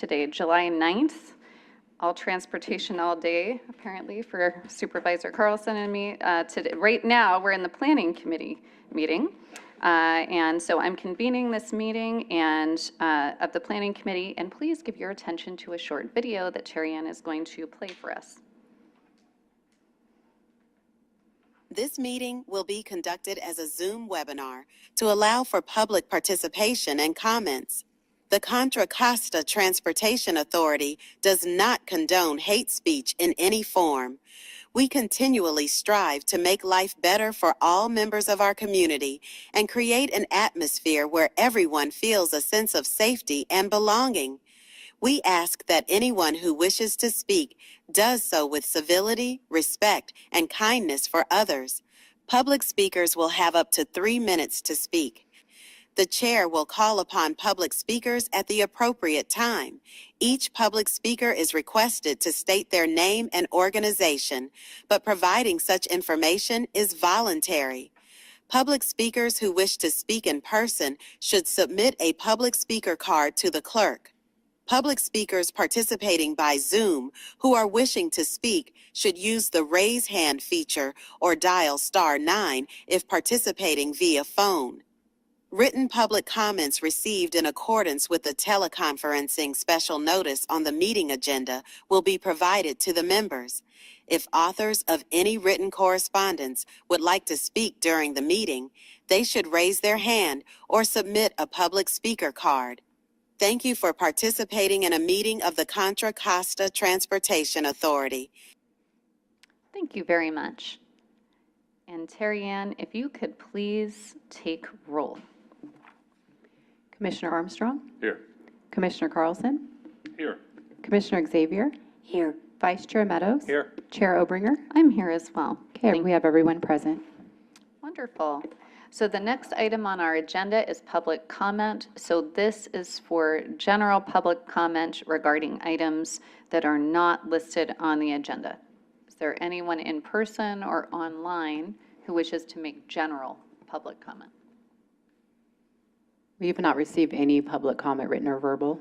Today, July 9th, all transportation all day, apparently, for Supervisor Carlson and me. Today, right now, we're in the Planning Committee meeting. And so I'm convening this meeting of the Planning Committee, and please give your attention to a short video that Terry Ann is going to play for us. This meeting will be conducted as a Zoom webinar to allow for public participation and comments. The Contra Costa Transportation Authority does not condone hate speech in any form. We continually strive to make life better for all members of our community and create an atmosphere where everyone feels a sense of safety and belonging. We ask that anyone who wishes to speak does so with civility, respect, and kindness for others. Public speakers will have up to 3 minutes to speak. The chair will call upon public speakers at the appropriate time. Each public speaker is requested to state their name and organization, but providing such information is voluntary. Public speakers who wish to speak in person should submit a public speaker card to the clerk. Public speakers participating by Zoom who are wishing to speak should use the raise hand feature or dial *9 if participating via phone. Written public comments received in accordance with the teleconferencing special notice on the meeting agenda will be provided to the members. If authors of any written correspondence would like to speak during the meeting, they should raise their hand or submit a public speaker card. Thank you for participating in a meeting of the Contra Costa Transportation Authority. Thank you very much. And Terry Ann, if you could please take roll. Commissioner Armstrong? Here. Commissioner Carlson? Here. Commissioner Xavier? Here. Vice Chair Meadows? Here. Chair Obringer? I'm here as well. Okay, we have everyone present. Wonderful. So the next item on our agenda is public comment. So this is for general public comment regarding items that are not listed on the agenda. Is there anyone in person or online who wishes to make general public comment? We have not received any public comment, written or verbal.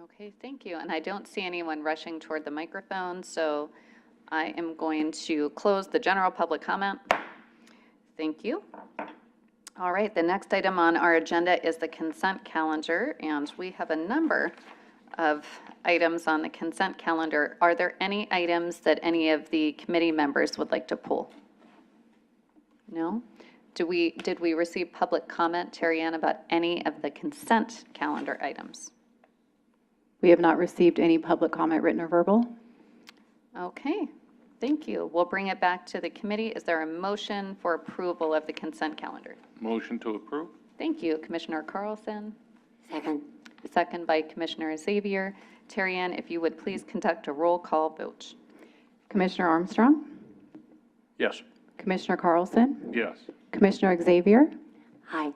Okay, thank you. And I don't see anyone rushing toward the microphone, so I am going to close the general public comment. Thank you. All right, the next item on our agenda is the consent calendar, and we have a number of items on the consent calendar. Are there any items that any of the committee members would like to pull? No? Did we receive public comment, Terry Ann, about any of the consent calendar items? We have not received any public comment, written or verbal. Okay, thank you. We'll bring it back to the committee. Is there a motion for approval of the consent calendar? Motion to approve? Thank you, Commissioner Carlson. Second. Second by Commissioner Xavier. Terry Ann, if you would please conduct a roll call vote. Commissioner Armstrong? Yes. Commissioner Carlson? Yes. Commissioner Xavier? Aye.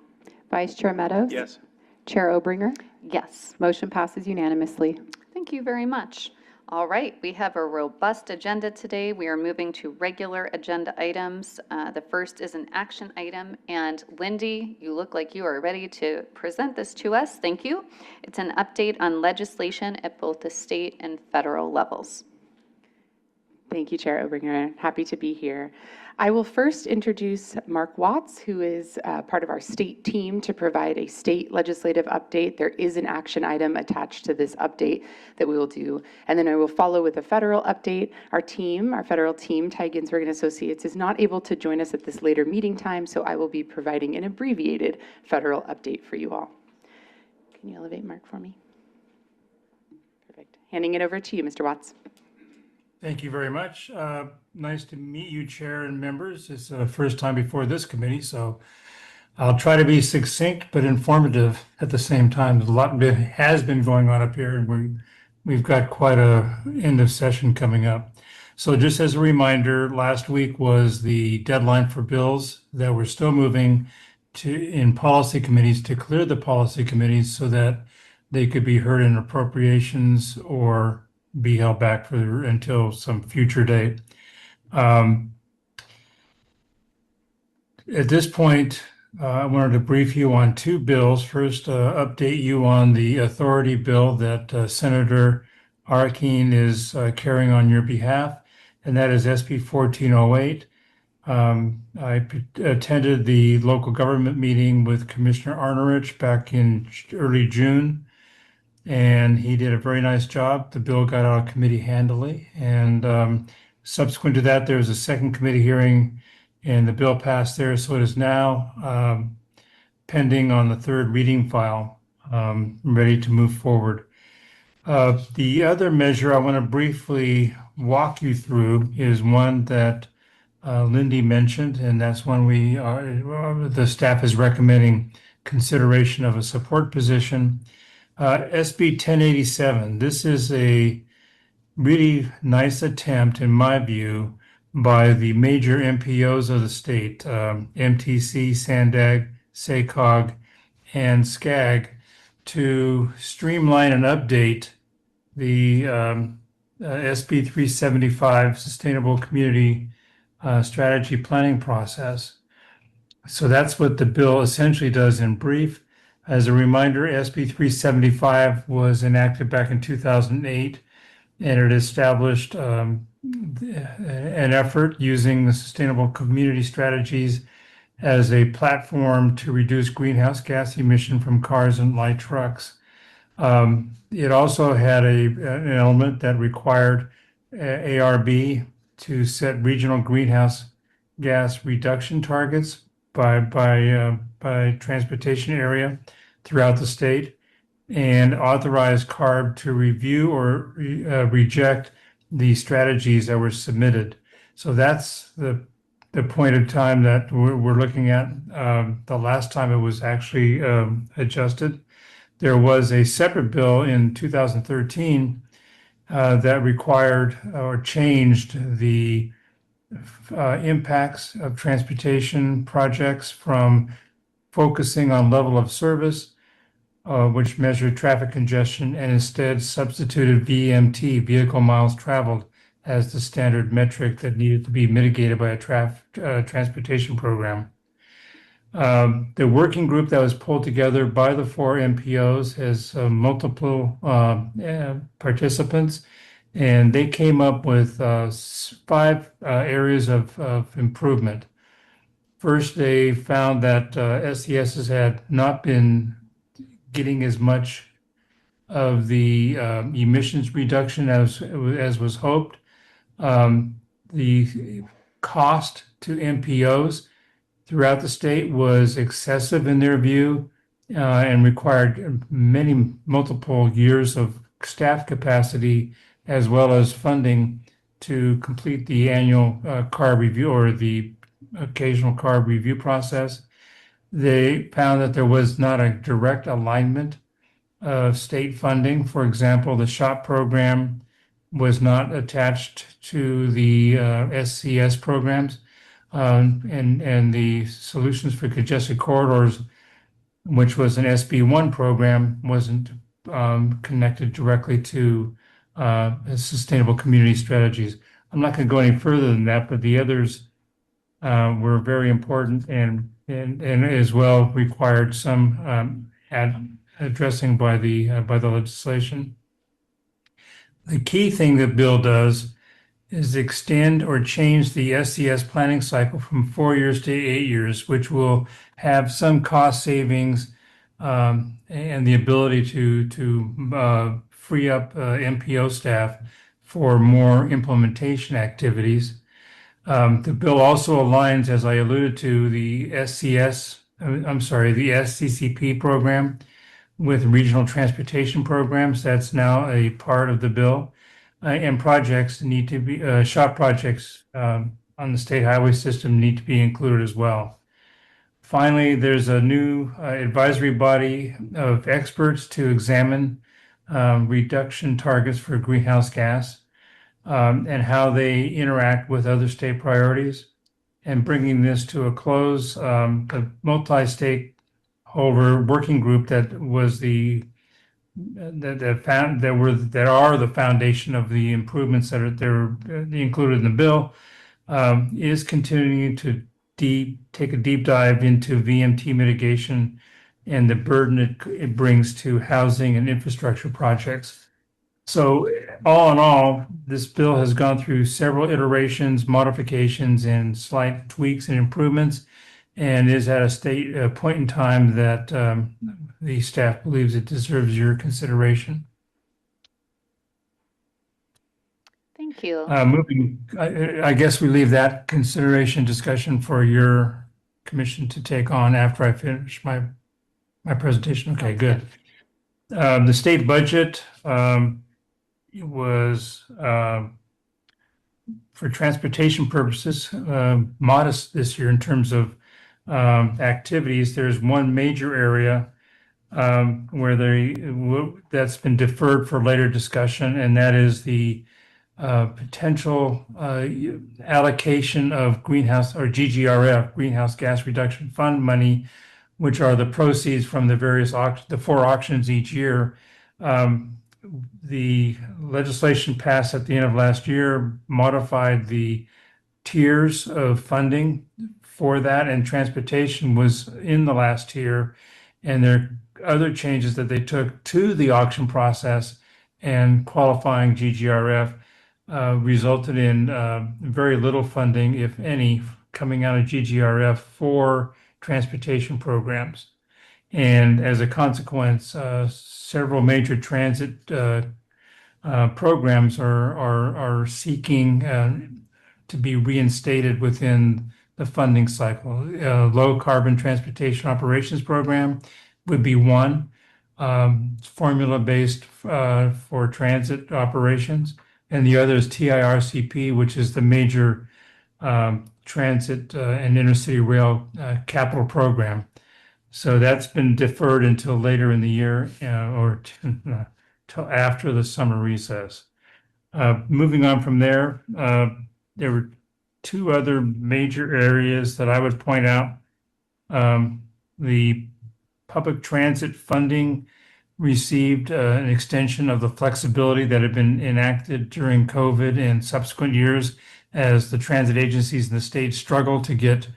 Vice Chair Meadows? Yes. Chair Obringer? Yes. Motion passes unanimously. Thank you very much. All right, we have a robust agenda today. We are moving to regular agenda items. The first is an action item, and Lindy, you look like you are ready to present this to us. Thank you. It's an update on legislation at both the state and federal levels. Thank you, Chair Obringer. Happy to be here. I will first introduce Mark Watts, who is part of our state team to provide a state legislative update. There is an action item attached to this update that we will do. And then I will follow with a federal update. Our federal team, Ty Ginsberg and Associates, is not able to join us at this later meeting time, so I will be providing an abbreviated federal update for you all. Can you elevate Mark for me? Perfect. Handing it over to you, Mr. Watts. Thank you very much. Nice to meet you, Chair and members. It's the first time before this committee, so I'll try to be succinct but informative at the same time. A lot has been going on up here, and we've got quite a end of session coming up. So just as a reminder, last week was the deadline for bills that we're still moving in policy committees to clear the policy committees so that they could be heard in appropriations or be held back until some future date. At this point, I wanted to brief you on two bills. First, update you on the authority bill that Senator Arkeen is carrying on your behalf, and that is SB 1408. Attended the local government meeting with Commissioner Arnerich back in early June, and he did a very nice job. The bill got out of committee handily, and subsequent to that, there was a second committee hearing, and the bill passed there. So it is now pending on the third reading file, ready to move forward. The other measure I want to briefly walk you through is one that Lindy mentioned, and that's one the staff is recommending consideration of a support position. SB 1087. This is a really nice attempt, in my view, by the major MPOs of the state, MTC, SANDAG, SACOG, and SCAG, to streamline and update the SB 375 Sustainable Community Strategy Planning process. So that's what the bill essentially does in brief. As a reminder, SB 375 was enacted back in 2008, and it established an effort using the sustainable community strategies as a platform to reduce greenhouse gas emission from cars and light trucks. It also had an element that required ARB to set regional greenhouse gas reduction targets by transportation area throughout the state, and authorize CARB to review or reject the strategies that were submitted. So that's the point of time that we're looking at. The last time it was actually adjusted. There was a separate bill in 2013 that required or changed the impacts of transportation projects from focusing on level of service, which measured traffic congestion, and instead substituted VMT, vehicle miles traveled, as the standard metric that needed to be mitigated by a transportation program. The working group that was pulled together by the four MPOs has multiple participants, and they came up with 5 areas of improvement. First, they found that SESs had not been getting as much of the emissions reduction as was hoped. The cost to MPOs throughout the state was excessive in their view, and required multiple years of staff capacity as well as funding to complete the annual CARB review or the occasional CARB review process. They found that there was not a direct alignment of state funding. For example, the SHOP program was not attached to the SCS programs, and the Solutions for Congested Corridors, which was an SB1 program, wasn't connected directly to sustainable community strategies. I'm not going to go any further than that, but the others were very important and as well required some addressing by the legislation. The key thing that bill does is extend or change the SCS planning cycle from 4 years to 8 years, which will have some cost savings and the ability to free up MPO staff for more implementation activities. The bill also aligns, as I alluded to, the SCCP program with regional transportation programs. That's now a part of the bill. And projects need to be, SHOP projects on the state highway system need to be included as well. Finally, there's a new advisory body of experts to examine reduction targets for greenhouse gas and how they interact with other state priorities. And bringing this to a close, the multi-stakeholder working group that was that are the foundation of the improvements that are included in the bill is continuing to take a deep dive into VMT mitigation and the burden it brings to housing and infrastructure projects. So all in all, this bill has gone through several iterations, modifications, and slight tweaks and improvements, and is at a point in time that the staff believes it deserves your consideration. Thank you. I guess we leave that consideration discussion for your commission to take on after I finish my presentation. Okay, Sounds good. The state budget was, for transportation purposes, modest this year in terms of activities. There's one major area where that's been deferred for later discussion, and that is the potential allocation of greenhouse or GGRF, Greenhouse Gas Reduction Fund money, which are the proceeds from the 4 auctions each year. The legislation passed at the end of last year modified the tiers of funding for that, and transportation was in the last tier. And there are other changes that they took to the auction process, and qualifying GGRF resulted in very little funding, if any, coming out of GGRF for transportation programs. And as a consequence, several major transit programs are seeking to be reinstated within the funding cycle. Low Carbon Transportation Operations Program would be one, formula-based for transit operations. And the other is TIRCP, which is the major transit and intercity rail capital program. So that's been deferred until later in the year or till after the summer recess. Moving on from there, there were 2 other major areas that I would point out. The public transit funding received an extension of the flexibility that had been enacted during COVID and subsequent years as the transit agencies in the state struggle to get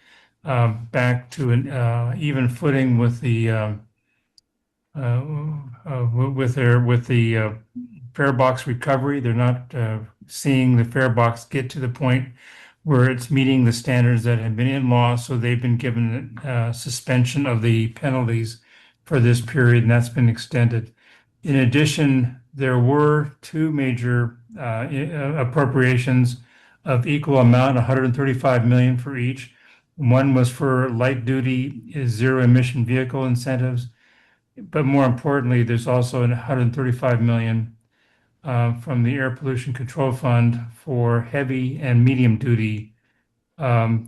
back to an even footing with the fare box recovery. They're not seeing the fare box get to the point where it's meeting the standards that have been in law, so they've been given suspension of the penalties for this period, and that's been extended. In addition, there were 2 major appropriations of equal amount, 135 million for each. One was for light duty zero emission vehicle incentives, but more importantly, there's also 135 million from the Air Pollution Control Fund for heavy and medium duty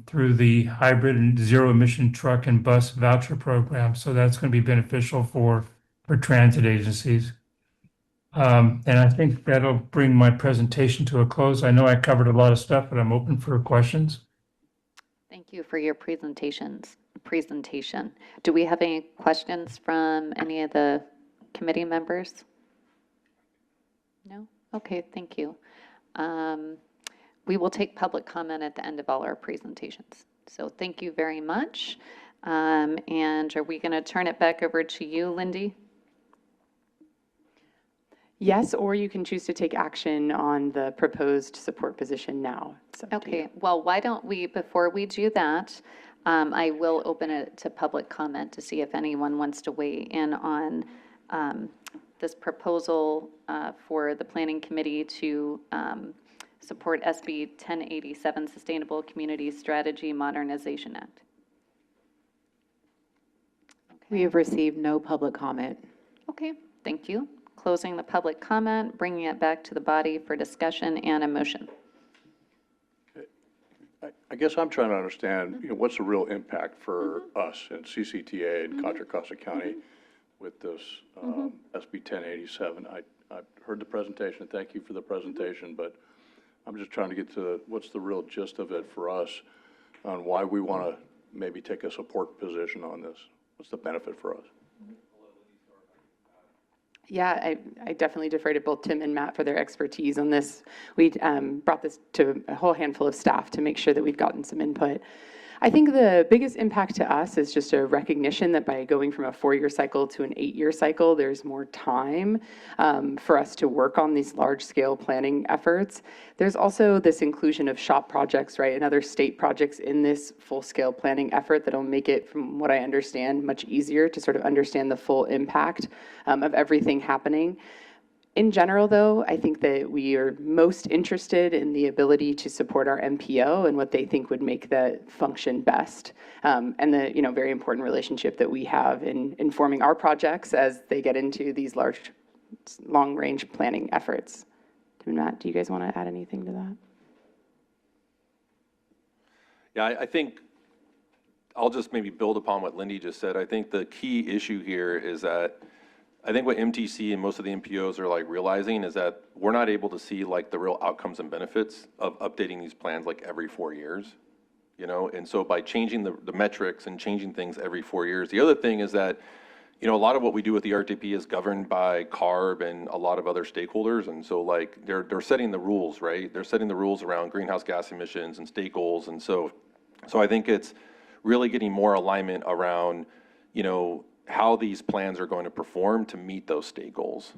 through the hybrid and zero emission truck and bus voucher program. So that's going to be beneficial for transit agencies. And I think that'll bring my presentation to a close. I know I covered a lot of stuff, but I'm open for questions. Thank you for your presentation. Do we have any questions from any of the committee members? No? Okay, thank you. We will take public comment at the end of all our presentations. So thank you very much. And are we going to turn it back over to you, Lindy? Yes, or you can choose to take action on the proposed support position now. It's up to you. Okay, well, why don't we, before we do that, I will open it to public comment to see if anyone wants to weigh in on this proposal for the Planning Committee to support SB 1087 Sustainable Community Strategy Modernization Act. We have received no public comment. Okay, thank you. Closing the public comment, bringing it back to the body for discussion and a motion. I guess I'm trying to understand, what's the real impact for us in CCTA and Contra Costa County with this SB 1087? I heard the presentation. Thank you for the presentation, but I'm just trying to get to what's the real gist of it for us on why we want to maybe take a support position on this. What's the benefit for us? Yeah, I definitely defer to both Tim and Matt for their expertise on this. We brought this to a whole handful of staff to make sure that we'd gotten some input. I think the biggest impact to us is just a recognition that by going from a 4-year cycle to an 8-year cycle, there's more time for us to work on these large-scale planning efforts. There's also this inclusion of SHOP projects, right, and other state projects in this full-scale planning effort that'll make it, from what I understand, much easier to sort of understand the full impact of everything happening. In general, though, I think that we are most interested in the ability to support our MPO and what they think would make that function best, and the very important relationship that we have in informing our projects as they get into these large, long-range planning efforts. Tim and Matt, do you guys want to add anything to that? Yeah, I think I'll just maybe build upon what Lindy just said. I think the key issue here is that I think what MTC and most of the MPOs are like realizing is that we're not able to see like the real outcomes and benefits of updating these plans like every 4 years, And so by changing the metrics and changing things every 4 years, the other thing is that, a lot of what we do with the RTP is governed by CARB and a lot of other stakeholders. And so like they're setting the rules, right? They're setting the rules around greenhouse gas emissions and state goals. And so I think it's really getting more alignment around, how these plans are going to perform to meet those state goals,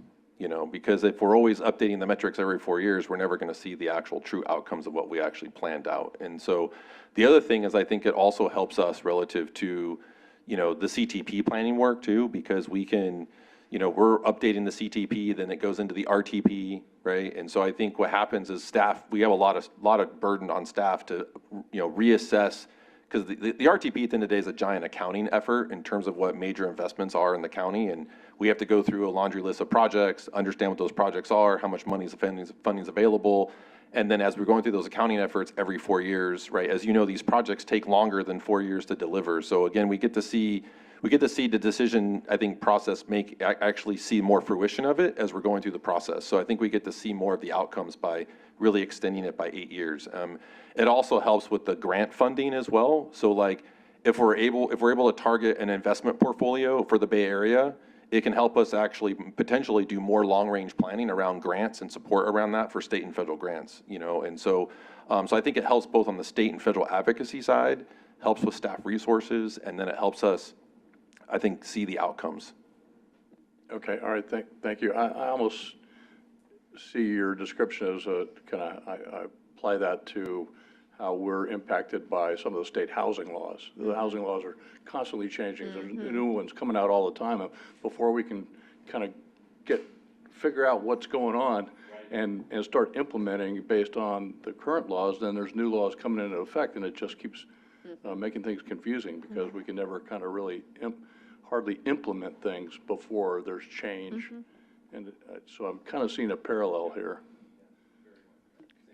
because if we're always updating the metrics every 4 years, we're never going to see the actual true outcomes of what we actually planned out. And so the other thing is I think it also helps us relative to, the CTP planning work too, because we can, we're updating the CTP, then it goes into the RTP, right? And so I think what happens is staff, we have a lot of burden on staff to, reassess, because the RTP at the end of the day is a giant accounting effort in terms of what major investments are in the county, and we have to go through a laundry list of projects, understand what those projects are, how much money funding's available, and then as we're going through those accounting efforts every 4 years, right? As you know, these projects take longer than 4 years to deliver. So again, we get to see the decision, I think, process actually see more fruition of it as we're going through the process. So I think we get to see more of the outcomes by really extending it by 8 years. It also helps with the grant funding as well. So like if we're able to target an investment portfolio for the Bay Area, it can help us actually potentially do more long-range planning around grants and support around that for state and federal grants, And so I think it helps both on the state and federal advocacy side, helps with staff resources, and then it helps us, I think, see the outcomes. Okay, all right, thank you. I almost see your description as I apply that to how we're impacted by some of the state housing laws. The housing laws are constantly changing. There's new ones coming out all the time. Before we can kind of figure out what's going on and start implementing based on the current laws, then there's new laws coming into effect, and it just keeps making things confusing because we can never kind of really hardly implement things before there's change. And so I'm kind of seeing a parallel here.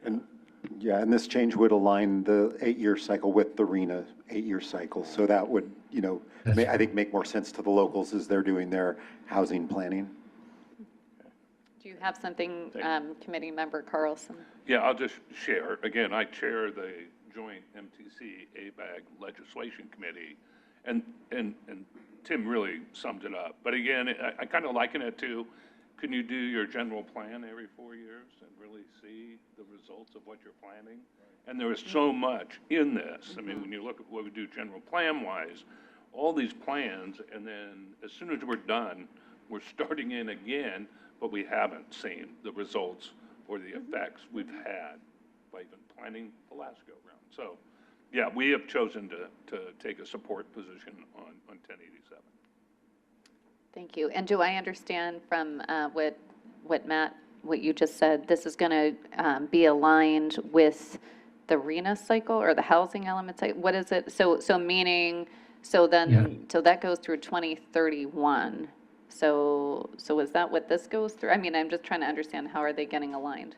And this change would align the 8-year cycle with the RENA 8-year cycle. So that would, I think make more sense to the locals as they're doing their housing planning. Do you have something, Committee Member Carlson? Yeah, I'll just share. Again, I chair the joint MTC ABAG Legislation Committee, and Tim really summed it up. But again, I kind of liken it to, can you do your general plan every 4 years and really see the results of what you're planning? And there is so much in this. I mean, when you look at what we do general plan-wise, all these plans, and then as soon as we're done, we're starting in again, but we haven't seen the results or the effects we've had by even planning the last go-round. So, yeah, we have chosen to take a support position on 1087. Thank you. And do I understand from what Matt, what you just said, this is going to be aligned with the RENA cycle or the housing element cycle? What is it? So meaning, so that goes through 2031. So is that what this goes through? I mean, I'm just trying to understand, how are they getting aligned?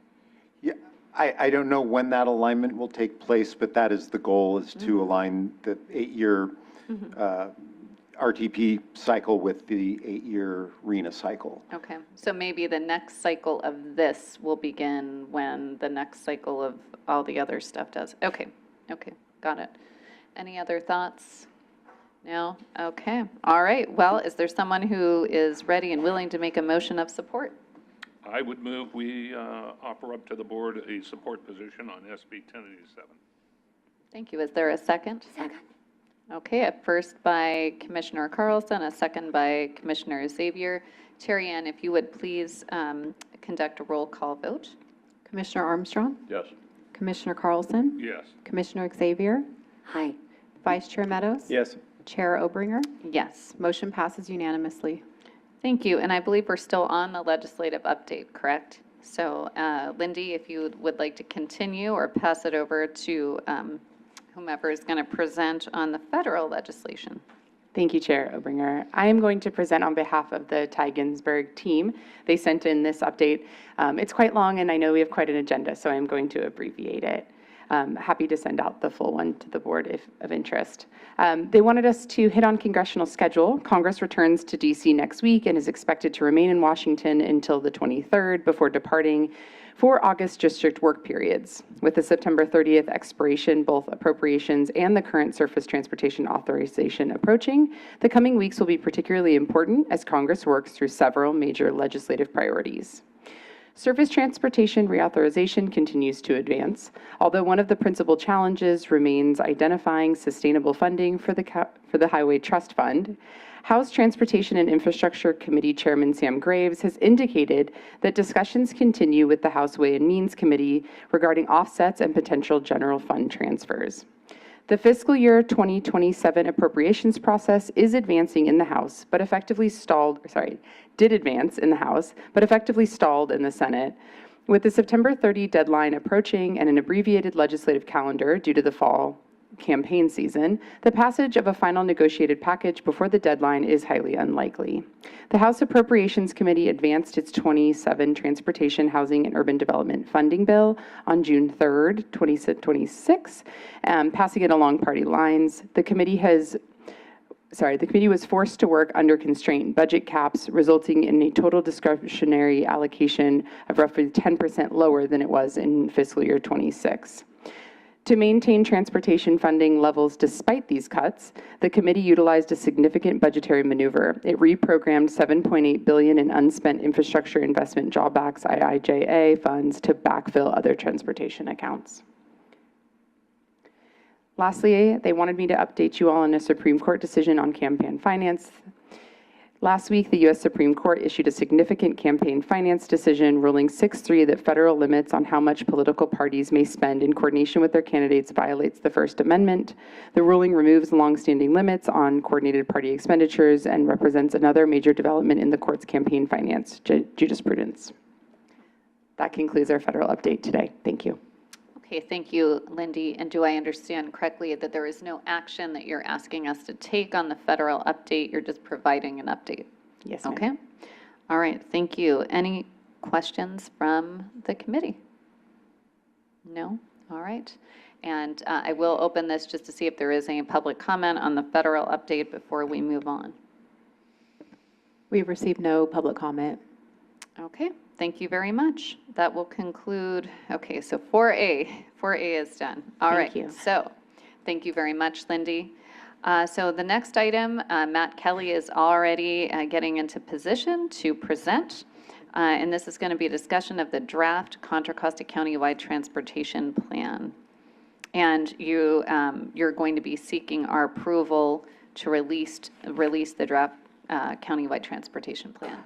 Yeah, I don't know when that alignment will take place, but that is the goal, is to align the 8-year RTP cycle with the 8-year RENA cycle. Okay, so maybe the next cycle of this will begin when the next cycle of all the other stuff does. Okay, got it. Any other thoughts? No? Okay, all right. Well, is there someone who is ready and willing to make a motion of support? I would move we offer up to the board a support position on SB 1087. Thank you. Is there a second? Second. Okay, a first by Commissioner Carlson, a second by Commissioner Xavier. Terry Ann, if you would please conduct a roll call vote. Commissioner Armstrong, Yes. Commissioner Carlson, Yes. Commissioner Xavier, Hi. Vice Chair Meadows. Yes. Chair Obringer. Yes. Motion passes unanimously. Thank you. And I believe we're still on the legislative update, correct? So Lindy, if you would like to continue or pass it over to whomever is going to present on the federal legislation. Thank you, Chair Obringer. I am going to present on behalf of the Ty Ginsburg team. They sent in this update. It's quite long, and I know we have quite an agenda, so I'm going to abbreviate it. Happy to send out the full one to the board if of interest. They wanted us to hit on congressional schedule. Congress returns to DC next week and is expected to remain in Washington until the 23rd before departing for August district work periods. With the September 30th expiration, both appropriations and the current surface transportation authorization approaching, the coming weeks will be particularly important as Congress works through several major legislative priorities. Surface transportation reauthorization continues to advance, although one of the principal challenges remains identifying sustainable funding for the Highway Trust Fund. House Transportation and Infrastructure Committee Chairman Sam Graves has indicated that discussions continue with the House Way and Means Committee regarding offsets and potential general fund transfers. The fiscal year 2027 appropriations process is advancing in the House, but did advance in the House, but effectively stalled in the Senate. With the September 30 deadline approaching and an abbreviated legislative calendar due to the fall campaign season, the passage of a final negotiated package before the deadline is highly unlikely. The House Appropriations Committee advanced its 27 Transportation, Housing, and Urban Development Funding Bill on June 3rd, 2026, passing it along party lines. The committee was forced to work under constrained budget caps, resulting in a total discretionary allocation of roughly 10% lower than it was in fiscal year 26. To maintain transportation funding levels despite these cuts, the committee utilized a significant budgetary maneuver. It reprogrammed $7.8 billion in unspent infrastructure investment drawbacks IIJA funds to backfill other transportation accounts. Lastly, they wanted me to update you all on a Supreme Court decision on campaign finance. Last week, the U.S. Supreme Court issued a significant campaign finance decision ruling 6-3 that federal limits on how much political parties may spend in coordination with their candidates violates the First Amendment. The ruling removes longstanding limits on coordinated party expenditures and represents another major development in the court's campaign finance jurisprudence. That concludes our federal update today. Thank you. Okay, thank you, Lindy. And do I understand correctly that there is no action that you're asking us to take on the federal update? You're just providing an update? Yes, ma'am. Okay. All right, thank you. Any questions from the committee? No? All right. And I will open this just to see if there is any public comment on the federal update before we move on. We've received no public comment. Okay, thank you very much. That will conclude, okay, so 4A is done. All right. Thank you. So, thank you very much, Lindy. So the next item, Matt Kelly is already getting into position to present. And this is going to be a discussion of the draft Contra Costa Countywide Transportation Plan. And you're going to be seeking our approval to release the draft Countywide Transportation Plan.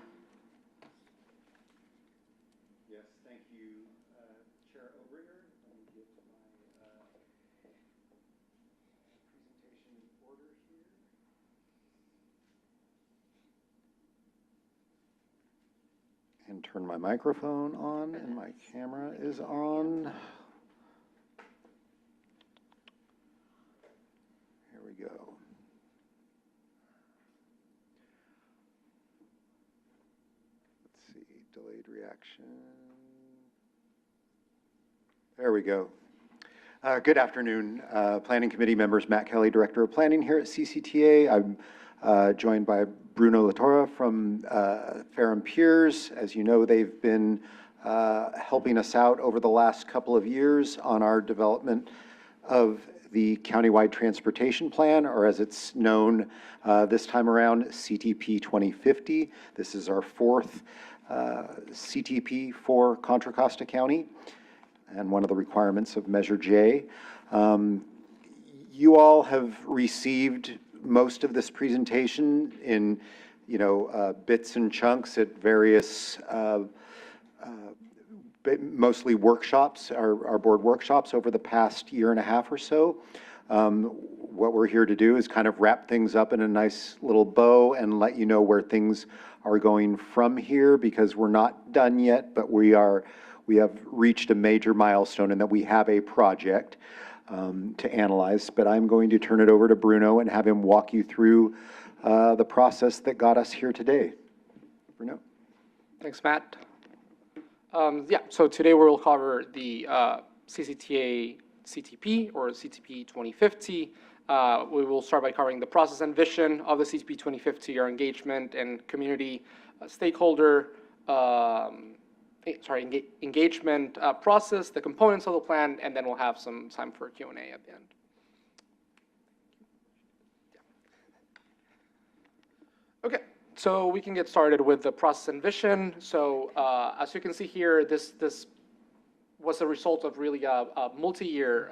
And turn my microphone on and my camera is on. Here we go. Let's see, delayed reaction. There we go. Good afternoon, Planning Committee members. Matt Kelly, Director of Planning here at CCTA. I'm joined by Bruno Latorre from Ferrum Piers. As you know, they've been helping us out over the last couple of years on our development of the Countywide Transportation Plan, or as it's known this time around, CTP 2050. This is our fourth CTP for Contra Costa County, and one of the requirements of Measure J. You all have received most of this presentation in, bits and chunks at various, mostly workshops, our board workshops over the past year and a half or so. What we're here to do is kind of wrap things up in a nice little bow and let you know where things are going from here, because we're not done yet, but we have reached a major milestone in that we have a project to analyze. But I'm going to turn it over to Bruno and have him walk you through the process that got us here today. Bruno? Thanks, Matt. Yeah, so today we'll cover the CCTA CTP, or CTP 2050. We will start by covering the process and vision of the CTP 2050, our engagement and community stakeholder engagement process, the components of the plan, and then we'll have some time for Q&A at the end. Okay, so we can get started with the process and vision. So as you can see here, this was a result of really a multi-year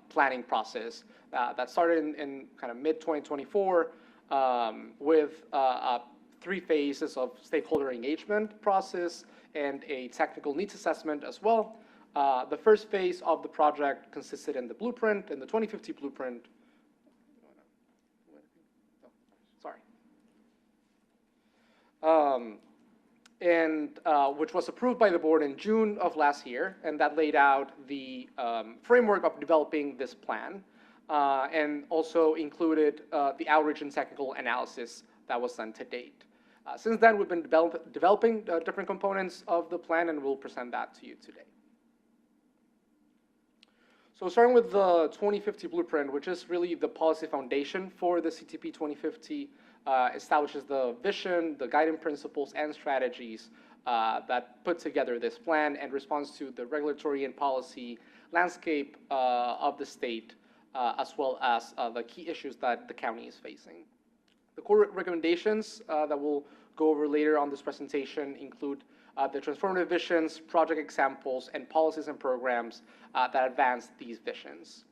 planning process that started in kind of mid-2024 with 3 phases of stakeholder engagement process and a technical needs assessment as well. The first phase of the project consisted in the blueprint, in the 2050 blueprint. Which was approved by the board in June of last year, and that laid out the framework of developing this plan, and also included the outreach and technical analysis that was done to date. Since then, we've been developing different components of the plan, and we'll present that to you today. So starting with the 2050 blueprint, which is really the policy foundation for the CTP 2050, establishes the vision, the guiding principles, and strategies that put together this plan and responds to the regulatory and policy landscape of the state, as well as the key issues that the county is facing. The core recommendations that we'll go over later on this presentation include the transformative visions, project examples, and policies and programs that advance these visions.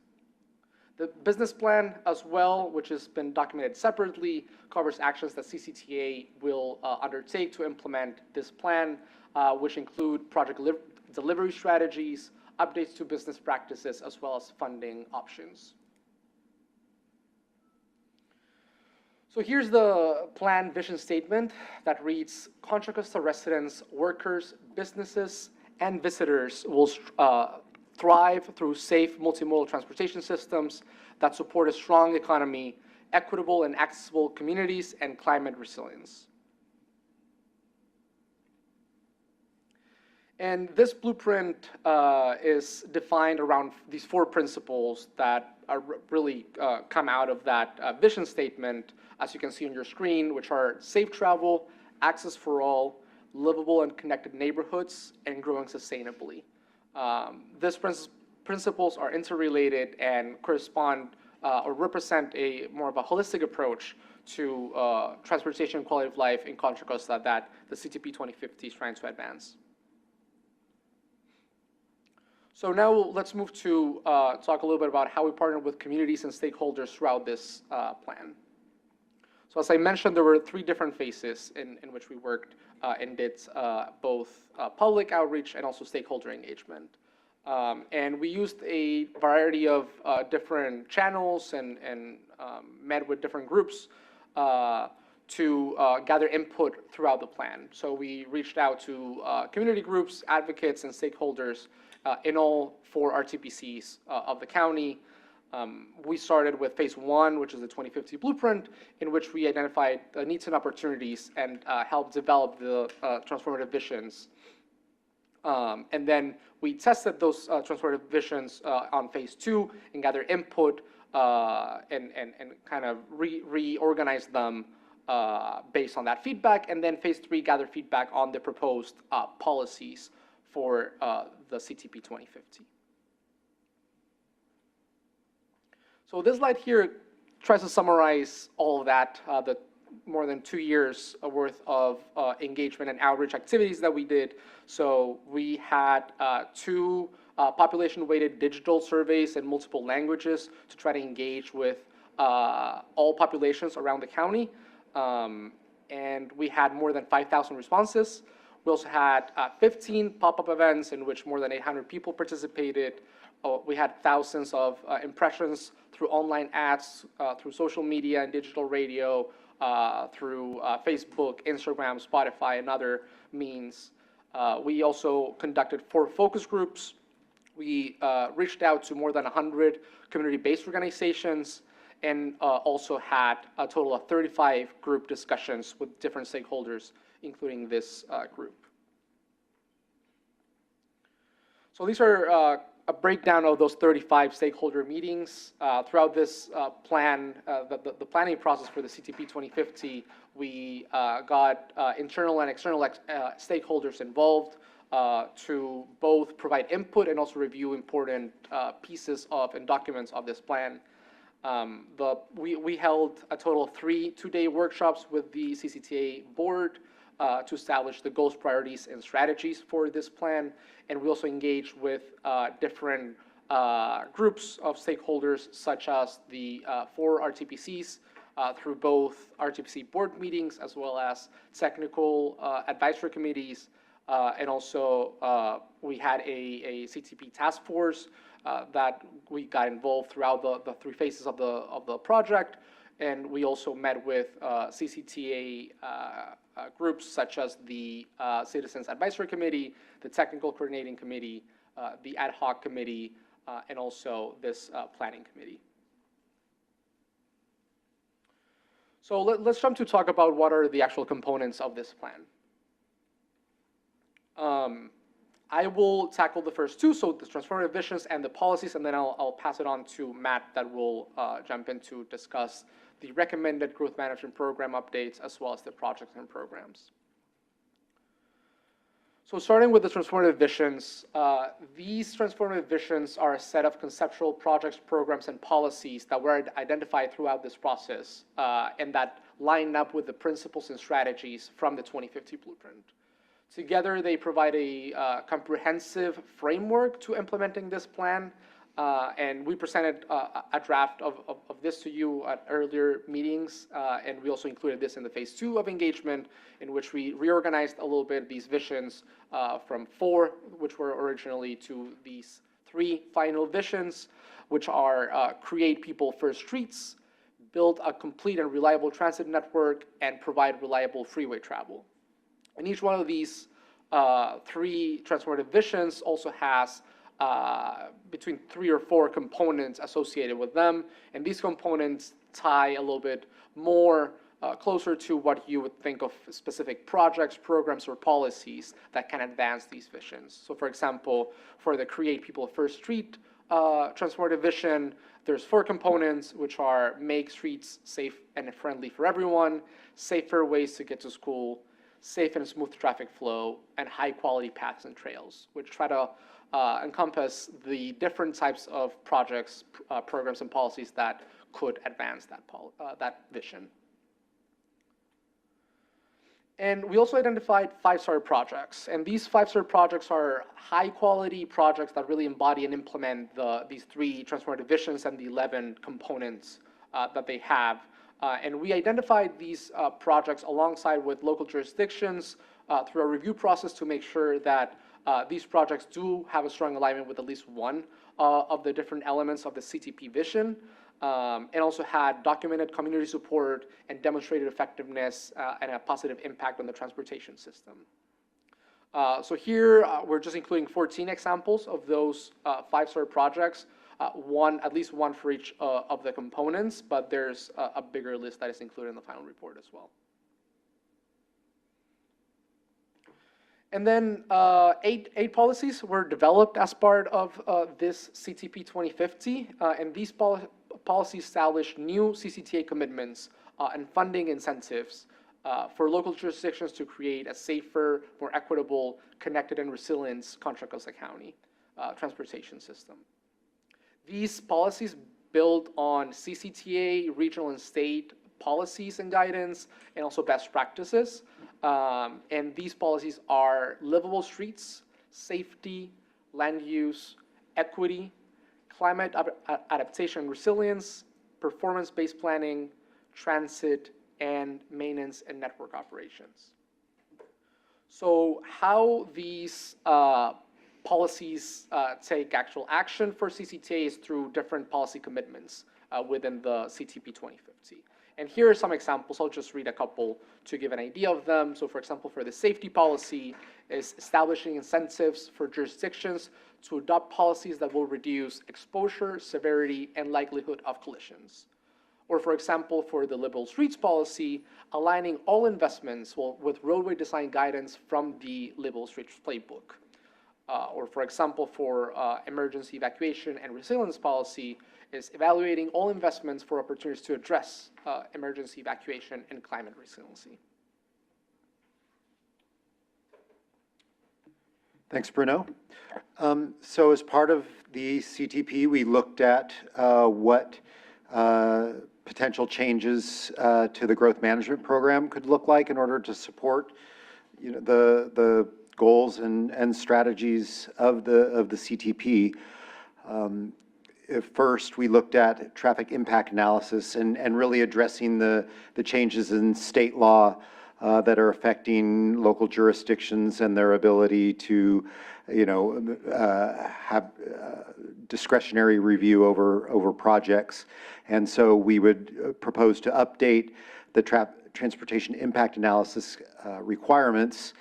The business plan as well, which has been documented separately, covers actions that CCTA will undertake to implement this plan, which include project delivery strategies, updates to business practices, as well as funding options. So here's the plan vision statement that reads: Contra Costa residents, workers, businesses, and visitors will thrive through safe multimodal transportation systems that support a strong economy, equitable and accessible communities, and climate resilience. And this blueprint is defined around these 4 principles that are really come out of that vision statement, as you can see on your screen, which are safe travel, access for all, livable and connected neighborhoods, and growing sustainably. These principles are interrelated and correspond or represent a more of a holistic approach to transportation quality of life in Contra Costa that the CTP 2050 is trying to advance. So now let's move to talk a little bit about how we partner with communities and stakeholders throughout this plan. So as I mentioned, there were 3 different phases in which we worked and did both public outreach and also stakeholder engagement. And we used a variety of different channels and met with different groups to gather input throughout the plan. So we reached out to community groups, advocates, and stakeholders in all 4 RTPCs of the county. We started with phase 1, which is the 2050 blueprint, in which we identified needs and opportunities and helped develop the transformative visions. And then we tested those transformative visions on phase 2 and gathered input and kind of reorganized them based on that feedback. And then phase 3 gathered feedback on the proposed policies for the CTP 2050. So this slide here tries to summarize all of that, the more than 2 years worth of engagement and outreach activities that we did. So we had 2 population-weighted digital surveys in multiple languages to try to engage with all populations around the county. And we had more than 5,000 responses. We also had 15 pop-up events in which more than 800 people participated. We had thousands of impressions through online ads, through social media and digital radio, through Facebook, Instagram, Spotify, and other means. We also conducted 4 focus groups. We reached out to more than 100 community-based organizations, and also had a total of 35 group discussions with different stakeholders, including this group. So these are a breakdown of those 35 stakeholder meetings. Throughout this plan, the planning process for the CTP 2050, we got internal and external stakeholders involved to both provide input and also review important pieces of and documents of this plan. We held a total of 3 two-day workshops with the CCTA board to establish the goals, priorities, and strategies for this plan. And we also engaged with different groups of stakeholders, such as the 4 RTPCs, through both RTPC board meetings as well as technical advisory committees. And also we had a CTP task force that we got involved throughout the 3 phases of the project. And we also met with CCTA groups such as the Citizens Advisory Committee, the Technical Coordinating Committee, the Ad Hoc Committee, and also this Planning Committee. So let's jump to talk about what are the actual components of this plan. I will tackle the first 2, so the transformative visions and the policies, and then I'll pass it on to Matt that will jump in to discuss the recommended growth management program updates as well as the projects and programs. So starting with the transformative visions, these transformative visions are a set of conceptual projects, programs, and policies that were identified throughout this process and that line up with the principles and strategies from the 2050 blueprint. Together, they provide a comprehensive framework to implementing this plan, and we presented a draft of this to you at earlier meetings, and we also included this in the phase 2 of engagement, in which we reorganized a little bit these visions from 4, which were originally, to these 3 final visions, which are create people-first streets, build a complete and reliable transit network, and provide reliable freeway travel. And each one of these 3 transformative visions also has between 3 or 4 components associated with them. And these components tie a little bit more closer to what you would think of specific projects, programs, or policies that can advance these visions. So for example, for the Create People First Street transformative vision, there's 4 components, which are make streets safe and friendly for everyone, safer ways to get to school, safe and smooth traffic flow, and high quality paths and trails, which try to encompass the different types of projects, programs, and policies that could advance that vision. And we also identified 5-star projects. And these 5-star projects are high quality projects that really embody and implement these 3 transformative visions and the 11 components that they have. And we identified these projects alongside with local jurisdictions through a review process to make sure that these projects do have a strong alignment with at least one of the different elements of the CTP vision, and also had documented community support and demonstrated effectiveness and a positive impact on the transportation system. So here we're just including 14 examples of those 5-star projects. At least one for each of the components, but there's a bigger list that is included in the final report as well. And then 8 policies were developed as part of this CTP 2050, and these policies established new CCTA commitments and funding incentives for local jurisdictions to create a safer, more equitable, connected, and resilient Contra Costa County transportation system. These policies build on CCTA, regional and state policies and guidance, and also best practices. And these policies are livable streets, safety, land use, equity, climate adaptation and resilience, performance-based planning, transit, and maintenance and network operations. So how these policies take actual action for CCTA is through different policy commitments within the CTP 2050. And here are some examples. I'll just read a couple to give an idea of them. So for example, for the safety policy is establishing incentives for jurisdictions to adopt policies that will reduce exposure, severity, and likelihood of collisions. Or for example, for the livable streets policy, aligning all investments with roadway design guidance from the livable streets playbook. Or for example, for emergency evacuation and resilience policy is evaluating all investments for opportunities to address emergency evacuation and climate resiliency. Thanks, Bruno. So as part of the CTP, we looked at what potential changes to the growth management program could look like in order to support, the goals and strategies of the CTP. First, we looked at traffic impact analysis and really addressing the changes in state law that are affecting local jurisdictions and their ability to, have discretionary review over projects. And so we would propose to update the transportation impact analysis requirements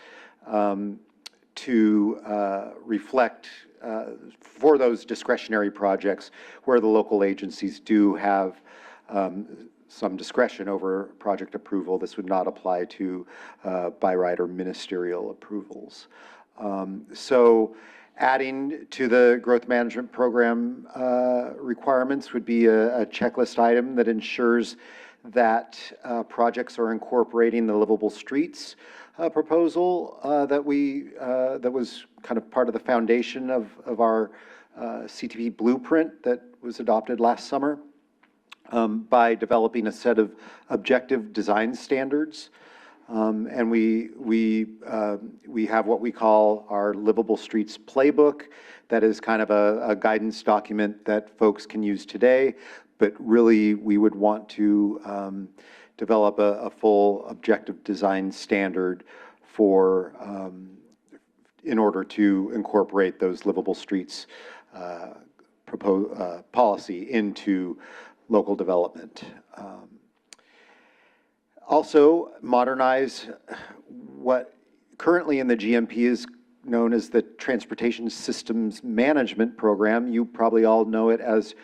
to reflect for those discretionary projects where the local agencies do have some discretion over project approval. This would not apply to by right or ministerial approvals. So adding to the growth management program requirements would be a checklist item that ensures that projects are incorporating the livable streets proposal that was kind of part of the foundation of our CTP blueprint that was adopted last summer by developing a set of objective design standards. And we have what we call our Livable Streets Playbook. That is kind of a guidance document that folks can use today, but really we would want to develop a full objective design standard for in order to incorporate those livable streets policy into local development. Also, modernize what currently in the GMP is known as the Transportation Systems Management Program. You probably all know it as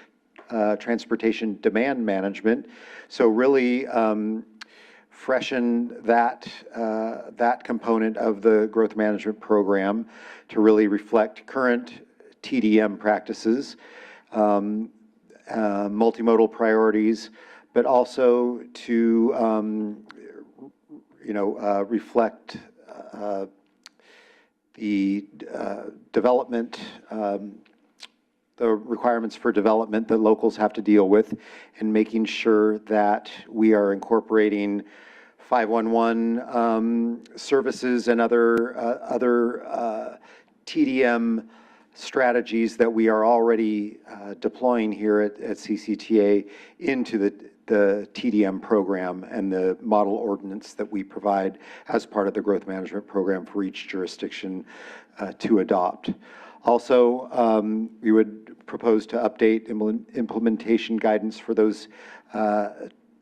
Transportation Demand Management. So really freshen that component of the growth management program to really reflect current TDM practices, multimodal priorities, but also to reflect the development, the requirements for development that locals have to deal with, and making sure that we are incorporating 511 services and other TDM strategies that we are already deploying here at CCTA into the TDM program and the model ordinance that we provide as part of the growth management program for each jurisdiction to adopt. Also, we would propose to update implementation guidance for those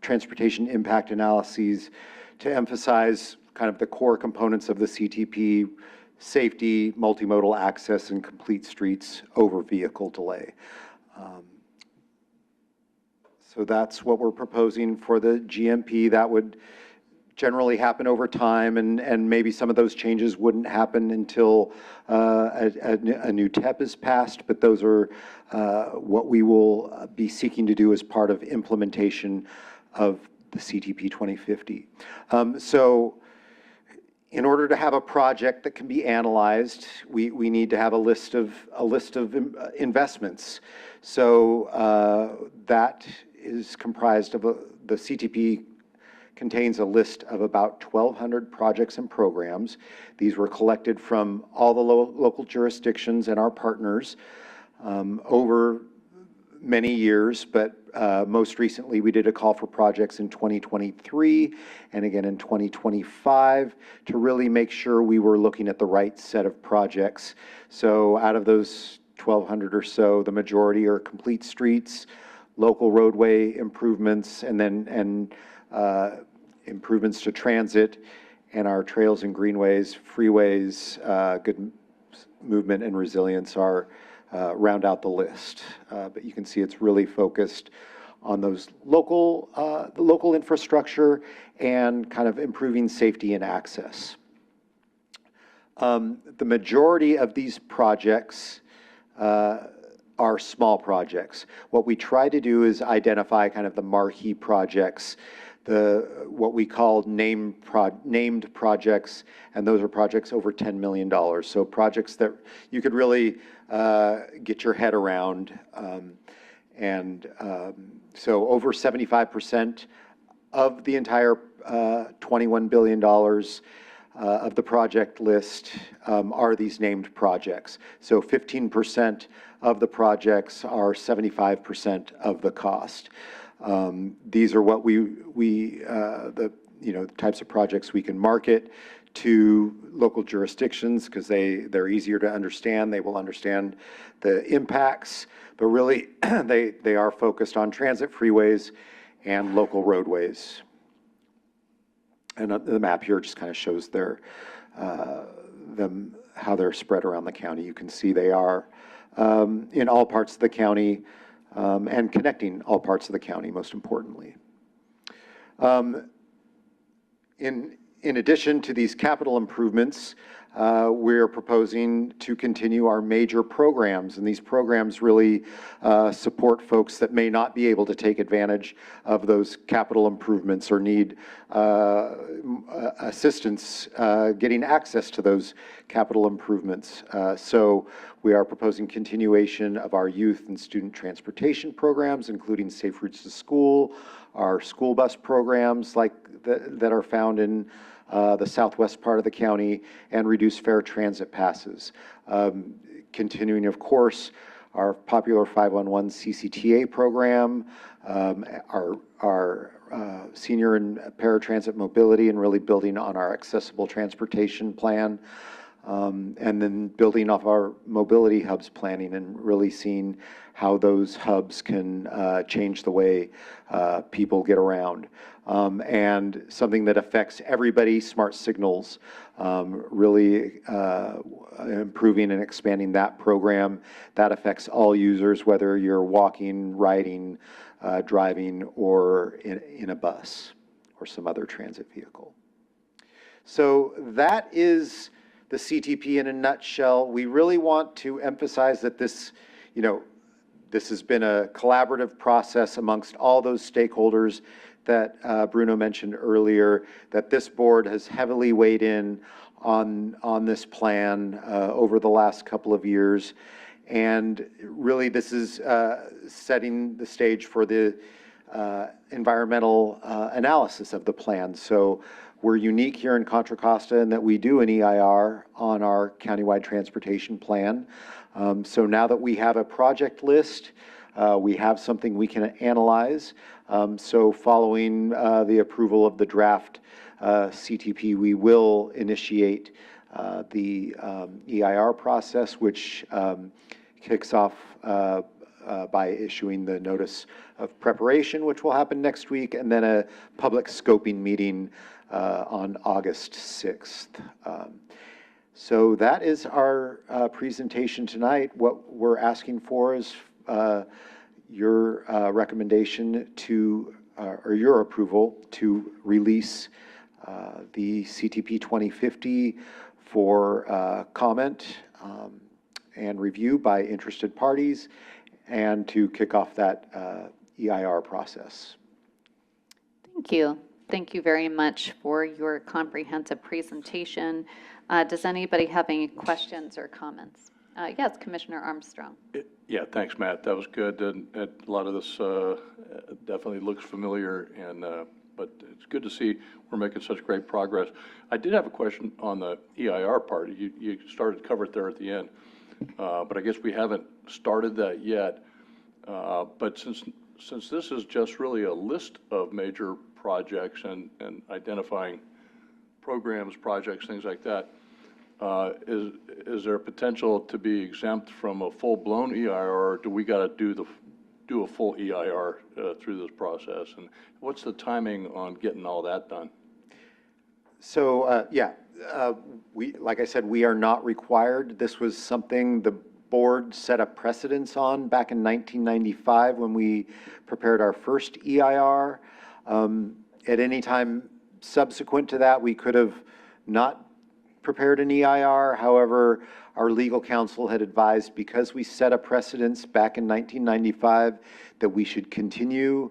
transportation impact analyses to emphasize kind of the core components of the CTP: safety, multimodal access, and complete streets over vehicle delay. So that's what we're proposing for the GMP. That would generally happen over time, and maybe some of those changes wouldn't happen until a new TEP is passed, but those are what we will be seeking to do as part of implementation of the CTP 2050. So in order to have a project that can be analyzed, we need to have a list of investments. So that is comprised of the CTP contains a list of about 1,200 projects and programs. These were collected from all the local jurisdictions and our partners. over many years, but most recently, we did a call for projects in 2023 and again in 2025 to really make sure we were looking at the right set of projects. So out of those 1,200 or so, the majority are complete streets, local roadway improvements, and then improvements to transit, and our trails and greenways, freeways, good movement and resilience are round out the list. But you can see it's really focused on those local, the local infrastructure and kind of improving safety and access. The majority of these projects are small projects. What we try to do is identify kind of the marquee projects, what we call named projects, and those are projects over $10 million. So projects that you could really get your head around. So over 75% of the entire $21 billion of the project list are these named projects. So 15% of the projects are 75% of the cost. These are what the types of projects we can market to local jurisdictions because they're easier to understand. They will understand the impacts, but really they are focused on transit freeways and local roadways. And the map here just kind of shows how they're spread around the county. You can see they are in all parts of the county and connecting all parts of the county, most importantly. In addition to these capital improvements, we're proposing to continue our major programs, and these programs really support folks that may not be able to take advantage of those capital improvements or need assistance getting access to those capital improvements. So we are proposing continuation of our youth and student transportation programs, including Safe Routes to School, our school bus programs that are found in the southwest part of the county, and reduced fare transit passes. Continuing, of course, our popular 511 CCTA program, our senior and paratransit mobility, and really building on our accessible transportation plan, and then building off our mobility hubs planning and really seeing how those hubs can change the way people get around. And something that affects everybody, smart signals, really improving and expanding that program. That affects all users, whether you're walking, riding, driving, or in a bus or some other transit vehicle. So that is the CTP in a nutshell. We really want to emphasize that this has been a collaborative process amongst all those stakeholders that Bruno mentioned earlier, that this board has heavily weighed in on this plan over the last couple of years. And really, this is setting the stage for the environmental analysis of the plan. So we're unique here in Contra Costa in that we do an EIR on our countywide transportation plan. So now that we have a project list, we have something we can analyze. So following the approval of the draft CTP, we will initiate the EIR process, which kicks off by issuing the notice of preparation, which will happen next week, and then a public scoping meeting on August 6th. So that is our presentation tonight. What we're asking for is your recommendation to, or your approval to release the CTP 2050 for comment and review by interested parties, and to kick off that EIR process. Thank you. Thank you very much for your comprehensive presentation. Does anybody have any questions or comments? Yes, Commissioner Armstrong. Yeah, thanks, Matt. That was good. And a lot of this definitely looks familiar, but it's good to see we're making such great progress. I did have a question on the EIR part. You started to cover it there at the end. but I guess we haven't started that yet. But since this is just really a list of major projects and identifying programs, projects, things like that, is there potential to be exempt from a full-blown EIR, or do we got to do a full EIR through this process? And what's the timing on getting all that done? So, like I said, we are not required. This was something the board set a precedence on back in 1995 when we prepared our first EIR. At any time subsequent to that, we could have not prepared an EIR. However, our legal counsel had advised, because we set a precedence back in 1995, that we should continue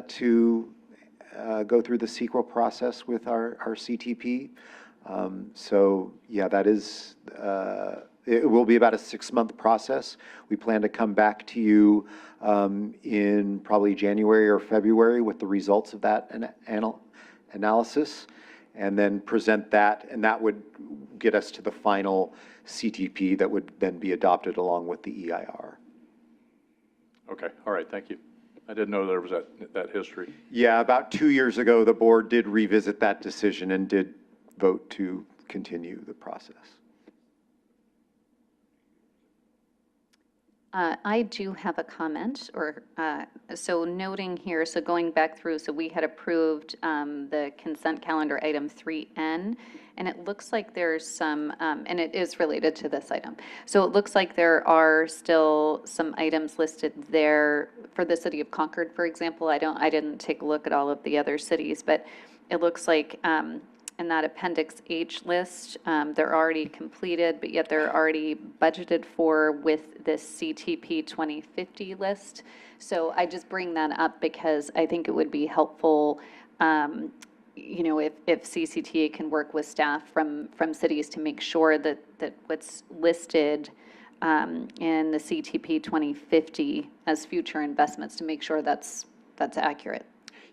to go through the CEQA process with our CTP. So, yeah, that is, it will be about a 6-month process. We plan to come back to you in probably January or February with the results of that analysis, and then present that, and that would get us to the final CTP that would then be adopted along with the EIR. Okay, all right, thank you. I didn't know there was that history. Yeah, about 2 years ago, the board did revisit that decision and did vote to continue the process. I do have a comment, or, so noting here, so going back through, so we had approved the consent calendar item 3N, and it looks like there's some, and it is related to this item. So it looks like there are still some items listed there for the city of Concord, for example. I didn't take a look at all of the other cities, but it looks like in that Appendix H list, they're already completed, but yet they're already budgeted for with this CTP 2050 list. So I just bring that up because I think it would be helpful, you know, if CCTA can work with staff from cities to make sure that what's listed in the CTP 2050 as future investments, to make sure that's accurate.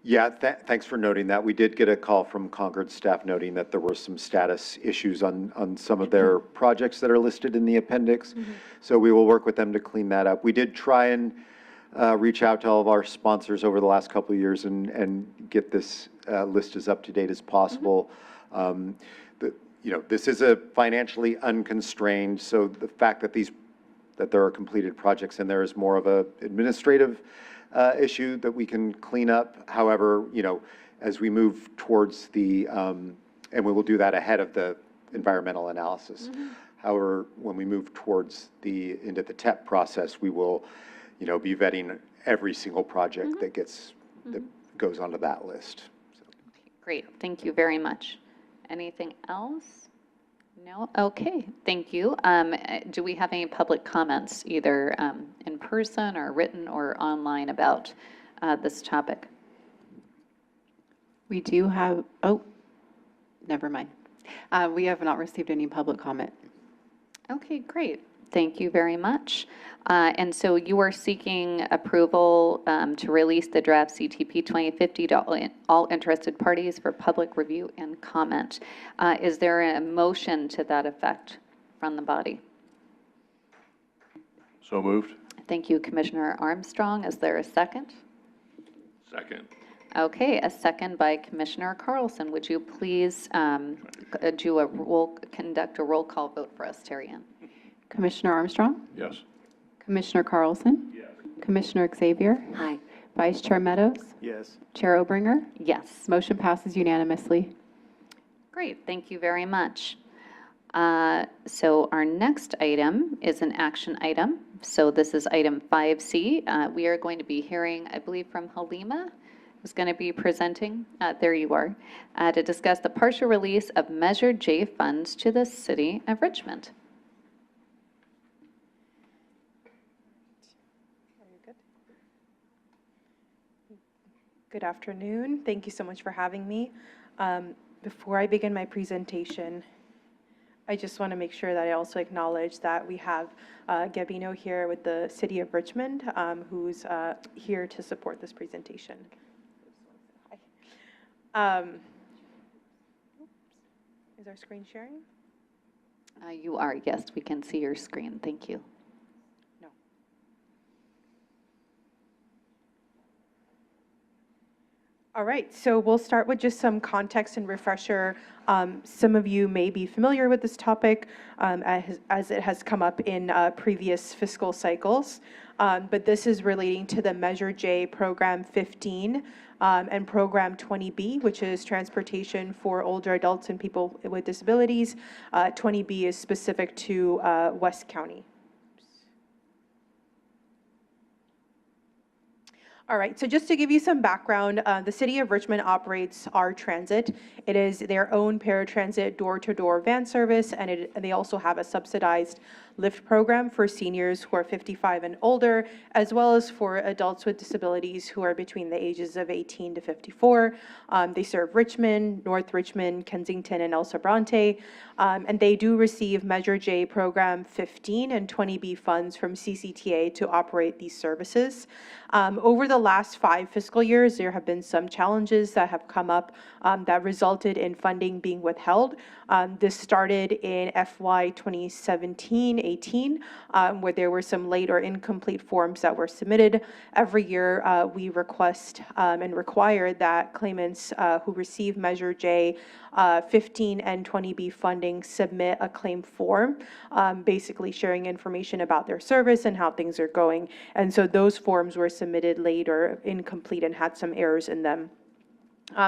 Yeah, thanks for noting that. We did get a call from Concord staff noting that there were some status issues on some of their projects that are listed in the appendix. So we will work with them to clean that up. We did try and reach out to all of our sponsors over the last couple of years and get this list as up to date as possible. You know, this is a financially unconstrained, so the fact that there are completed projects in there is more of a administrative issue that we can clean up. However, you know, as we move towards the, and we will do that ahead of the environmental analysis. However, when we move towards into the TEP process, we will, you know, be vetting every single project that goes onto that list. So. Great, thank you very much. Anything else? No? Okay, thank you. Do we have any public comments, either in person or written or online, about this topic? We do have, oh, never mind. We have not received any public comment. Okay, great. Thank you very much. And so you are seeking approval to release the draft CTP 2050 to all interested parties for public review and comment. Is there a motion to that effect from the body? So moved. Thank you, Commissioner Armstrong. Is there a second? Second. Okay, a second by Commissioner Carlson. Would you please conduct a roll call vote for us, Terry Ann? Commissioner Armstrong? Yes. Commissioner Carlson? Yes. Commissioner Xavier? Aye. Vice Chair Meadows? Yes. Chair Obringer? Yes. Motion passes unanimously. Great, thank you very much. So our next item is an action item. So this is item 5C. We are going to be hearing, I believe, from Halima, who's going to be presenting. There you are, to discuss the partial release of Measure J funds to the City of Richmond. Good afternoon. Thank you so much for having me. Before I begin my presentation, I just want to make sure that I also acknowledge that we have Gabino here with the City of Richmond, who's here to support this presentation. Is our screen sharing? You are, yes, we can see your screen. Thank you. No. All right, so we'll start with just some context and refresher. Some of you may be familiar with this topic as it has come up in previous fiscal cycles, but this is relating to the Measure J Program 15 and Program 20B, which is transportation for older adults and people with disabilities. 20B is specific to West County. All right, so just to give you some background, the City of Richmond operates Our Transit. It is their own paratransit door-to-door van service, and they also have a subsidized Lyft program for seniors who are 55 and older, as well as for adults with disabilities who are between the ages of 18 to 54. They serve Richmond, North Richmond, Kensington, and El Sobrante, and they do receive Measure J Program 15 and 20B funds from CCTA to operate these services. Over the last 5 fiscal years, there have been some challenges that have come up that resulted in funding being withheld. This started in FY 2017-18, where there were some late or incomplete forms that were submitted. Every year, we request and require that claimants who receive Measure J 15 and 20B funding submit a claim form, basically sharing information about their service and how things are going. And so those forms were submitted late or incomplete and had some errors in them.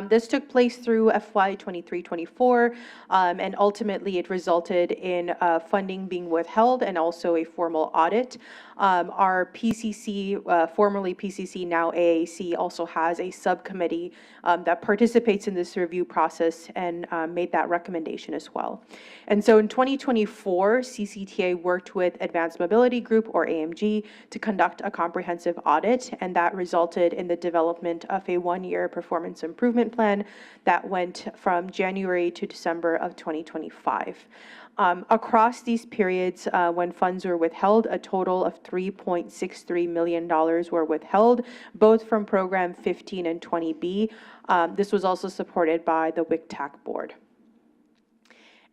This took place through FY 23-24, and ultimately it resulted in funding being withheld and also a formal audit. Our PCC, formerly PCC, now AAC, also has a subcommittee that participates in this review process and made that recommendation as well. And so in 2024, CCTA worked with Advanced Mobility Group, or AMG, to conduct a comprehensive audit, and that resulted in the development of a 1-year performance improvement plan that went from January to December of 2025. Across these periods, when funds were withheld, a total of $3.63 million were withheld, both from Program 15 and 20B. This was also supported by the WCTAC board.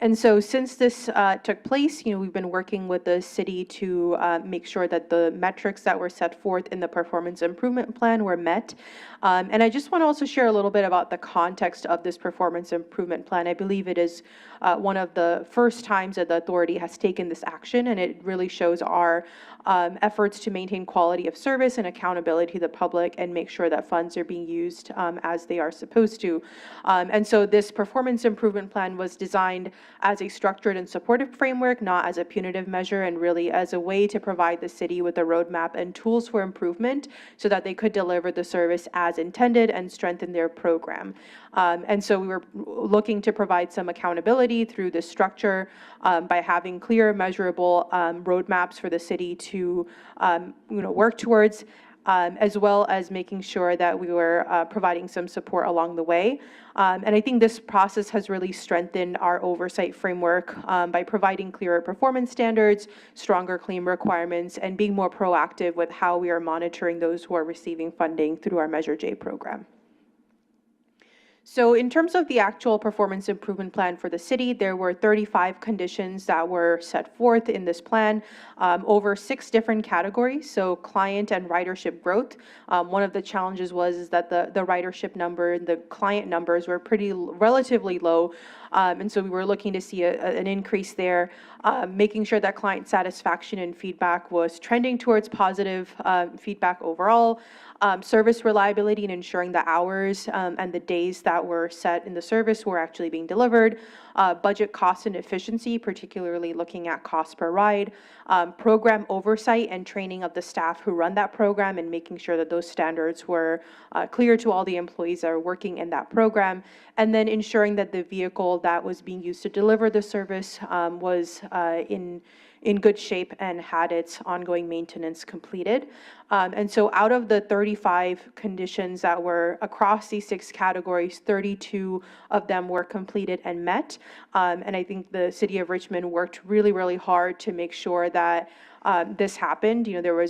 And so since this took place, we've been working with the city to make sure that the metrics that were set forth in the performance improvement plan were met. And I just want to also share a little bit about the context of this performance improvement plan. I believe it is one of the first times that the authority has taken this action, and it really shows our efforts to maintain quality of service and accountability to the public and make sure that funds are being used as they are supposed to. And so this performance improvement plan was designed as a structured and supportive framework, not as a punitive measure, and really as a way to provide the city with a roadmap and tools for improvement so that they could deliver the service as intended and strengthen their program. And so we were looking to provide some accountability through this structure by having clear, measurable roadmaps for the city to work towards, as well as making sure that we were providing some support along the way. And I think this process has really strengthened our oversight framework by providing clearer performance standards, stronger claim requirements, and being more proactive with how we are monitoring those who are receiving funding through our Measure J program. So in terms of the actual performance improvement plan for the city, there were 35 conditions that were set forth in this plan over 6 different categories. So client and ridership growth. One of the challenges was that the ridership number, the client numbers were relatively low. And so we were looking to see an increase there, making sure that client satisfaction and feedback was trending towards positive feedback overall. Service reliability and ensuring the hours and the days that were set in the service were actually being delivered. Budget cost and efficiency, particularly looking at cost per ride. Program oversight and training of the staff who run that program and making sure that those standards were clear to all the employees that are working in that program. And then ensuring that the vehicle that was being used to deliver the service was in good shape and had its ongoing maintenance completed. And so out of the 35 conditions that were across these 6 categories, 32 of them were completed and met. And I think the City of Richmond worked really, really hard to make sure that this happened. There were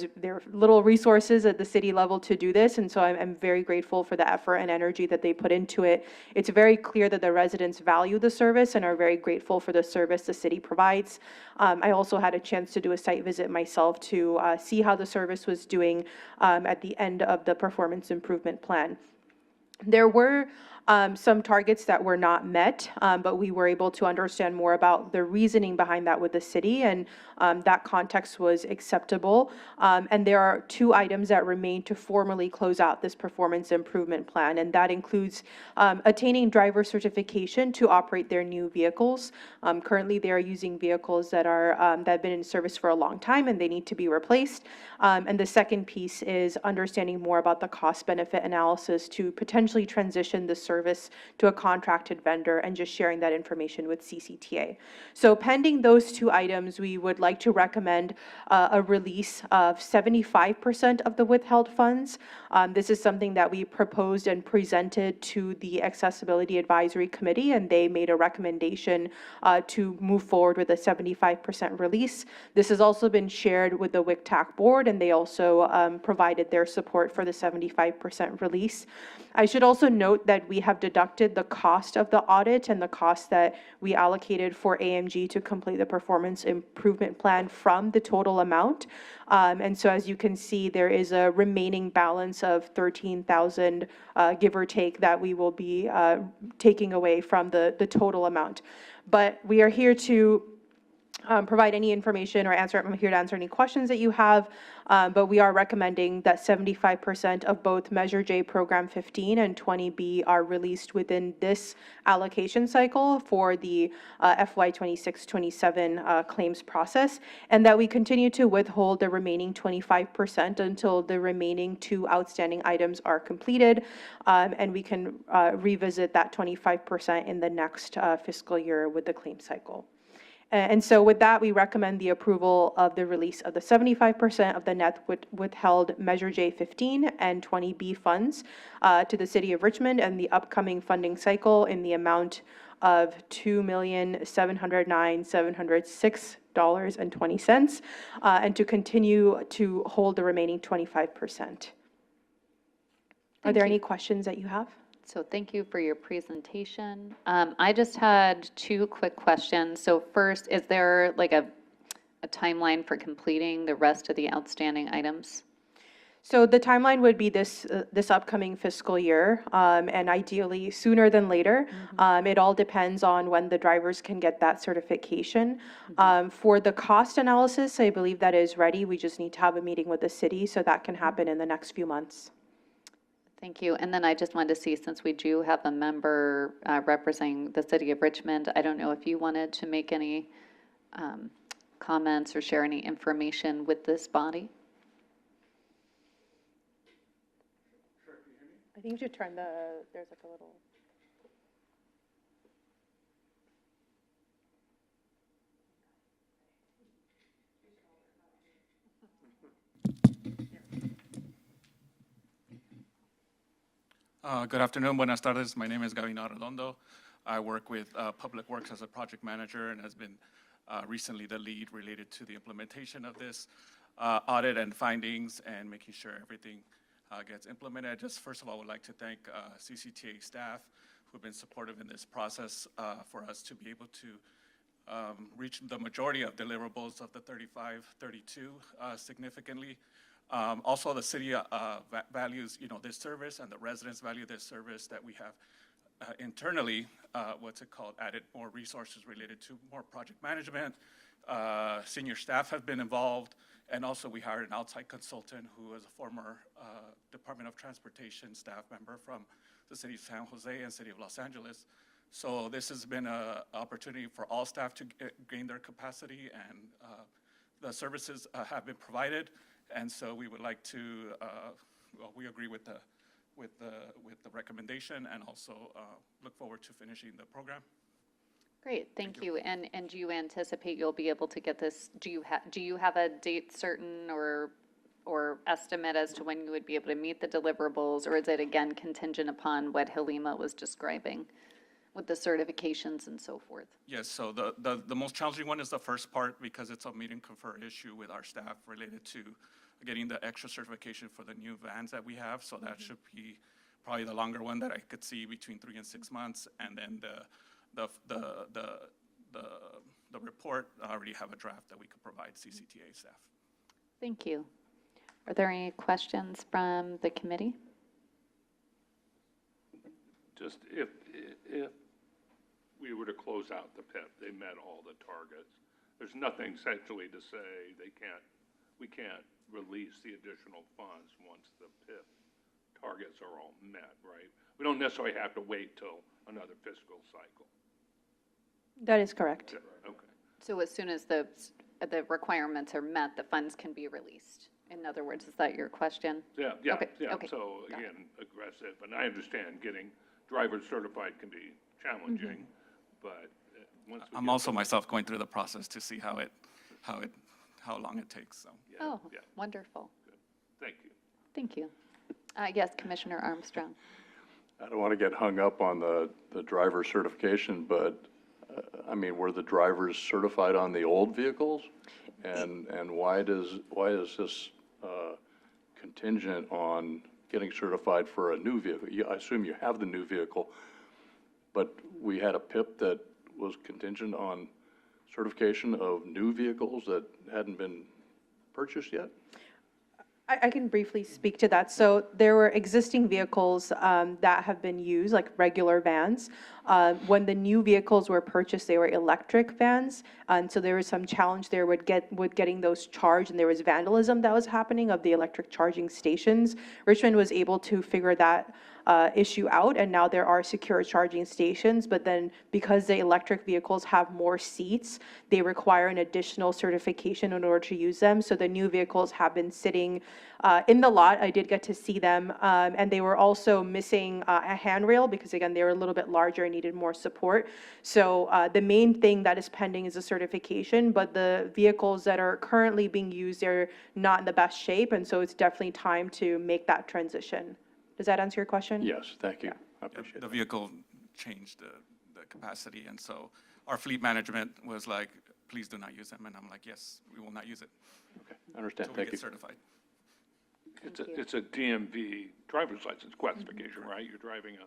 little resources at the city level to do this, and so I'm very grateful for the effort and energy that they put into it. It's very clear that the residents value the service and are very grateful for the service the city provides. I also had a chance to do a site visit myself to see how the service was doing at the end of the performance improvement plan. There were some targets that were not met, but we were able to understand more about the reasoning behind that with the city, and that context was acceptable. And there are 2 items that remain to formally close out this performance improvement plan, and that includes attaining driver certification to operate their new vehicles. Currently, they are using vehicles that have been in service for a long time, and they need to be replaced. And the second piece is understanding more about the cost-benefit analysis to potentially transition the service to a contracted vendor, and just sharing that information with CCTA. So pending those 2 items, we would like to recommend a release of 75% of the withheld funds. This is something that we proposed and presented to the Accessibility Advisory Committee, and they made a recommendation to move forward with a 75% release. This has also been shared with the WCTAC board, and they also provided their support for the 75% release. I should also note that we have deducted the cost of the audit and the cost that we allocated for AMG to complete the performance improvement plan from the total amount. And so as you can see, there is a remaining balance of 13,000, give or take, that we will be taking away from the total amount. But we are here to provide any information or I'm here to answer any questions that you have, but we are recommending that 75% of both Measure J Program 15 and 20B are released within this allocation cycle for the FY 26-27 claims process, and that we continue to withhold the remaining 25% until the remaining 2 outstanding items are completed, and we can revisit that 25% in the next fiscal year with the claim cycle. And so with that, we recommend the approval of the release of the 75% of the net withheld Measure J 15 and 20B funds to the City of Richmond and the upcoming funding cycle in the amount of $2,709,706.20, and to continue to hold the remaining 25%. Are there any questions that you have? So thank you for your presentation. I just had 2 quick questions. So first, is there like a timeline for completing the rest of the outstanding items? So the timeline would be this upcoming fiscal year, and ideally sooner than later. It all depends on when the drivers can get that certification. For the cost analysis, I believe that is ready. We just need to have a meeting with the city, so that can happen in the next few months. Thank you. And then I just wanted to see, since we do have a member representing the City of Richmond, I don't know if you wanted to make any comments or share any information with this body? I think you should turn there's like a little. Good afternoon, buenas tardes. My name is Gavin Arredondo. I work with Public Works as a project manager and has been recently the lead related to the implementation of this audit and findings and making sure everything gets implemented. Just first of all, I would like to thank CCTA staff who have been supportive in this process for us to be able to reach the majority of deliverables of the 3532 significantly. Also, the city values, this service, and the residents value this service that we have internally, added more resources related to more project management. Senior staff have been involved, and also we hired an outside consultant who is a former Department of Transportation staff member from the city of San Jose and city of Los Angeles. So this has been an opportunity for all staff to gain their capacity, and the services have been provided. And so we would like to, we agree with the recommendation, and also look forward to finishing the program. Great, thank you. And do you anticipate you'll be able to get this? Do you have a date certain or estimate as to when you would be able to meet the deliverables, or is it again contingent upon what Halima was describing? with the certifications and so forth. Yes, so the most challenging one is the first part because it's a meet and confer issue with our staff related to getting the extra certification for the new vans that we have. So that should be probably the longer one that I could see between 3 and 6 months. And then the report, I already have a draft that we could provide CCTA staff. Thank you. Are there any questions from the committee? Just if we were to close out the PIP, they met all the targets. There's nothing essentially to say we can't release the additional funds once the PIP targets are all met, right? We don't necessarily have to wait till another fiscal cycle. That is correct. Yeah, okay. So as soon as the requirements are met, the funds can be released. In other words, is that your question? Yeah, Okay, yeah. okay. So Got it. again, aggressive, and I understand getting drivers certified can be challenging, but once we I'm get also myself going through the process to see how long it takes, so. yeah, Oh, yeah, wonderful. thank you. Thank you. Yes, Commissioner Armstrong. I don't want to get hung up on the driver certification, but, I mean, were the drivers certified on the old vehicles? And why is this contingent on getting certified for a new vehicle? I assume you have the new vehicle, but we had a PIP that was contingent on certification of new vehicles that hadn't been purchased yet? I can briefly speak to that. So there were existing vehicles that have been used, like regular vans. When the new vehicles were purchased, they were electric vans. And so there was some challenge there with getting those charged, and there was vandalism that was happening of the electric charging stations. Richmond was able to figure that issue out, and now there are secure charging stations. But then because the electric vehicles have more seats, they require an additional certification in order to use them. So the new vehicles have been sitting in the lot. I did get to see them, and they were also missing a handrail because, again, they were a little bit larger and needed more support. So the main thing that is pending is a certification, but the vehicles that are currently being used, they're not in the best shape, and so it's definitely time to make that transition. Does that answer your question? Yes, thank you. I appreciate The that. vehicle changed the capacity, and so our fleet management was like, please do not use them, and I'm like, yes, we will not use it Okay, I understand, until we thank get you. certified. It's a DMV driver's license classification, right? You're driving a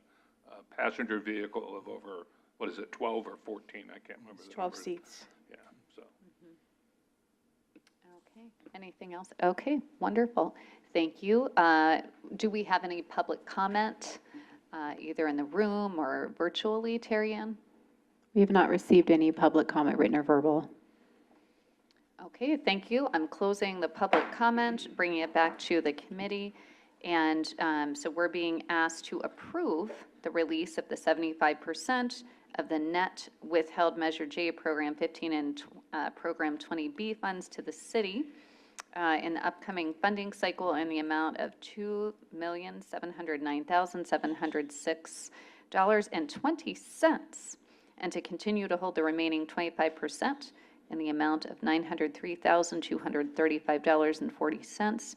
passenger vehicle of over, what is it, 12 or 14? I can't remember It's the 12 numbers. seats. Yeah, so. Okay, anything else? Okay, wonderful. Thank you. Do we have any public comment, either in the room or virtually, Terry Ann? We have not received any public comment, written or verbal. Okay, thank you. I'm closing the public comment, bringing it back to the committee. And so we're being asked to approve the release of the 75% of the net withheld Measure J Program 15 and Program 20B funds to the city in the upcoming funding cycle in the amount of $2,709,706.20, and to continue to hold the remaining 25% in the amount of $903,235.40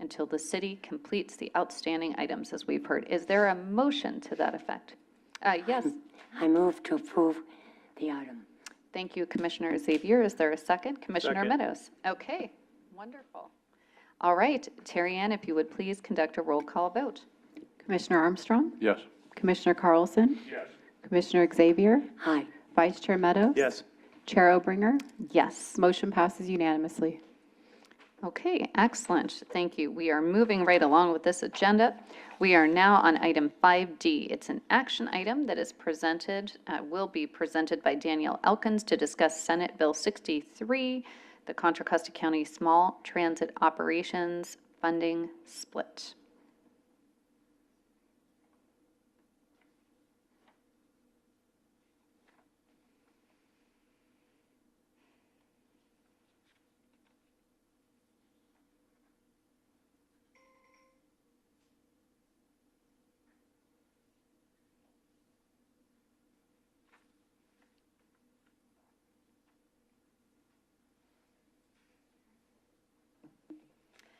until the city completes the outstanding items, as we've heard. Is there a motion to that effect? Yes, I move to approve the item. thank you, Commissioner Xavier. Is there a second? Commissioner Second. Meadows? Okay, wonderful. All right, Terry Ann, if you would please conduct a roll call vote. Commissioner Armstrong? Yes, Commissioner Carlson? Yes. Commissioner Xavier? Aye. Vice Chair Meadows? Yes. Chair Obringer? Yes. Motion passes unanimously. Okay, excellent. Thank you. We are moving right along with this agenda. We are now on item 5D. It's an action item that is presented, will be presented by Danielle Elkins to discuss Senate Bill 63, the Contra Costa County Small Transit Operations Funding Split.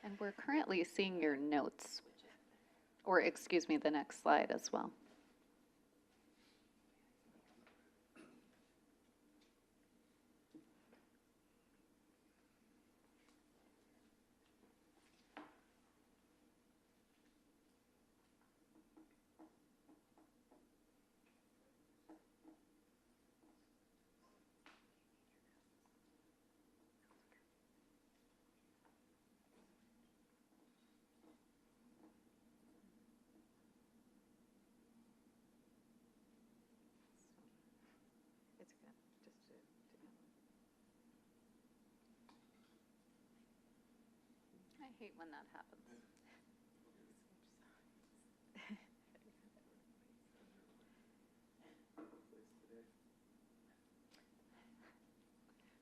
And we're currently seeing your notes, or excuse me, the next slide as well. hate when that happens.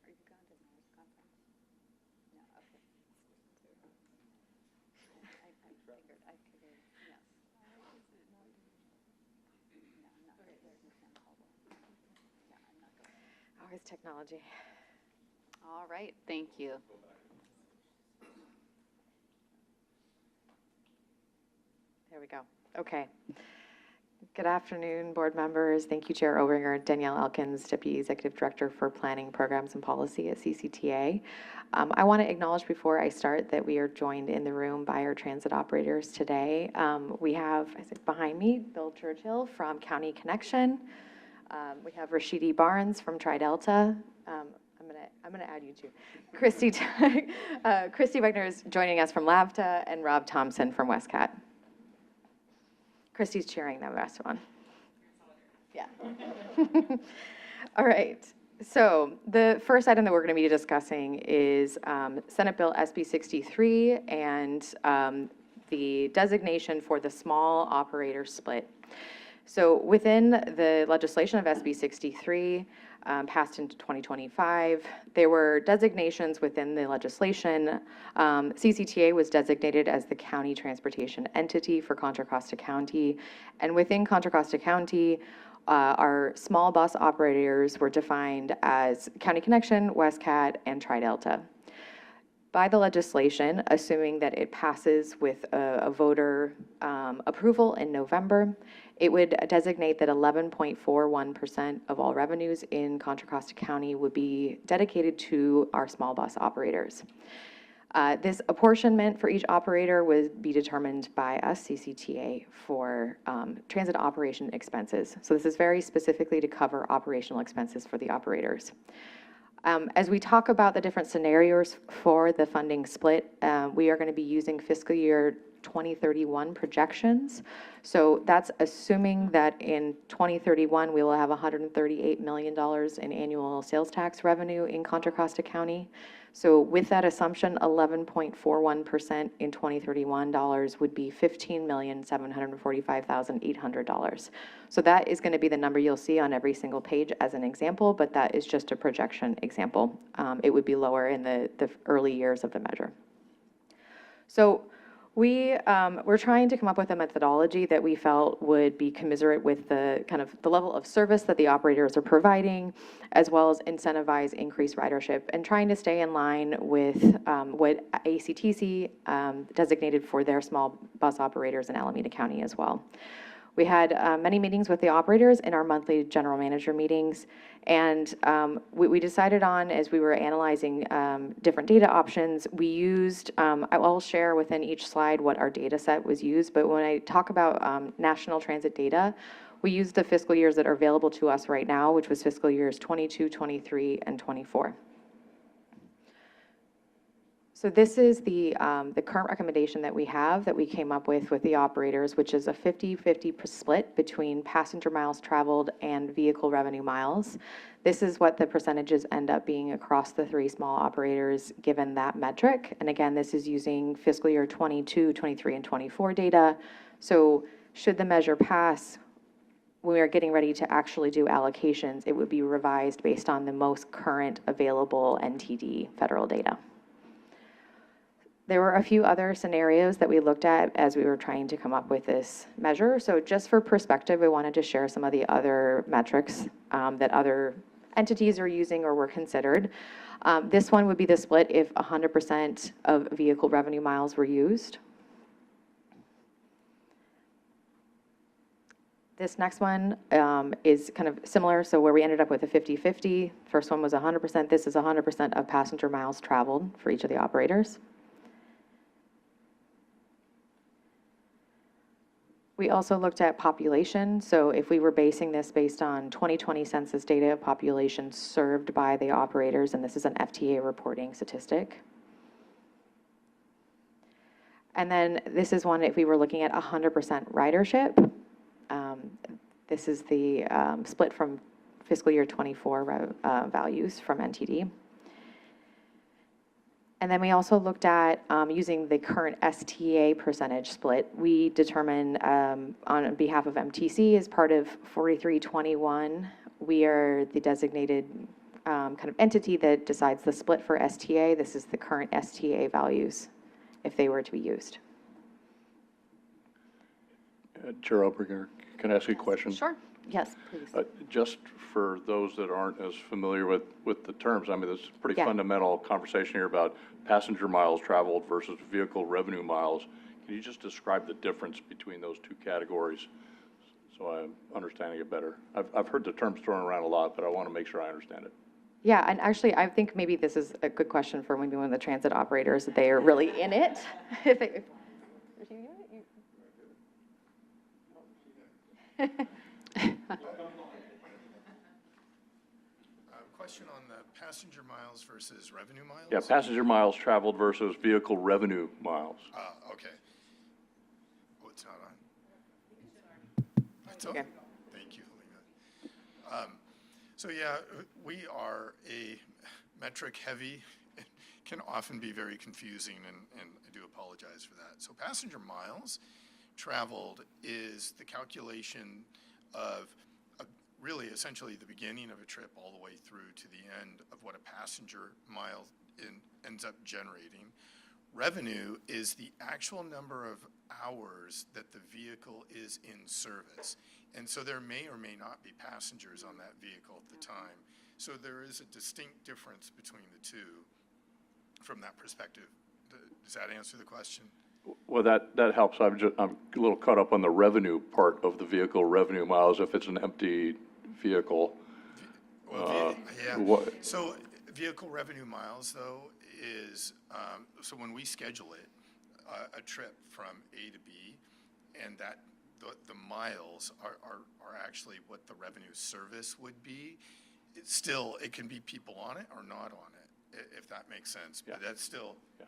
Are you going to the mayor's conference? No, okay. I figured, yes. No, I'm not going there. Yeah, I'm not going. Always technology. All right, thank you. There we go. Okay. Good afternoon, board members. Thank you, Chair Obringer. Danielle Elkins, Deputy Executive Director for Planning, Programs, and Policy at CCTA. I want to acknowledge before I start that we are joined in the room by our transit operators today. We have, I think behind me, Bill Churchill from County Connection. We have Rashidi Barnes from Tri-Delta. I'm gonna add you too. Christy Wegner is joining us from LAVTA, and Rob Thompson from WestCat. Christy's cheering the last one. Yeah. All right. So the first item that we're going to be discussing is Senate Bill SB 63 and the designation for the small operator split. So within the legislation of SB 63, passed into 2025, there were designations within the legislation. CCTA was designated as the county transportation entity for Contra Costa County. And within Contra Costa County, our small bus operators were defined as County Connection, WestCat, and Tri-Delta. By the legislation, assuming that it passes with a voter approval in November, it would designate that 11.41% of all revenues in Contra Costa County would be dedicated to our small bus operators. This apportionment for each operator would be determined by us, CCTA, for transit operation expenses. So this is very specifically to cover operational expenses for the operators. As we talk about the different scenarios for the funding split, we are going to be using fiscal year 2031 projections. So that's assuming that in 2031, we will have $138 million in annual sales tax revenue in Contra Costa County. So with that assumption, 11.41% in 2031 dollars would be $15,745,800. So that is going to be the number you'll see on every single page as an example, but that is just a projection example. It would be lower in the early years of the measure. So we're trying to come up with a methodology that we felt would be commensurate with the kind of the level of service that the operators are providing, as well as incentivize increased ridership, and trying to stay in line with what ACTC designated for their small bus operators in Alameda County as well. We had many meetings with the operators in our monthly general manager meetings, and we decided on, as we were analyzing different data options, we used, I'll share within each slide what our data set was used, but when I talk about national transit data, we used the fiscal years that are available to us right now, which was fiscal years 22, 23, and 24. So this is the current recommendation that we have that we came up with the operators, which is a 50-50 split between passenger miles traveled and vehicle revenue miles. This is what the percentages end up being across the three small operators given that metric. And again, this is using fiscal year 22, 23, and 24 data. So should the measure pass, when we are getting ready to actually do allocations, it would be revised based on the most current available NTD federal data. There were a few other scenarios that we looked at as we were trying to come up with this measure. So just for perspective, we wanted to share some of the other metrics that other entities are using or were considered. This one would be the split if 100% of vehicle revenue miles were used. This next one is kind of similar, so where we ended up with a 50-50. First one was 100%. This is 100% of passenger miles traveled for each of the operators. We also looked at population. So if we were basing this based on 2020 census data of population served by the operators, and this is an FTA reporting statistic. And then this is one if we were looking at 100% ridership. This is the split from fiscal year 24 values from NTD. And then we also looked at using the current STA percentage split. We determined on behalf of MTC, as part of 4321, we are the designated kind of entity that decides the split for STA. This is the current STA values if they were to be used. Chair Oberger, can I ask you a question? Sure, yes, please. Just for those that aren't as familiar with the terms, I mean, this is a pretty Yeah. fundamental conversation here about passenger miles traveled versus vehicle revenue miles. Can you just describe the difference between those two categories so I'm understanding it better? I've heard the terms thrown around a lot, but I want to make sure I understand it. Yeah, and actually, I think maybe this is a good question for maybe one of the transit operators, that they are really in it. If they- Question on the passenger miles versus revenue miles? Yeah, passenger miles traveled versus vehicle revenue miles. Okay. Oh, it's not on? It's on? Okay. Thank you, Helena. So yeah, we are a metric-heavy, it can often be very confusing, and I do apologize for that. So passenger miles traveled is the calculation of really essentially the beginning of a trip all the way through to the end of what a passenger mile ends up generating. Revenue is the actual number of hours that the vehicle is in service. And so there may or may not be passengers on that vehicle at the time. So there is a distinct difference between the two from that perspective. Does that answer the question? Well, that helps. I'm a little caught up on the revenue part of the vehicle revenue miles if it's an empty vehicle. Well, yeah. What- So vehicle revenue miles, though, is, so when we schedule it, a trip from A to B, and that, the miles are actually what the revenue service would be. It's still, it can be people on it or not on it, if that makes sense. But that's still. Yeah.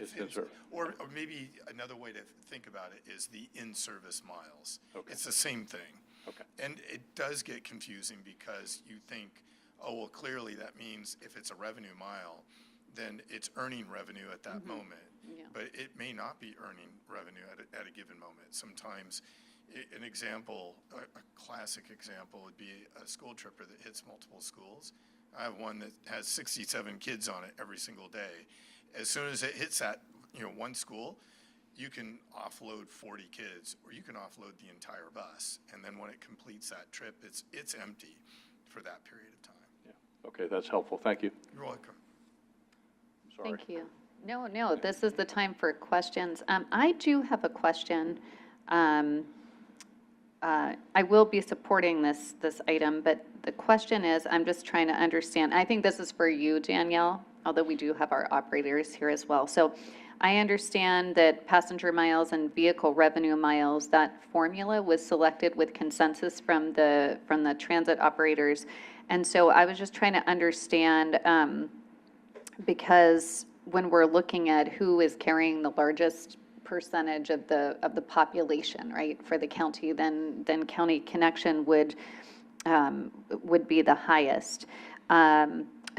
It's It's in service. Or maybe another way to think about it is the in-service miles. Okay. It's the same thing. Okay. And it does get confusing because you think, oh, well, clearly that means if it's a revenue mile, then it's earning revenue at that moment. Yeah. But it may not be earning revenue at a given moment. Sometimes, an example, a classic example would be a school tripper that hits multiple schools. I have one that has 67 kids on it every single day. As soon as it hits that, one school, you can offload 40 kids, or you can offload the entire bus. And then when it completes that trip, it's empty for that period of time. Yeah. Okay, that's helpful. Thank you. You're welcome. Sorry. Thank you. No, this is the time for questions. I do have a question. I will be supporting this item, but the question is, I'm just trying to understand. I think this is for you, Danielle, although we do have our operators here as well. So I understand that passenger miles and vehicle revenue miles, that formula was selected with consensus from the transit operators. And so I was just trying to understand, because when we're looking at who is carrying the largest percentage of the population, right, for the county, then County Connection would be the highest.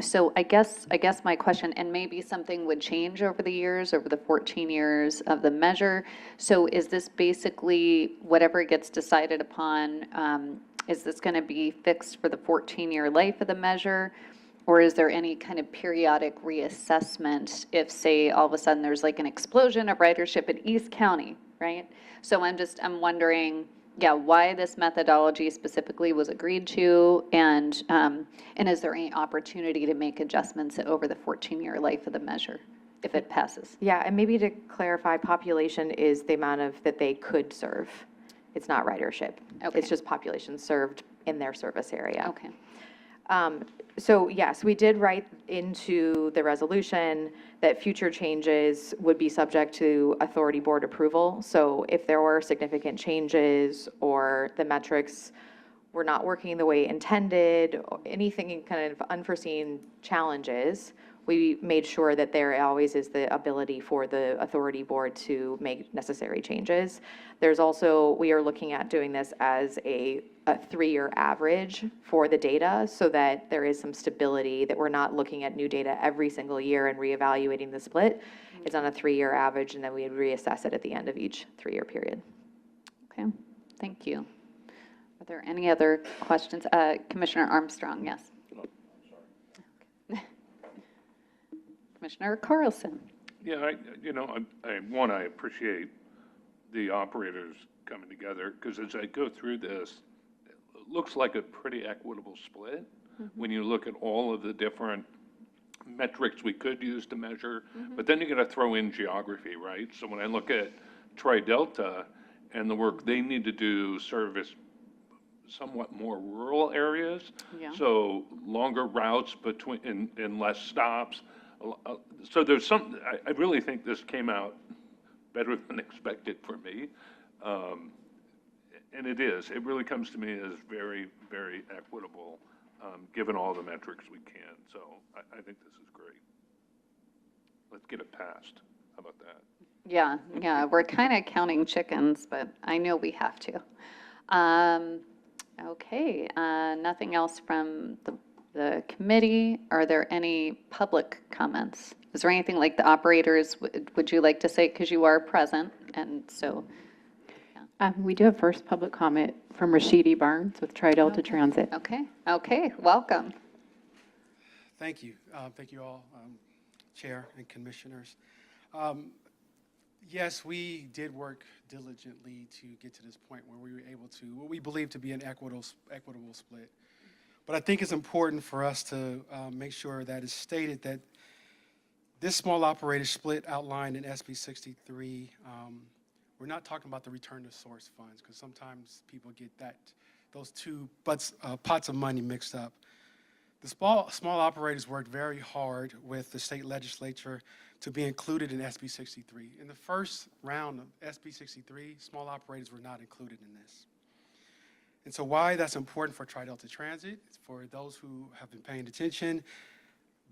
So I guess my question, and maybe something would change over the years, over the 14 years of the measure. So is this basically whatever gets decided upon, is this going to be fixed for the 14-year life of the measure? Or is there any kind of periodic reassessment if, say, all of a sudden there's like an explosion of ridership in East County, right? So I'm wondering, why this methodology specifically was agreed to, and is there any opportunity to make adjustments over the 14-year life of the measure if it passes? Yeah, and maybe to clarify, population is the amount of that they could serve. It's not ridership. Okay. It's just population served in their service area. Okay. So yes, we did write into the resolution that future changes would be subject to authority board approval. So if there were significant changes or the metrics were not working the way intended, or anything kind of unforeseen challenges, we made sure that there always is the ability for the authority board to make necessary changes. There's also, we are looking at doing this as a 3-year average for the data so that there is some stability, that we're not looking at new data every single year and reevaluating the split. It's on a 3-year average, and then we reassess it at the end of each 3-year period. Okay, thank you. Are there any other questions? Commissioner Armstrong, yes. Commissioner Carlson. Yeah, I appreciate the operators coming together, because as I go through this, it looks like a pretty equitable split when you look at all of the different metrics we could use to measure, but then you got to throw in geography, right? So when I look at Tri-Delta and the work they need to do service somewhat more rural areas, so longer routes between and less stops. So there's some, I really think this came out better than expected for me. And it is. It really comes to me as very, very equitable, given all the metrics we can. So I think this is great. Let's get it passed. How about that? Yeah, we're kind of counting chickens, but I know we have to. Okay, nothing else from the committee. Are there any public comments? Is there anything like the operators, would you like to say, because you are present, and so. We do have first public comment from Rashidi Barnes with Tri-Delta Transit. Okay, welcome. Thank you. Thank you all, Chair and Commissioners. Yes, we did work diligently to get to this point where we were able to, what we believe to be an equitable split. But I think it's important for us to make sure that it's stated that this small operator split outlined in SB 63, we're not talking about the return to source funds, because sometimes people get those two pots of money mixed up. The small operators worked very hard with the state legislature to be included in SB 63. In the first round of SB 63, small operators were not included in this. And so why that's important for Tri-Delta Transit, for those who have been paying attention,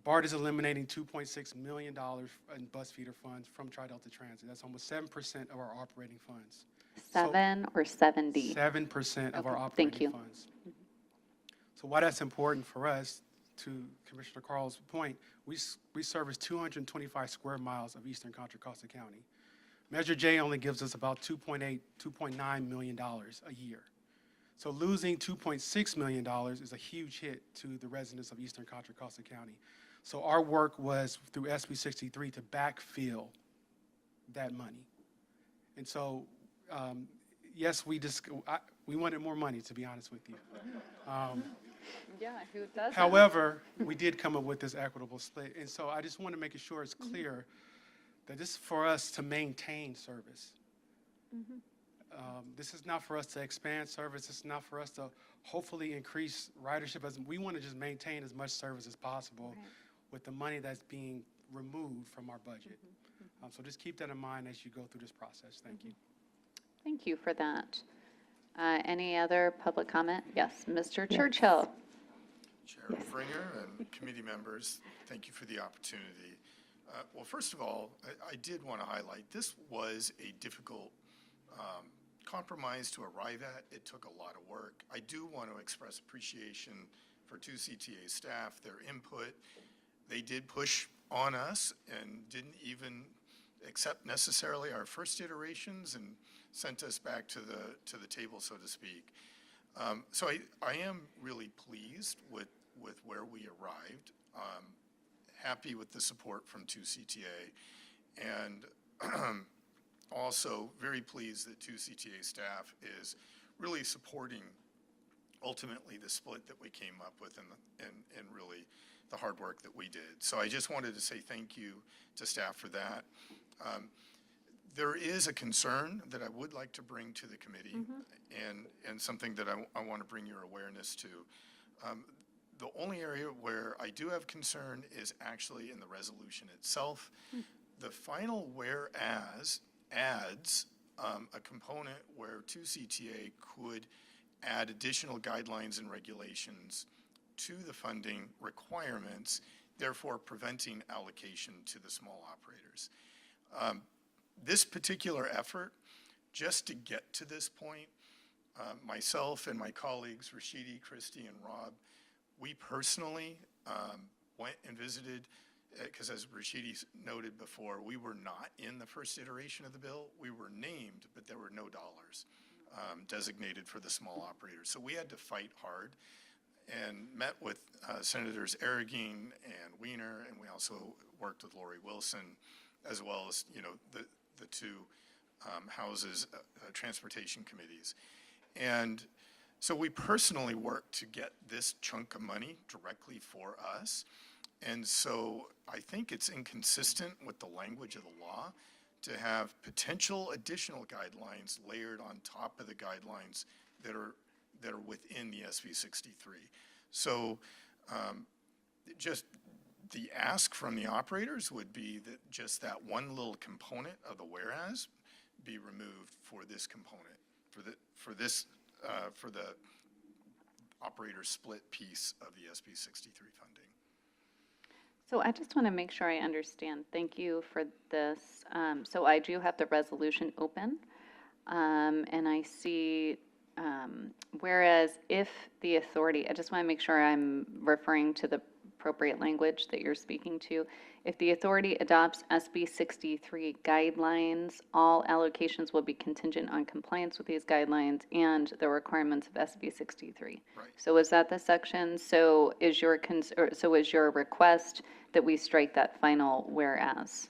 BART is eliminating $2.6 million in bus feeder funds from Tri-Delta Transit. That's almost 7% of our operating funds. 7 or 70? 7% of our Okay, operating thank you. funds. So why that's important for us, to Commissioner Carl's point, we service 225 square miles of eastern Contra Costa County. Measure J only gives us about $2.9 million a year. So losing $2.6 million is a huge hit to the residents of eastern Contra Costa County. So our work was through SB 63 to backfill that money. And so, yes, we wanted more money, to be honest with you. Yeah, who doesn't? However, we did come up with this equitable split. And so I just want to make sure it's clear that this is for us to maintain service. This is not for us to expand service. It's not for us to hopefully increase ridership. We want to just maintain as much service as possible with the money that's being removed from our budget. So just keep that in mind as you go through this process. Thank you. Thank you for that. Any other public comment? Yes, Mr. Churchill. Chair Bringer and committee members, thank you for the opportunity. Well, first of all, I did want to highlight this was a difficult compromise to arrive at. It took a lot of work. I do want to express appreciation for 2CTA staff, their input. They did push on us and didn't even accept necessarily our first iterations and sent us back to the table, so to speak. So I am really pleased with where we arrived. Happy with the support from 2CTA, and also very pleased that 2CTA staff is really supporting ultimately the split that we came up with and really the hard work that we did. So I just wanted to say thank you to staff for that. There is a concern that I would like to bring to the committee and something that I want to bring your awareness to. The only area where I do have concern is actually in the resolution itself. The final whereas adds a component where 2CTA could add additional guidelines and regulations to the funding requirements therefore preventing allocation to the small operators. This particular effort, just to get to this point, myself and my colleagues, Rashidi, Christy, and Rob, we personally went and visited, because as Rashidi noted before, we were not in the first iteration of the bill. We were named, but there were no dollars designated for the small operators. So we had to fight hard and met with Senators Arreguín and Wiener, and we also worked with Lori Wilson, as well as, you know, the two houses transportation committees. And so we personally worked to get this chunk of money directly for us. And so I think it's inconsistent with the language of the law to have potential additional guidelines layered on top of the guidelines that are within the SB 63. So just the ask from the operators would be that just that one little component of the whereas be removed for this component, for the operator split piece of the SB 63 funding. So I just want to make sure I understand. Thank you for this. So I do have the resolution open, and I see, whereas if the authority, I just want to make sure I'm referring to the appropriate language that you're speaking to. If the authority adopts SB 63 guidelines, all allocations will be contingent on compliance with these guidelines and the requirements of SB 63. Right. So is that the section? So is your request that we strike that final whereas?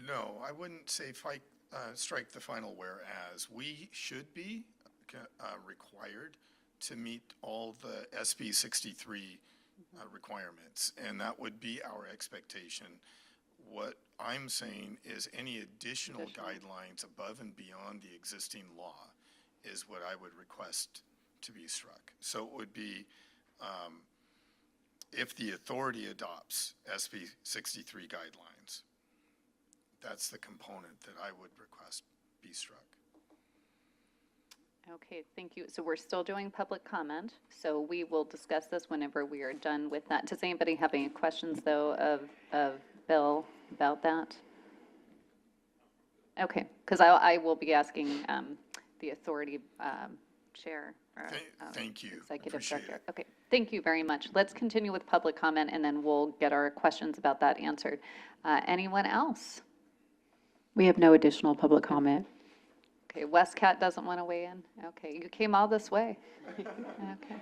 No, I wouldn't say strike the final whereas. We should be required to meet all the SB 63 requirements, and that would be our expectation. What I'm saying is any additional guidelines above and beyond the existing law is what I would request to be struck. So it would be if the authority adopts SB 63 guidelines, that's the component that I would request be struck. Okay, thank you. So we're still doing public comment, so we will discuss this whenever we are done with that. Does anybody have any questions, though, of Bill about that? Okay, because I will be asking the authority chair. Or, Thank you. Executive Appreciate director. it. Okay, thank you very much. Let's continue with public comment, and then we'll get our questions about that answered. Anyone else? We have no additional public comment. Okay, Westcat doesn't want to weigh in? Okay, you came all this way. Okay.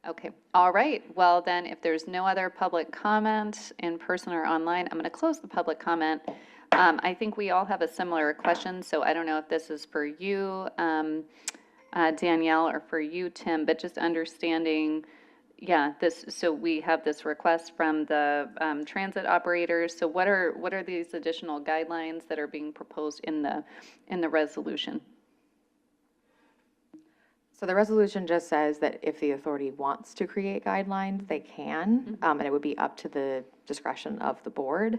Okay, all right. Well, then, if there's no other public comment in person or online, I'm going to close the public comment. I think we all have a similar question, so I don't know if this is for you, Danielle, or for you, Tim, but just understanding, yeah, so we have this request from the transit operators. So what are these additional guidelines that are being proposed in the resolution? So the resolution just says that if the authority wants to create guidelines, they can, and it would be up to the discretion of the board.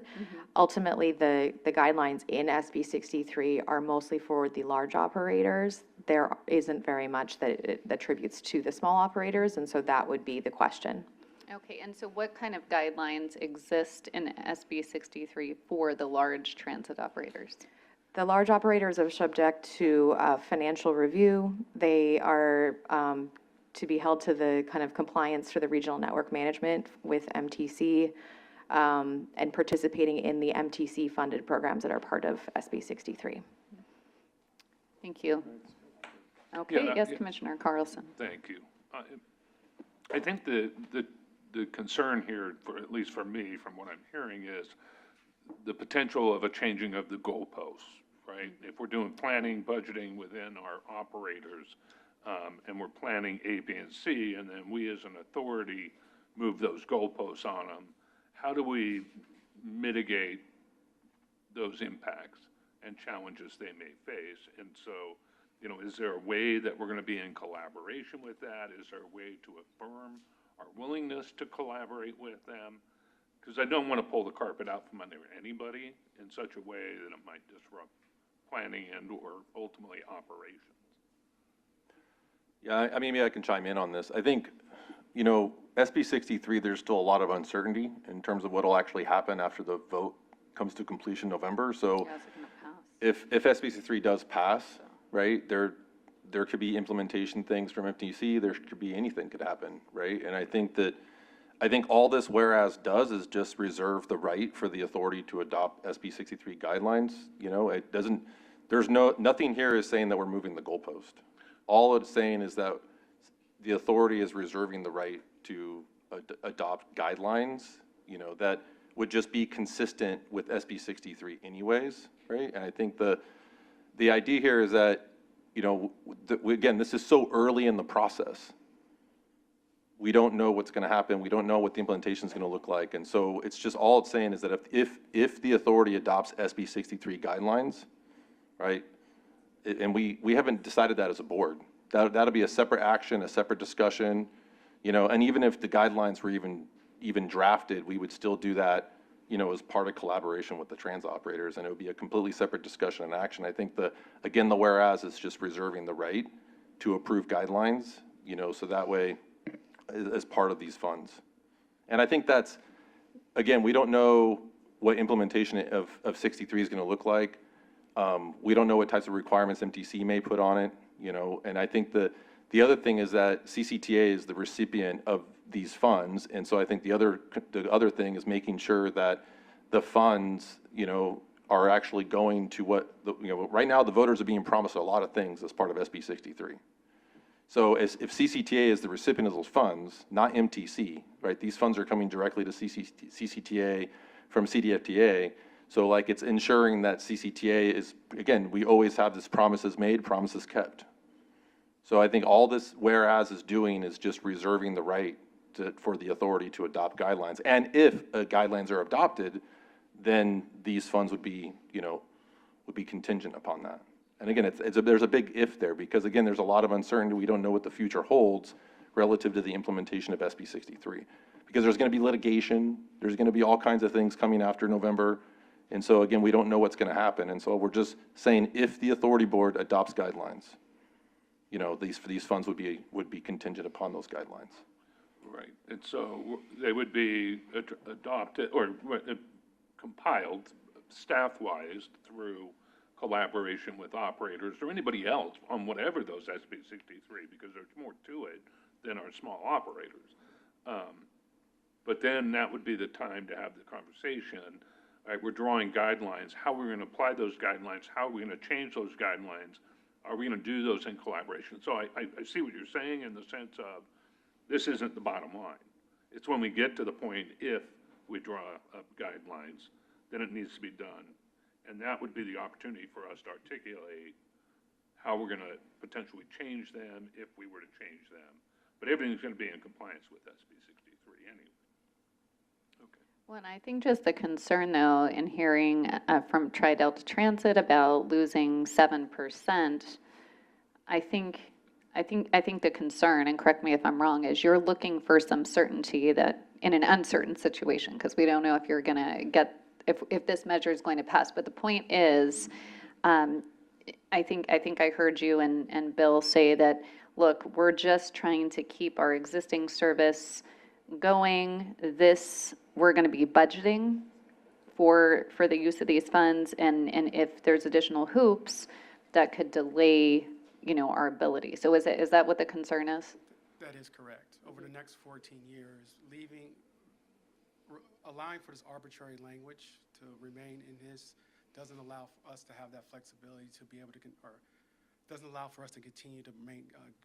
Ultimately, the guidelines in SB 63 are mostly for the large operators. There isn't very much that attributes to the small operators, and so that would be the question. Okay, and so what kind of guidelines exist in SB 63 for the large transit operators? The large operators are subject to financial review. They are to be held to the kind of compliance for the regional network management with MTC and participating in the MTC-funded programs that are part of SB 63. Thank you. Okay, Yeah, yes, yeah. Commissioner Carlson. Thank you. I think the concern here, at least for me, from what I'm hearing, is the potential of a changing of the goalposts, right? If we're doing planning, budgeting within our operators, and we're planning A, B, and C, and then we as an authority move those goalposts on them, how do we mitigate those impacts and challenges they may face? And so, you know, is there a way that we're going to be in collaboration with that? Is there a way to affirm our willingness to collaborate with them? Because I don't want to pull the carpet out from under anybody in such a way that it might disrupt planning and/or ultimately operations. Yeah, I mean, maybe I can chime in on this. I think you know, SB 63, there's still a lot of uncertainty in terms of what will actually happen after the vote comes to completion November. So How's it gonna pass? if SB 63 does pass, right, there could be implementation things from MTC, there could be anything could happen, right? And I think all this whereas does is just reserve the right for the authority to adopt SB 63 guidelines. You know, it doesn't, nothing here is saying that we're moving the goalpost. All it's saying is that the authority is reserving the right to adopt guidelines, you know, that would just be consistent with SB 63 anyways, right? And I think the idea here is that, you know, again, this is so early in the process. We don't know what's going to happen. We don't know what the implementation is going to look like. And so it's just, all it's saying is that if the authority adopts SB 63 guidelines, right, and we haven't decided that as a board. That'll be a separate action, a separate discussion, you know, and even if the guidelines were even drafted, we would still do that, you know, as part of collaboration with the transit operators, and it would be a completely separate discussion and action. I think again, the whereas is just reserving the right to approve guidelines, you know, so that way, as part of these funds. And I think that's, again, we don't know what implementation of 63 is going to look like. We don't know what types of requirements MTC may put on it, you know, and I think the other thing is that CCTA is the recipient of these funds, and so I think the other thing is making sure that the funds, you know, are actually going to what, you know, right now the voters are being promised a lot of things as part of SB 63. So if CCTA is the recipient of those funds, not MTC, right, these funds are coming directly to CCTA from CDFTA, so like it's ensuring that CCTA is, again, we always have this promises made, promises kept. So I think all this whereas is doing is just reserving the right for the authority to adopt guidelines. And if guidelines are adopted, then these funds would be, you know, would be contingent upon that. And again, there's a big if there, because again, there's a lot of uncertainty. We don't know what the future holds relative to the implementation of SB 63. Because there's going to be litigation, there's going to be all kinds of things coming after November. And so again, we don't know what's going to happen. And so we're just saying if the authority board adopts guidelines, you know, these funds would be contingent upon those guidelines. Right, and so they would be adopted or compiled staff-wise through collaboration with operators or anybody else on whatever those SB 63, because there's more to it than our small operators. But then that would be the time to have the conversation. All right, we're drawing guidelines. How are we going to apply those guidelines? How are we going to change those guidelines? Are we going to do those in collaboration? So I see what you're saying in the sense of this isn't the bottom line. It's when we get to the point, if we draw up guidelines, then it needs to be done. And that would be the opportunity for us to articulate how we're going to potentially change them if we were to change them. But everything's going to be in compliance with SB 63 anyway. Okay. Well, and I think just the concern, though, in hearing from Tri-Delta Transit about losing 7%, I think the concern, and correct me if I'm wrong, is you're looking for some certainty that in an uncertain situation, because we don't know if you're going to get, if this measure is going to pass. But the point is, I think I heard you and Bill say that, look, we're just trying to keep our existing service going. We're going to be budgeting for the use of these funds, and if there's additional hoops, that could delay, you know, our ability. So is that what the concern is? That is correct. Over the next 14 years, allowing for this arbitrary language to remain in this doesn't allow us to have that flexibility to be able to, or doesn't allow for us to continue to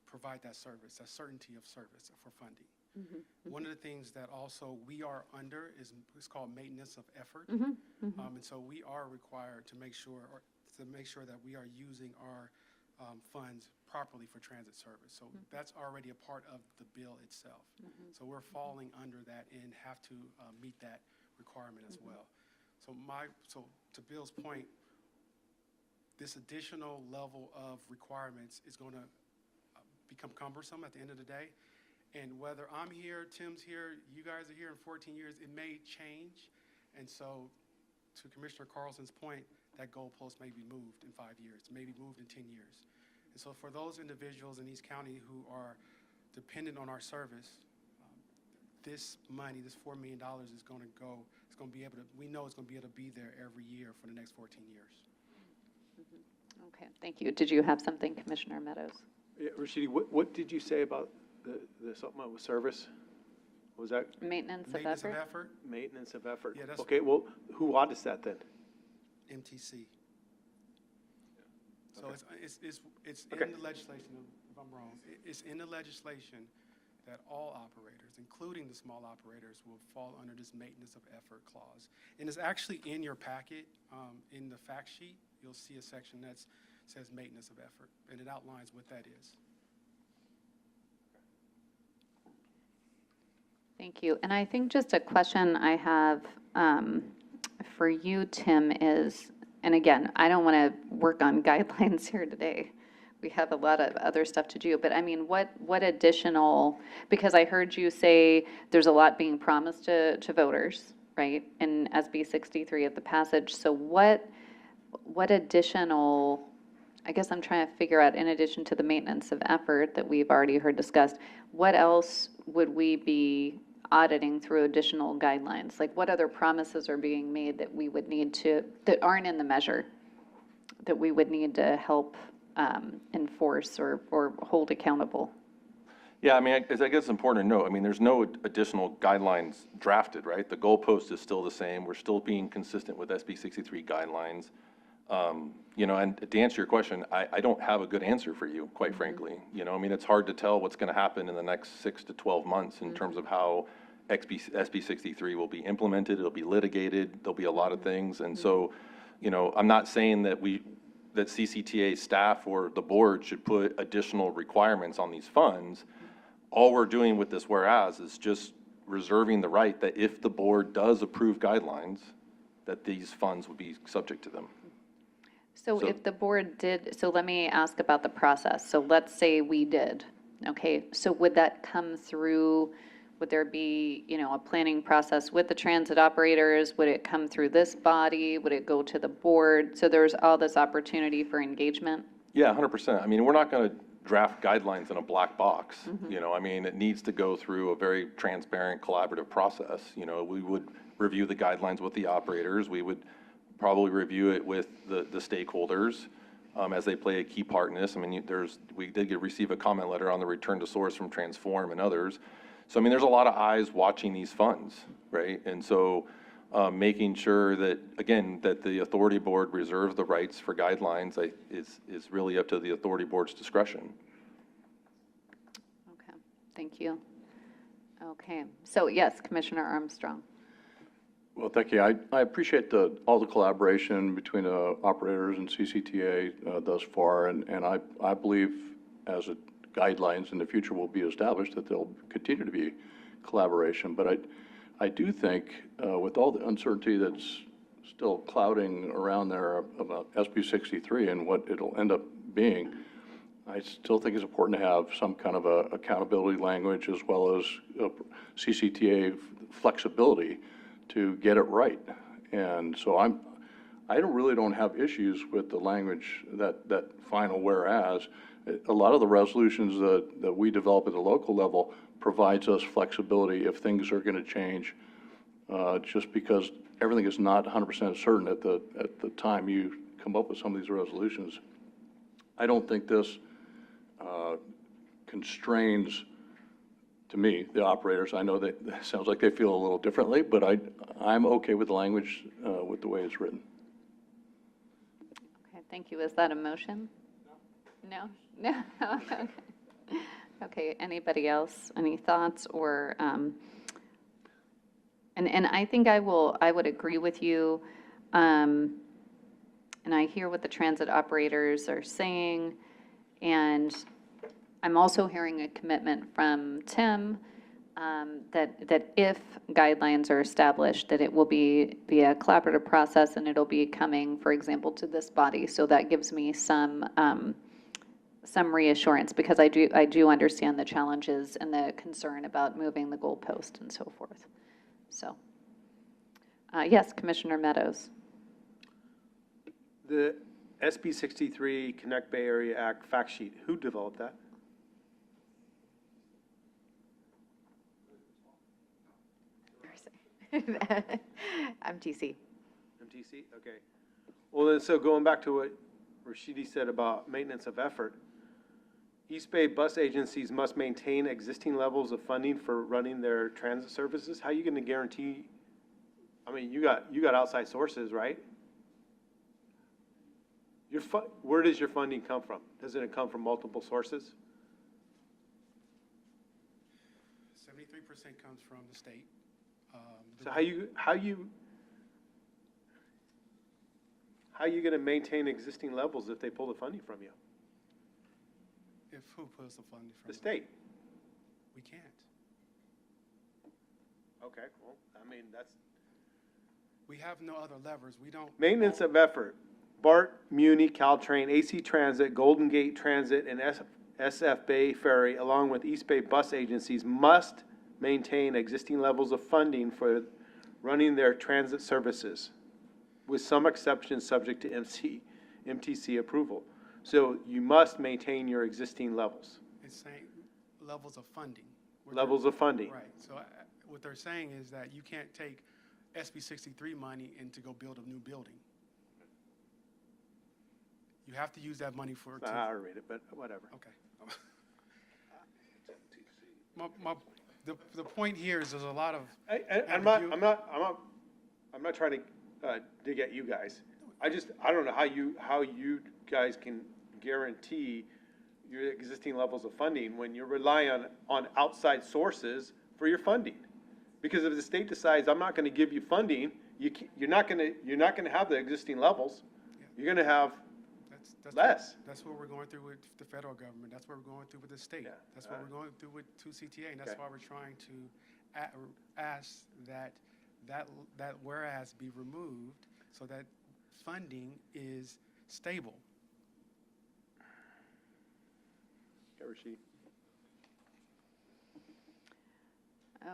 provide that service, that certainty of service for funding. Mm-hmm. One of the things that also we are under is called maintenance of effort. Mm-hmm. Mm-hmm. And so we are required to make sure that we are using our funds properly for transit service. So that's already a part of the bill itself. Mm-hmm. So we're falling under that and have to meet that requirement as well. So to Bill's point, this additional level of requirements is going to become cumbersome at the end of the day. And whether I'm here, Tim's here, you guys are here in 14 years, it may change. And so to Commissioner Carlson's point, that goalpost may be moved in 5 years, may be moved in 10 years. And so for those individuals in East County who are dependent on our service, this money, this $4 million is going to go, it's going to be able to, we know it's going to be able to be there every year for the next 14 years. Okay, thank you. Did you have something, Commissioner Meadows? Yeah, Rashidi, what did you say about the supplemental service? Was that Maintenance of Maintenance of effort? effort, maintenance of effort? Yeah, that's- Okay, well, who audits that then? MTC. So Okay. it's Okay. in the legislation, if I'm wrong, it's in the legislation that all operators, including the small operators, will fall under this maintenance of effort clause. And it's actually in your packet, in the fact sheet, you'll see a section that says maintenance of effort, and it outlines what that is. Thank you. And I think just a question I have for you, Tim, is, and again, I don't want to work on guidelines here today. We have a lot of other stuff to do, but I mean, what additional, because I heard you say there's a lot being promised to voters, right, in SB 63 at the passage. So what additional, I guess I'm trying to figure out, in addition to the maintenance of effort that we've already heard discussed, what else would we be auditing through additional guidelines? Like, what other promises are being made that we would need to, that aren't in the measure, that we would need to help enforce or hold accountable? Yeah, I mean, I guess it's important to note, I mean, there's no additional guidelines drafted, right? The goalpost is still the same. We're still being consistent with SB 63 guidelines. You know, and to answer your question, I don't have a good answer for you, quite frankly. You know, I mean, it's hard to tell what's going to happen in the next 6 to 12 months in terms of how SB 63 will be implemented. It'll be litigated. There'll be a lot of things. And so, you know, I'm not saying that that CCTA staff or the board should put additional requirements on these funds. All we're doing with this whereas is just reserving the right that if the board does approve guidelines, that these funds would be subject to them. So if the board did, so let me ask about the process. So let's say we did, okay? So would that come through, would there be, you know, a planning process with the transit operators? Would it come through this body? Would it go to the board? So there's all this opportunity for engagement? Yeah, 100%. I mean, we're not going to draft guidelines in a black box. You know, I mean, it needs to go through a very transparent, collaborative process. You know, we would review the guidelines with the operators. We would probably review it with the stakeholders as they play a key part in this. I mean, we did receive a comment letter on the return to source from Transform and others. So, I mean, there's a lot of eyes watching these funds, right? And so making sure that, again, that the authority board reserves the rights for guidelines is really up to the authority board's discretion. Okay, thank you. Okay, so yes, Commissioner Armstrong. Well, thank you. I appreciate all the collaboration between the operators and CCTA thus far, and I believe as guidelines in the future will be established that there'll continue to be collaboration. But I do think with all the uncertainty that's still clouding around there about SB 63 and what it'll end up being, I still think it's important to have some kind of a accountability language as well as CCTA flexibility to get it right. And so I really don't have issues with the language, that final whereas. A lot of the resolutions that we develop at the local level provides us flexibility if things are going to change, just because everything is not 100% certain at the time you come up with some of these resolutions. I don't think this constrains, to me, the operators. I know that it sounds like they feel a little differently, but I'm okay with the language with the way it's written. Okay, thank you. Is that a motion? No? No? Okay. Okay, anybody else? Any thoughts or, and I think I would agree with you. And I hear what the transit operators are saying. And I'm also hearing a commitment from Tim that if guidelines are established, that it will be a collaborative process and it'll be coming, for example, to this body. So that gives me some reassurance, because I do understand the challenges and the concern about moving the goalpost and so forth. So, yes, Commissioner Meadows. The SB 63 Connect Bay Area Act fact sheet, who developed that? MTC. MTC, okay. Well, then, so going back to what Rashidi said about maintenance of effort, East Bay bus agencies must maintain existing levels of funding for running their transit services. How are you going to guarantee, I mean, you got outside sources, right? Where does your funding come from? Doesn't it come from multiple sources? 73% comes from the state. So how you going to maintain existing levels if they pull the funding from you? If who pulls the funding from? The state. We can't. Okay, well, I mean, that's. We have no other levers. We don't. Maintenance of effort, BART, Muni, Caltrain, AC Transit, Golden Gate Transit, and SF Bay Ferry, along with East Bay bus agencies, must maintain existing levels of funding for running their transit services, with some exceptions subject to MTC approval. So you must maintain your existing levels. It's saying levels of funding. Levels of funding. Right. So what they're saying is that you can't take SB 63 money and to go build a new building. You have to use that money for. I'll read it, but whatever. Okay. The point here is there's a lot of. I'm not trying to dig at you guys. I don't know how you guys can guarantee your existing levels of funding when you're relying on outside sources for your funding. Because if the state decides, I'm not going to give you funding, you're not going to have the existing levels. You're going to have less. That's what we're going through with the federal government. That's what we're going through with the state. That's what we're going through with 2CTA, and that's why we're trying to ask that whereas be removed so that funding is stable.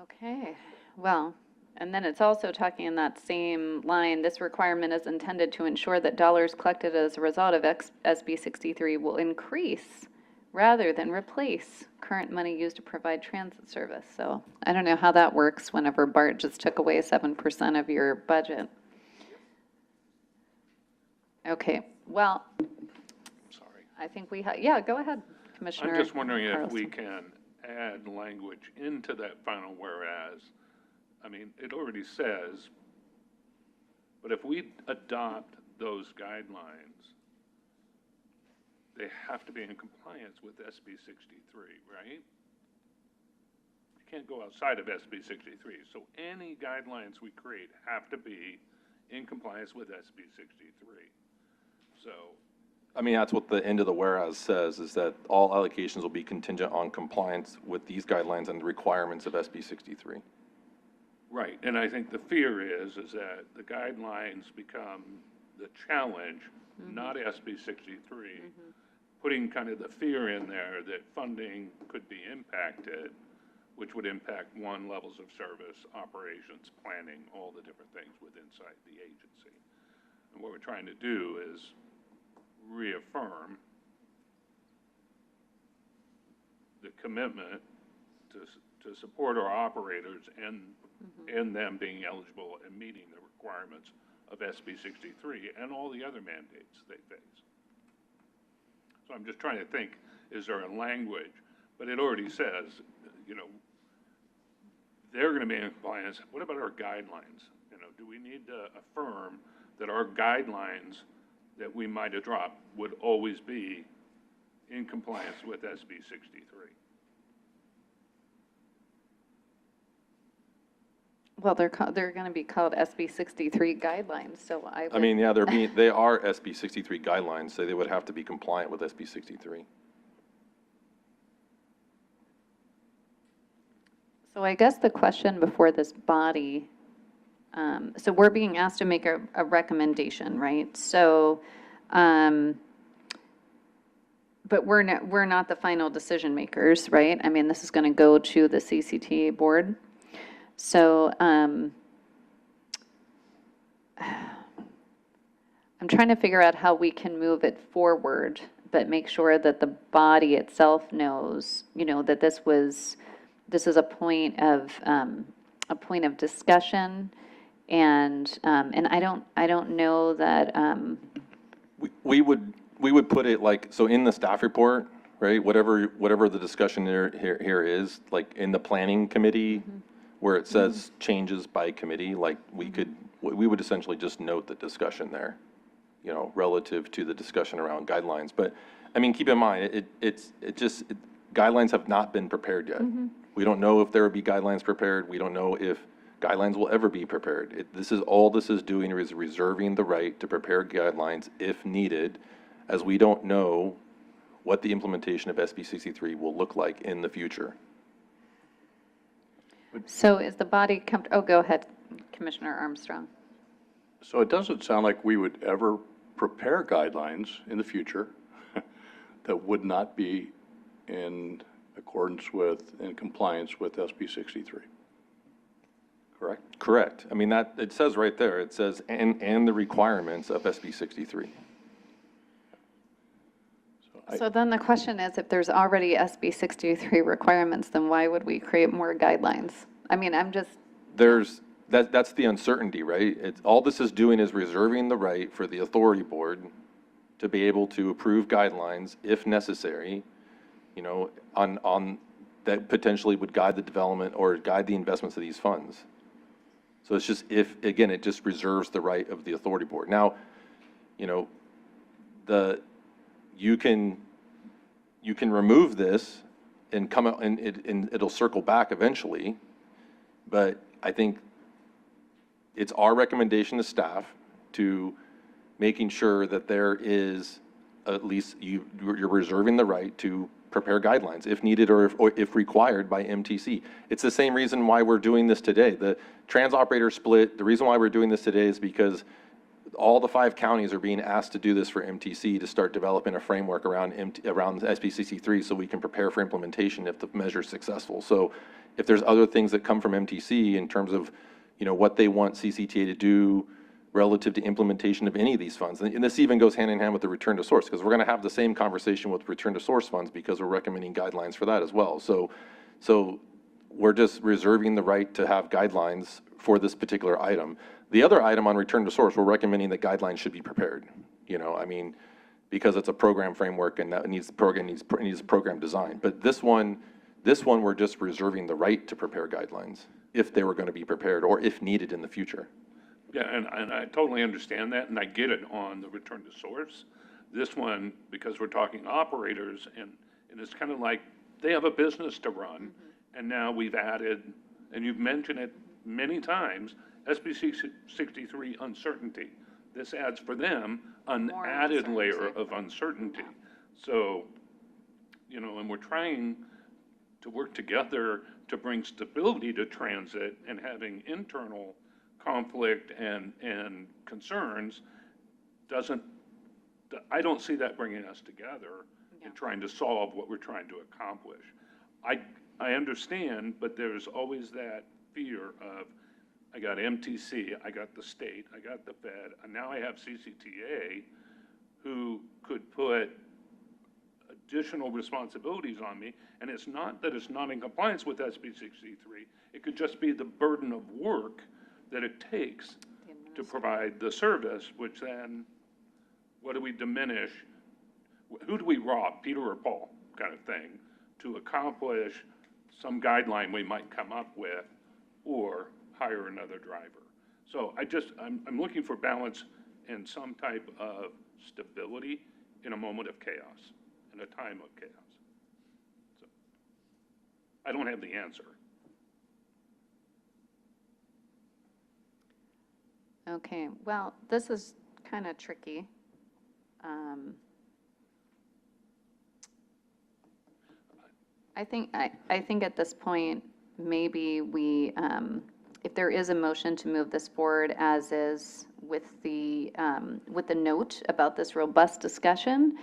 Okay, well, and then it's also talking in that same line, this requirement is intended to ensure that dollars collected as a result of SB 63 will increase rather than replace current money used to provide transit service. So I don't know how that works whenever BART just took away 7% of your budget. Okay, well, Sorry. I think yeah, go ahead, Commissioner. I'm just wondering if we Carlson. can add language into that final whereas. I mean, it already says, but if we adopt those guidelines, they have to be in compliance with SB 63, right? You can't go outside of SB 63. So any guidelines we create have to be in compliance with SB 63. So, I mean, that's what the end of the whereas says, is that all allocations will be contingent on compliance with these guidelines and the requirements of SB 63. right, and I think the fear is that the guidelines become the challenge, not SB 63, putting kind of the fear in there that funding could be impacted, which would impact levels of service, operations, planning, all the different things within inside the agency. And what we're trying to do is reaffirm the commitment to support our operators and them being eligible and meeting the requirements of SB 63 and all the other mandates they face. So I'm just trying to think, is there a language? But it already says, they're going to be in compliance. What about our guidelines? Do we need to affirm that our guidelines that we might have dropped would always be in compliance with SB 63? Well, they're going to be called SB 63 guidelines, so I mean, yeah, they are SB 63 guidelines, so they would have to be compliant with SB 63. So I guess the question before this body, so we're being asked to make a recommendation, right? So, but we're not the final decision makers, right? I mean, this is going to go to the CCTA board. So, I'm trying to figure out how we can move it forward, but make sure that the body itself knows, that this is a point of a point of discussion. And I don't know that, We would put it like, so in the staff report, right, whatever the discussion here is, like in the planning committee, where it says changes by committee, like we would essentially just note the discussion there, you know, relative to the discussion around guidelines. But, I mean, keep in mind, guidelines have not been prepared yet. We don't know if there will be guidelines prepared. We don't know if guidelines will ever be prepared. This is doing is reserving the right to prepare guidelines if needed, as we don't know what the implementation of SB 63 will look like in the future. so is the body oh, go ahead, Commissioner Armstrong. So it doesn't sound like we would ever prepare guidelines in the future that would not be in accordance with and compliance with SB 63. Correct? Correct. I mean, it says right there, it says, and the requirements of SB 63. So then the question is, if there's already SB 63 requirements, then why would we create more guidelines? I mean, That's the uncertainty, right? All this is doing is reserving the right for the authority board to be able to approve guidelines if necessary, you know, on that potentially would guide the development or guide the investments of these funds. So it's just again, it just reserves the right of the authority board. Now, you know, you can remove this and come out and it'll circle back eventually, but I think it's our recommendation to staff to making sure that there is at least you're reserving the right to prepare guidelines if needed or if required by MTC. It's the same reason why we're doing this today. The trans operator split, the reason why we're doing this today is because all the 5 counties are being asked to do this for MTC to start developing a framework around SB 63 so we can prepare for implementation if the measure is successful. So if there's other things that come from MTC in terms of, you know, what they want CCTA to do relative to implementation of any of these funds. And this even goes hand in hand with the return to source, because we're going to have the same conversation with return to source funds because we're recommending guidelines for that as well. So we're just reserving the right to have guidelines for this particular item. The other item on return to source, we're recommending that guidelines should be prepared. You know, I mean, because it's a program framework and that needs program design. But this one, we're just reserving the right to prepare guidelines if they were going to be prepared or if needed in the future. Yeah, and I totally understand that, and I get it on the return to source. This one, because we're talking operators, and it's kind of like they have a business to run, and now we've added, and you've mentioned it many times, SB 63 uncertainty. This adds for them an added layer of uncertainty. So, you know, and we're trying to work together to bring stability to transit, and having internal conflict and concerns I don't see that bringing us together in trying to solve what we're trying to accomplish. I understand, but there's always that fear of, I got MTC, I got the state, I got the Fed, and now I have CCTA who could put additional responsibilities on me. And it's not that it's not in compliance with SB 63, it could just be the burden of work that it takes to provide the service, which then, what do we diminish? Who do we rob, Peter or Paul, kind of thing, to accomplish some guideline we might come up with, or hire another driver? So I'm looking for balance and some type of stability in a moment of chaos, in a time of chaos. So I don't have the answer. Okay, well, this is kind of tricky. I think at this point, maybe we, if there is a motion to move this forward as is with the note about this robust discussion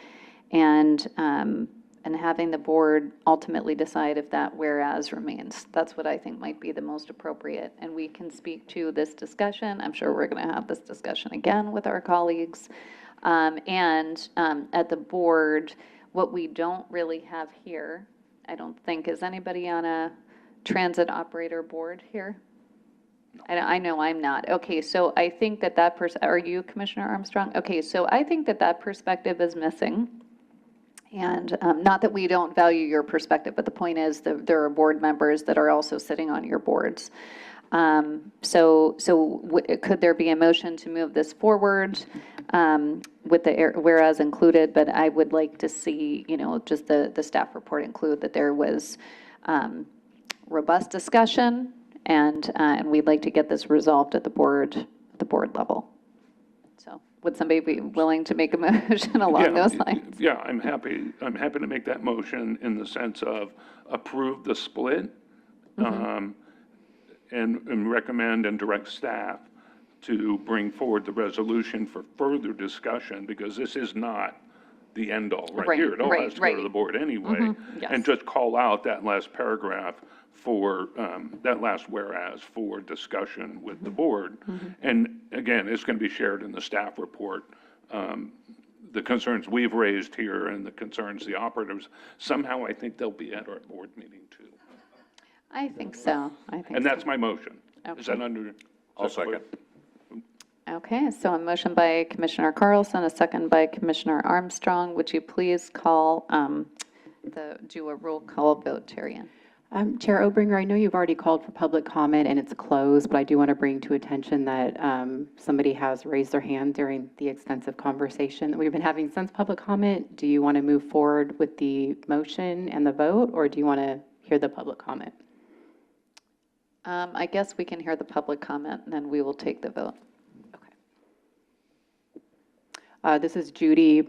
and having the board ultimately decide if that whereas remains. That's what I think might be the most appropriate. And we can speak to this discussion. I'm sure we're going to have this discussion again with our colleagues. At the board, what we don't really have here, I don't think, is anybody on a transit operator board here? I know I'm not. Okay, so I think that that are you Commissioner Armstrong? Okay, so I think that that perspective is missing. And not that we don't value your perspective, but the point is that there are board members that are also sitting on your boards. Could there be a motion to move this forward with the whereas included? But I would like to see, just the staff report include that there was robust discussion and we'd like to get this resolved at the board level. So would somebody be willing to make a motion along those lines? Yeah, I'm happy to make that motion in the sense of approve the split, and recommend and direct staff to bring forward the resolution for further discussion, because this is not the end all right here. It all has to go to the board anyway. And just call out that last paragraph for, that last whereas for discussion with the board. And again, it's going to be shared in the staff report. The concerns we've raised here and the concerns the operatives, somehow I think they'll be at our board meeting too. I think so. And that's my motion. Is that Okay. under? I'll second. Okay, so a motion by Commissioner Carlson, a second by Commissioner Armstrong. Would you please call, do a roll call vote, Terrian? Chair Obringer, I know you've already called for public comment and it's closed, but I do want to bring to attention that somebody has raised their hand during the extensive conversation that we've been having since public comment. Do you want to move forward with the motion and the vote, or do you want to hear the public comment? I guess we can hear the public comment and then we will take the vote. This is Judy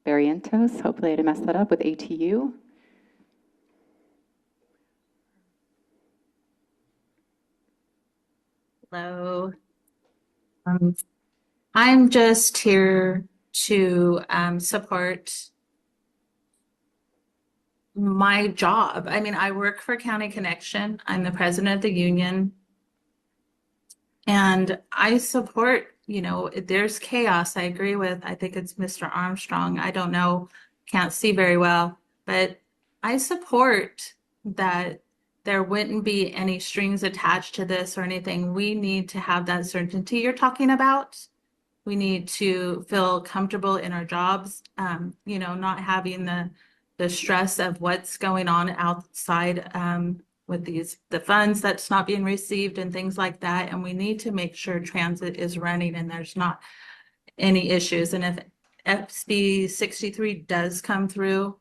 Barrientos. Hopefully I didn't mess that up, with ATU. Hello. I'm just here to support my job. I mean, I work for County Connection. I'm the president of the union. And I support, there's chaos. I agree with, I think it's Mr. Armstrong. I don't know, can't see very well, but I support that there wouldn't be any strings attached to this or anything. We need to have that certainty you're talking about. We need to feel comfortable in our jobs, not having the stress of what's going on outside with the funds that's not being received and things like that. And we need to make sure transit is running and there's not any issues. And if SB 63 does come through,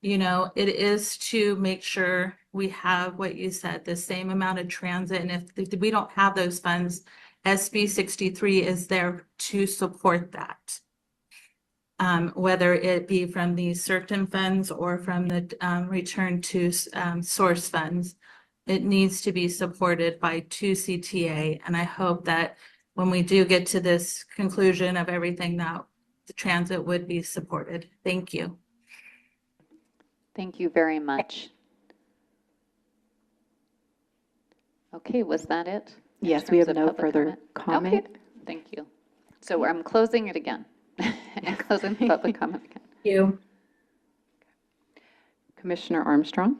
it is to make sure we have what you said, the same amount of transit. And if we don't have those funds, SB 63 is there to support that. Whether it be from these certain funds or from the return to source funds, it needs to be supported by 2CTA. And I hope that when we do get to this conclusion of everything, that the transit would be supported. Thank you. Thank you very much. Okay, was that it? in Yes, we have terms of no public further comment. Okay, thank you. So I'm closing it again. And closing the public comment again. Thank you. Commissioner Armstrong,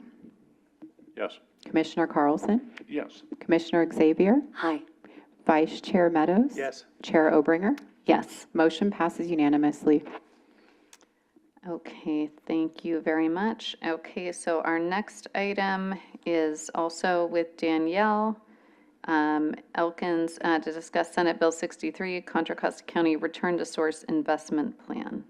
Yes. Commissioner Carlson, Yes. Commissioner Xavier, Hi. Vice Chair Meadows. Yes. Chair Obringer. Yes. Motion passes unanimously. Okay, thank you very much. Okay, so our next item is also with Danielle Elkins to discuss Senate Bill 63, Contra Costa County Return to Source Investment Plan.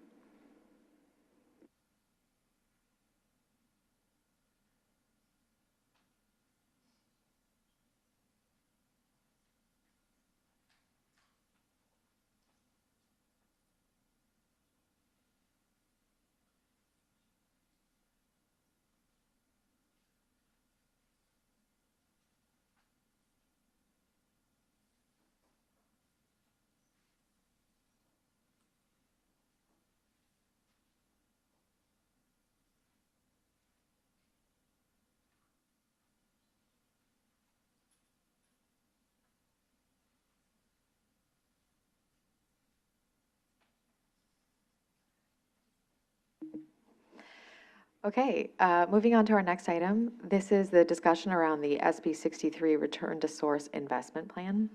Okay, moving on to our next item. This is the discussion around the SB 63 Return to Source Investment Plan.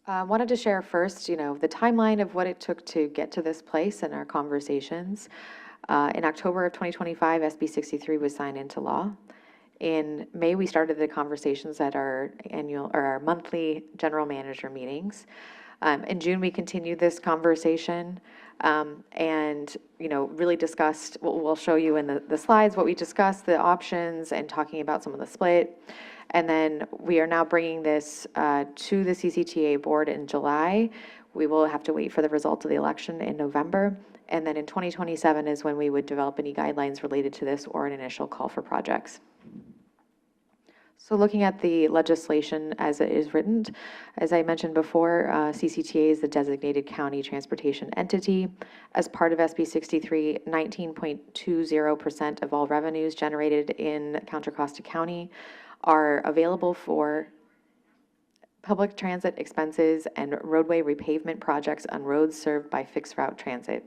Wanted to share first, the timeline of what it took to get to this place in our conversations. In October of 2025, SB 63 was signed into law. In May, we started the conversations at our our monthly general manager meetings. In June, we continued this conversation and, really discussed, we'll show you in the slides what we discussed, the options and talking about some of the split. And then we are now bringing this to the CCTA board in July. We will have to wait for the results of the election in November. And then in 2027 is when we would develop any guidelines related to this or an initial call for projects. So looking at the legislation as it is written, as I mentioned before, CCTA is the designated county transportation entity. As part of SB 63, 19.20% of all revenues generated in Contra Costa County are available for public transit expenses and roadway repavement projects on roads served by fixed route transit.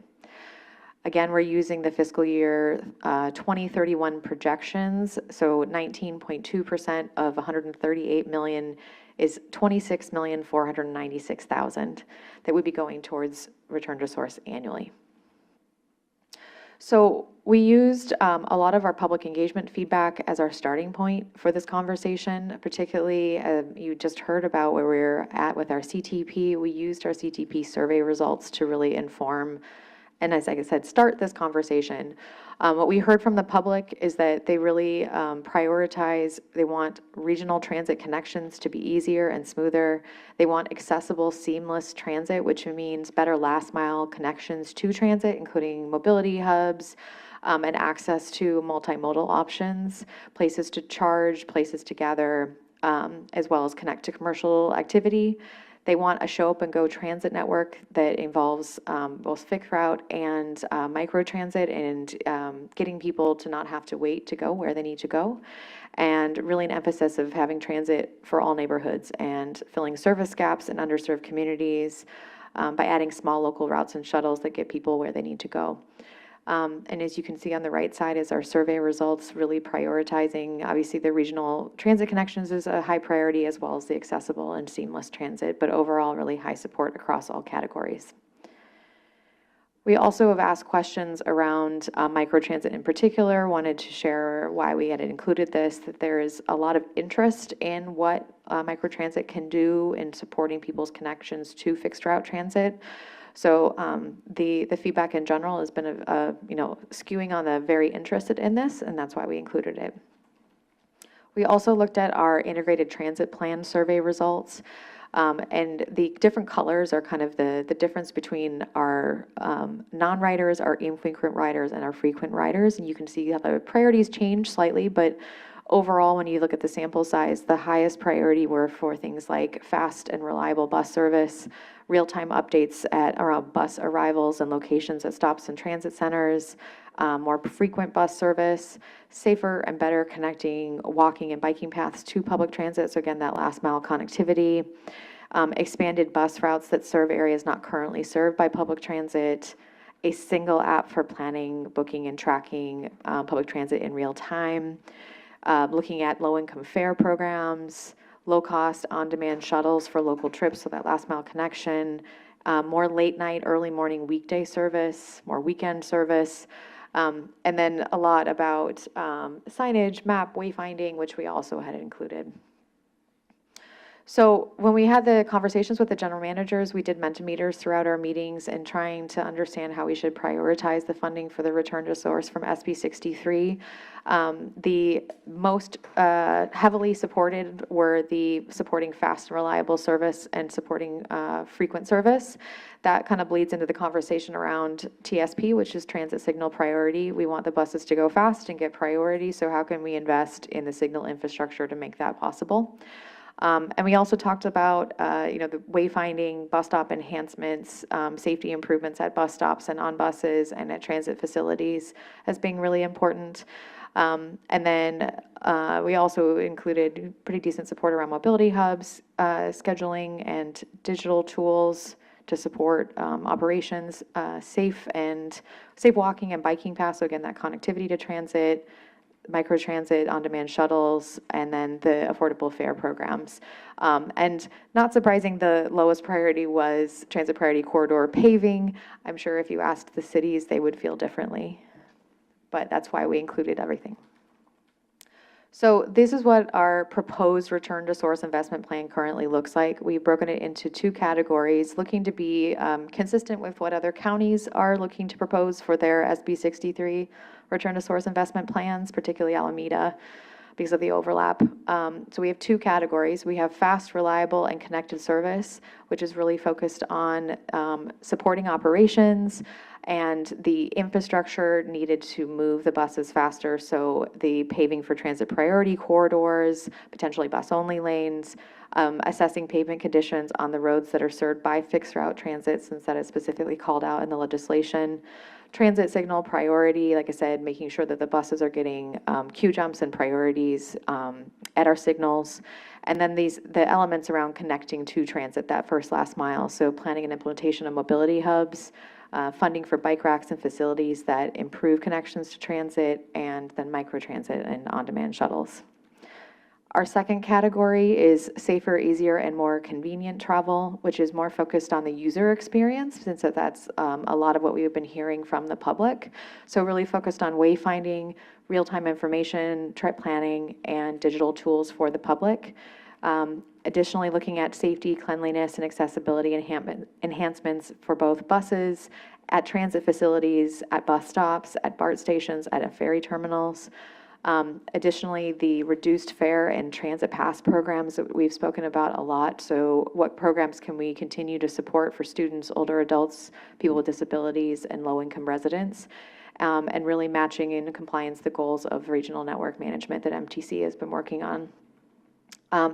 Again, we're using the fiscal year 2031 projections, so 19.2% of 138 million is 26,496,000 that would be going towards return to source annually. So we used a lot of our public engagement feedback as our starting point for this conversation, particularly you just heard about where we're at with our CTP. We used our CTP survey results to really inform and, as I said, start this conversation. What we heard from the public is that they really prioritize, they want regional transit connections to be easier and smoother. They want accessible, seamless transit, which means better last mile connections to transit, including mobility hubs and access to multimodal options, places to charge, places to gather, as well as connect to commercial activity. They want a show up and go transit network that involves both fixed route and microtransit and getting people to not have to wait to go where they need to go. And really an emphasis of having transit for all neighborhoods and filling service gaps in underserved communities by adding small local routes and shuttles that get people where they need to go. And as you can see on the right side is our survey results, really prioritizing, obviously the regional transit connections is a high priority as well as the accessible and seamless transit, but overall really high support across all categories. We also have asked questions around microtransit in particular, wanted to share why we had included this, that there is a lot of interest in what microtransit can do in supporting people's connections to fixed route transit. So the feedback in general has been, skewing on the very interested in this, and that's why we included it. We also looked at our integrated transit plan survey results, and the different colors are kind of the difference between our non-riders, our infrequent riders, and our frequent riders. And you can see how the priorities change slightly, but overall, when you look at the sample size, the highest priority were for things like fast and reliable bus service, real-time updates around bus arrivals and locations at stops and transit centers, more frequent bus service, safer and better connecting walking and biking paths to public transit. So again, that last mile connectivity, expanded bus routes that serve areas not currently served by public transit, a single app for planning, booking, and tracking public transit in real time, looking at low-income fare programs, low-cost, on-demand shuttles for local trips, so that last-mile connection, more late-night, early-morning weekday service, more weekend service, and then a lot about signage, map, wayfinding, which we also had included. So when we had the conversations with the general managers, we did Mentimeters throughout our meetings and trying to understand how we should prioritize the funding for the return to source from SB 63. The most heavily supported were the supporting fast and reliable service and supporting frequent service. That kind of bleeds into the conversation around TSP, which is transit signal priority. We want the buses to go fast and get priority, so how can we invest in the signal infrastructure to make that possible? And we also talked about, the wayfinding, bus stop enhancements, safety improvements at bus stops and on buses and at transit facilities as being really important. And then we also included pretty decent support around mobility hubs, scheduling and digital tools to support operations, safe walking and biking paths. So again, that connectivity to transit, microtransit, on-demand shuttles, and then the affordable fare programs. And not surprising, the lowest priority was transit priority corridor paving. I'm sure if you asked the cities, they would feel differently, but that's why we included everything. So this is what our proposed return to source investment plan currently looks like. We've broken it into two categories, looking to be consistent with what other counties are looking to propose for their SB 63 return to source investment plans, particularly Alameda, because of the overlap. So we have two categories. We have fast, reliable, and connected service, which is really focused on supporting operations and the infrastructure needed to move the buses faster. So the paving for transit priority corridors, potentially bus-only lanes, assessing pavement conditions on the roads that are served by fixed route transit, since that is specifically called out in the legislation. Transit signal priority, like I said, making sure that the buses are getting queue jumps and priorities at our signals. And then the elements around connecting to transit, that first last mile. So planning and implementation of mobility hubs, funding for bike racks and facilities that improve connections to transit, and then microtransit and on-demand shuttles. Our second category is safer, easier, and more convenient travel, which is more focused on the user experience, since that's a lot of what we've been hearing from the public. So really focused on wayfinding, real-time information, trip planning, and digital tools for the public. Additionally, looking at safety, cleanliness, and accessibility enhancements for both buses, at transit facilities, at bus stops, at BART stations, at ferry terminals. Additionally, the reduced fare and transit pass programs that we've spoken about a lot. So what programs can we continue to support for students, older adults, people with disabilities, and low-income residents? And really matching in compliance the goals of regional network management that MTC has been working on.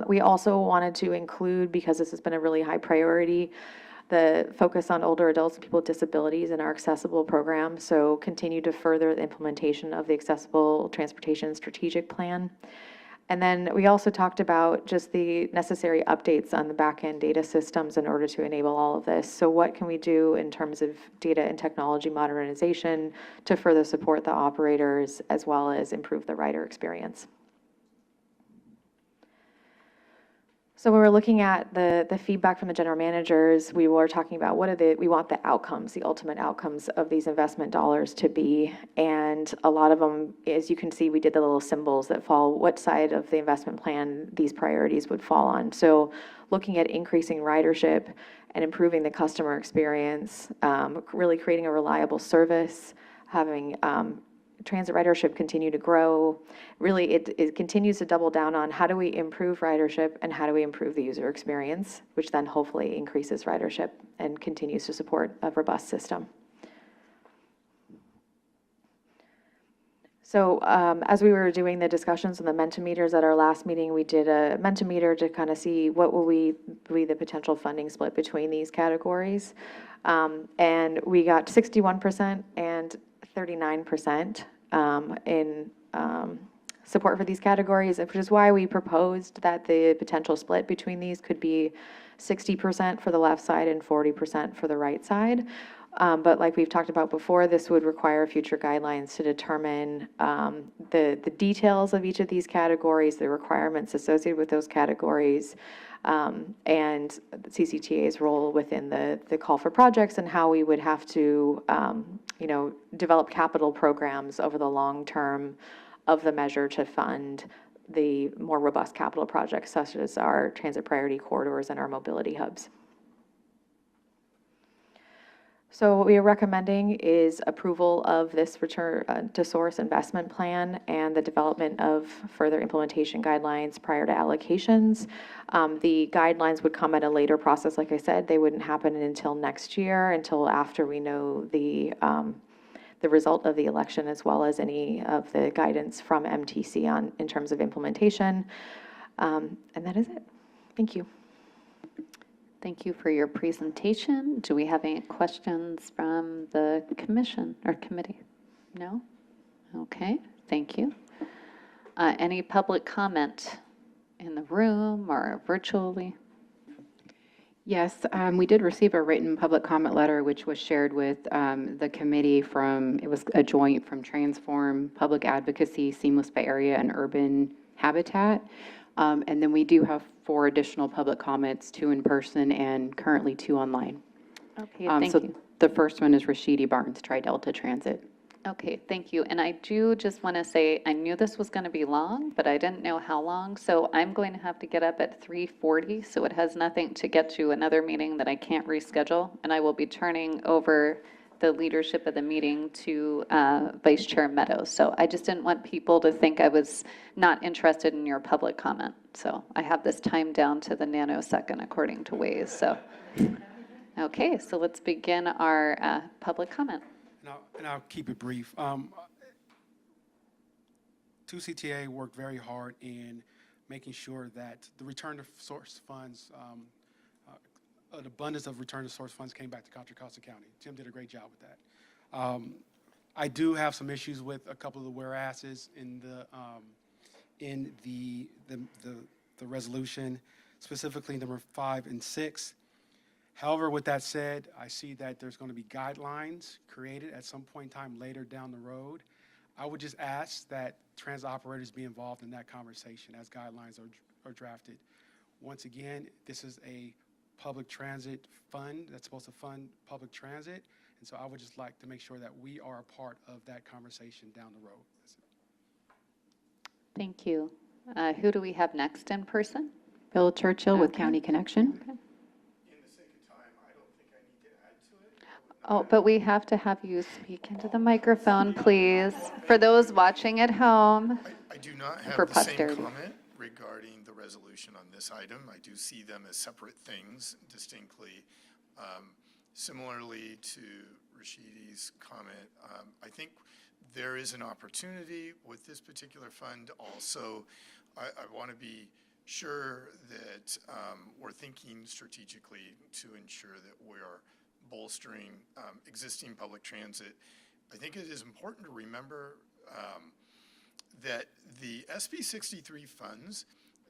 We also wanted to include, because this has been a really high priority, the focus on older adults and people with disabilities in our accessible program. So continue to further the implementation of the Accessible Transportation Strategic Plan. And then we also talked about just the necessary updates on the back-end data systems in order to enable all of this. So what can we do in terms of data and technology modernization to further support the operators as well as improve the rider experience? So when we're looking at the feedback from the general managers, we were talking about we want the outcomes, the ultimate outcomes of these investment dollars to be. And a lot of them, as you can see, we did the little symbols that fall, what side of the investment plan these priorities would fall on. So looking at increasing ridership and improving the customer experience, really creating a reliable service, having transit ridership continue to grow. Really, it continues to double down on how do we improve ridership and how do we improve the user experience, which then hopefully increases ridership and continues to support a robust system. So as we were doing the discussions on the Mentimeters at our last meeting, we did a Mentimeter to kind of see what will be the potential funding split between these categories. And we got 61% and 39% in support for these categories, which is why we proposed that the potential split between these could be 60% for the left side and 40% for the right side. But like we've talked about before, this would require future guidelines to determine the details of each of these categories, the requirements associated with those categories, and CCTA's role within the call for projects and how we would have to, develop capital programs over the long term of the measure to fund the more robust capital projects such as our transit priority corridors and our mobility hubs. So what we are recommending is approval of this return to source investment plan and the development of further implementation guidelines prior to allocations. The guidelines would come at a later process. Like I said, they wouldn't happen until next year, until after we know the result of the election, as well as any of the guidance from MTC in terms of implementation. And that is it. Thank you. Thank you for your presentation. Do we have any questions from the commission or committee? No? Okay, thank you. Any public comment in the room or virtually? Yes, we did receive a written public comment letter, which was shared with the committee it was a joint from Transform, Public Advocacy, Seamless Bay Area, and Urban Habitat. And then we do have 4 additional public comments, 2 in person and currently 2 online. Okay, thank So you. the first one is Rashidi Barnes, Tri-Delta Transit. Okay, thank you. And I do just want to say, I knew this was going to be long, but I didn't know how long. So I'm going to have to get up at 3:40, so it has nothing to get to another meeting that I can't reschedule. And I will be turning over the leadership of the meeting to Vice Chair Meadows. So I just didn't want people to think I was not interested in your public comment. So I have this timed down to the nanosecond according to Waze, so. Okay, so let's begin our public comment. And I'll keep it brief. 2CTA worked very hard in making sure that the return to source funds, an abundance of return to source funds came back to Contra Costa County. Tim did a great job with that. I do have some issues with a couple of the whereases in the resolution, specifically number 5 and 6. However, with that said, I see that there's going to be guidelines created at some point in time later down the road. I would just ask that transit operators be involved in that conversation as guidelines are drafted. Once again, this is a public transit fund that's supposed to fund public transit, and so I would just like to make sure that we are a part of that conversation down the road. Thank you. Who do we have next in person? Bill Churchill with Okay. County Connection. Okay. Oh, but we have to have you speak into the microphone, please, for those watching at home. I do not For have the same posterity. comment regarding the resolution on this item. I do see them as separate things distinctly. Similarly to Rashidi's comment, I think there is an opportunity with this particular fund also. I want to be sure that we're thinking strategically to ensure that we are bolstering existing public transit. I think it is important to remember that the SB 63 funds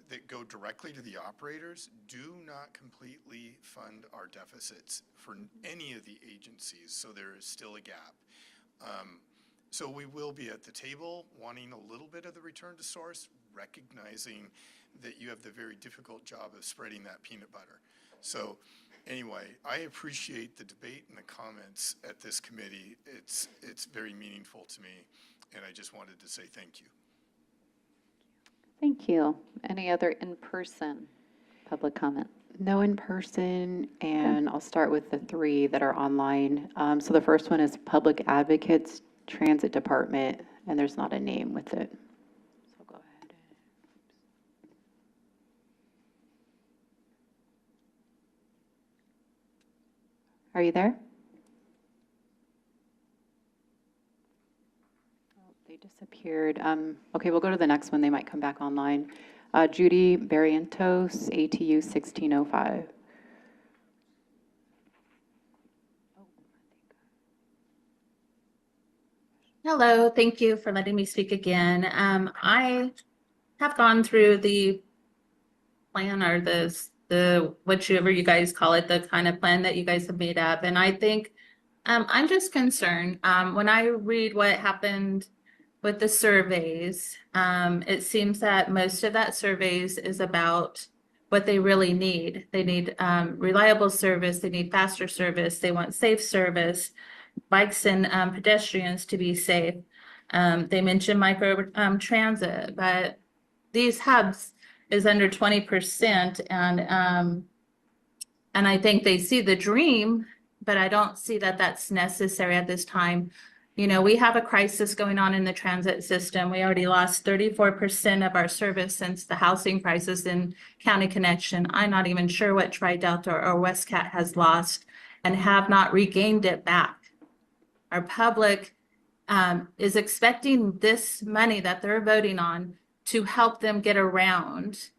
that go directly to the operators do not completely fund our deficits for any of the agencies, so there is still a gap. So we will be at the table wanting a little bit of the return to source, recognizing that you have the very difficult job of spreading that peanut butter. So anyway, I appreciate the debate and the comments at this committee. It's very meaningful to me, and I just wanted to say thank you. Thank you. Any other in-person public comment? No in person, and I'll start with the 3 that are online. So the first one is Public Advocates Transit Department, and there's not a name with it. So go ahead. Are you there? Oh, they disappeared. Okay, we'll go to the next one. They might come back online. Judy Barrientos, ATU 1605. Hello, thank you for letting me speak again. I have gone through the plan or the whichever you guys call it, the kind of plan that you guys have made up, and I think I'm just concerned. When I read what happened with the surveys, it seems that most of that surveys is about what they really need. They need reliable service, they need faster service, they want safe service, bikes and pedestrians to be safe. They mentioned micro transit, but these hubs is under 20%, and I think they see the dream, but I don't see that that's necessary at this time. You know, we have a crisis going on in the transit system. We already lost 34% of our service since the housing crisis in County Connection. I'm not even sure what Tri-Delta or WestCat has lost and have not regained it back. Our public is expecting this money that they're voting on to help them get around,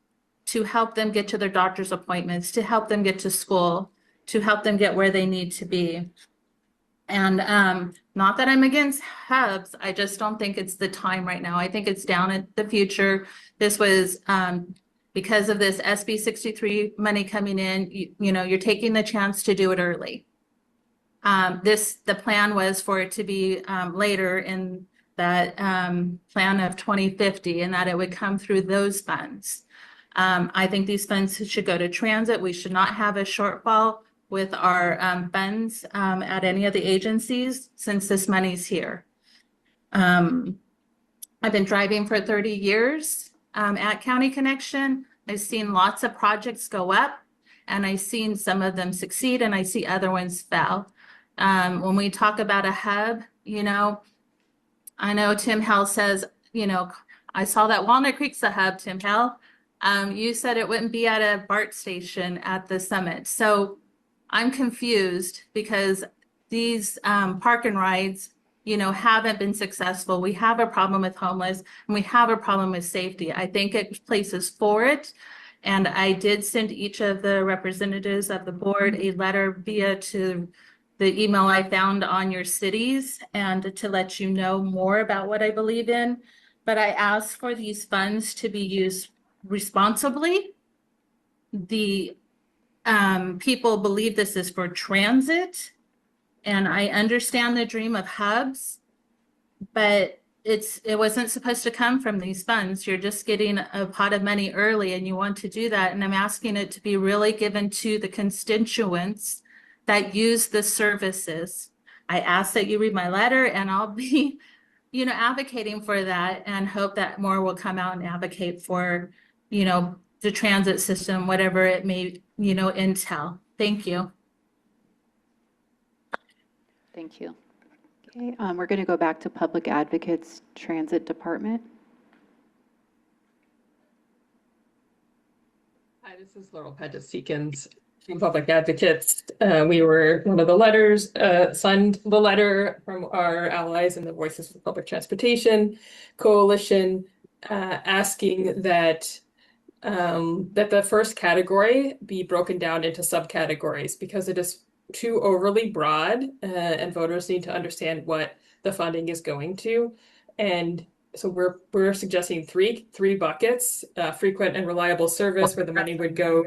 to help them get to their doctor's appointments, to help them get to school, to help them get where they need to be. And not that I'm against hubs, I just don't think it's the time right now. I think it's down in the future. This was, because of this SB 63 money coming in, you know, you're taking the chance to do it early. The plan was for it to be later in that plan of 2050 and that it would come through those funds. I think these funds should go to transit. We should not have a shortfall with our funds at any of the agencies since this money's here. I've been driving for 30 years at County Connection. I've seen lots of projects go up and I've seen some of them succeed and I see other ones fail. When we talk about a hub, you know, I know Tim Hell says, you know, I saw that Walnut Creek's a hub, Tim Hell. You said it wouldn't be at a BART station at the summit. So I'm confused because these park and rides, you know, haven't been successful. We have a problem with homeless and we have a problem with safety. I think it places for it. And I did send each of the representatives of the board a letter via to the email I found on your cities and to let you know more about what I believe in. But I asked for these funds to be used responsibly. The people believe this is for transit, and I understand the dream of hubs, but it wasn't supposed to come from these funds. You're just getting a pot of money early and you want to do that. And I'm asking it to be really given to the constituents that use the services. I ask that you read my letter and I'll be, you know, advocating for that and hope that more will come out and advocate for, you know, the transit system, whatever it may, you know, entail. Thank you. Thank you. Okay, we're going to go back to Public Advocates Transit Department. Hi, this is Laurel Paget-Seekins from Public Advocates. We were one of the letters, signed the letter from our allies in the Voices for Public Transportation Coalition, asking that that the first category be broken down into subcategories because it is too overly broad, and voters need to understand what the funding is going to. And so we're suggesting three buckets: frequent and reliable service, where the money would go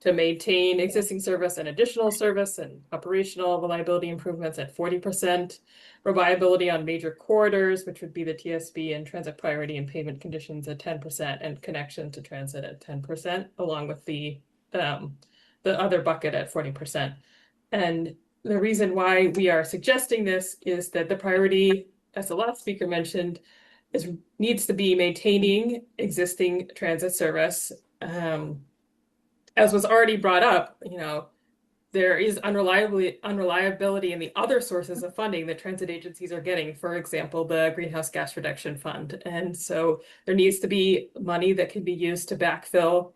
to maintain existing service and additional service, and operational reliability improvements at 40%, reliability on major corridors, which would be the TSB, and transit priority and pavement conditions at 10%, and connection to transit at 10%, along with the other bucket at 40%. And the reason why we are suggesting this is that the priority, as the last speaker mentioned, needs to be maintaining existing transit service. As was already brought up, you know, there is unreliability in the other sources of funding that transit agencies are getting, for example, the Greenhouse Gas Reduction Fund. And so there needs to be money that can be used to backfill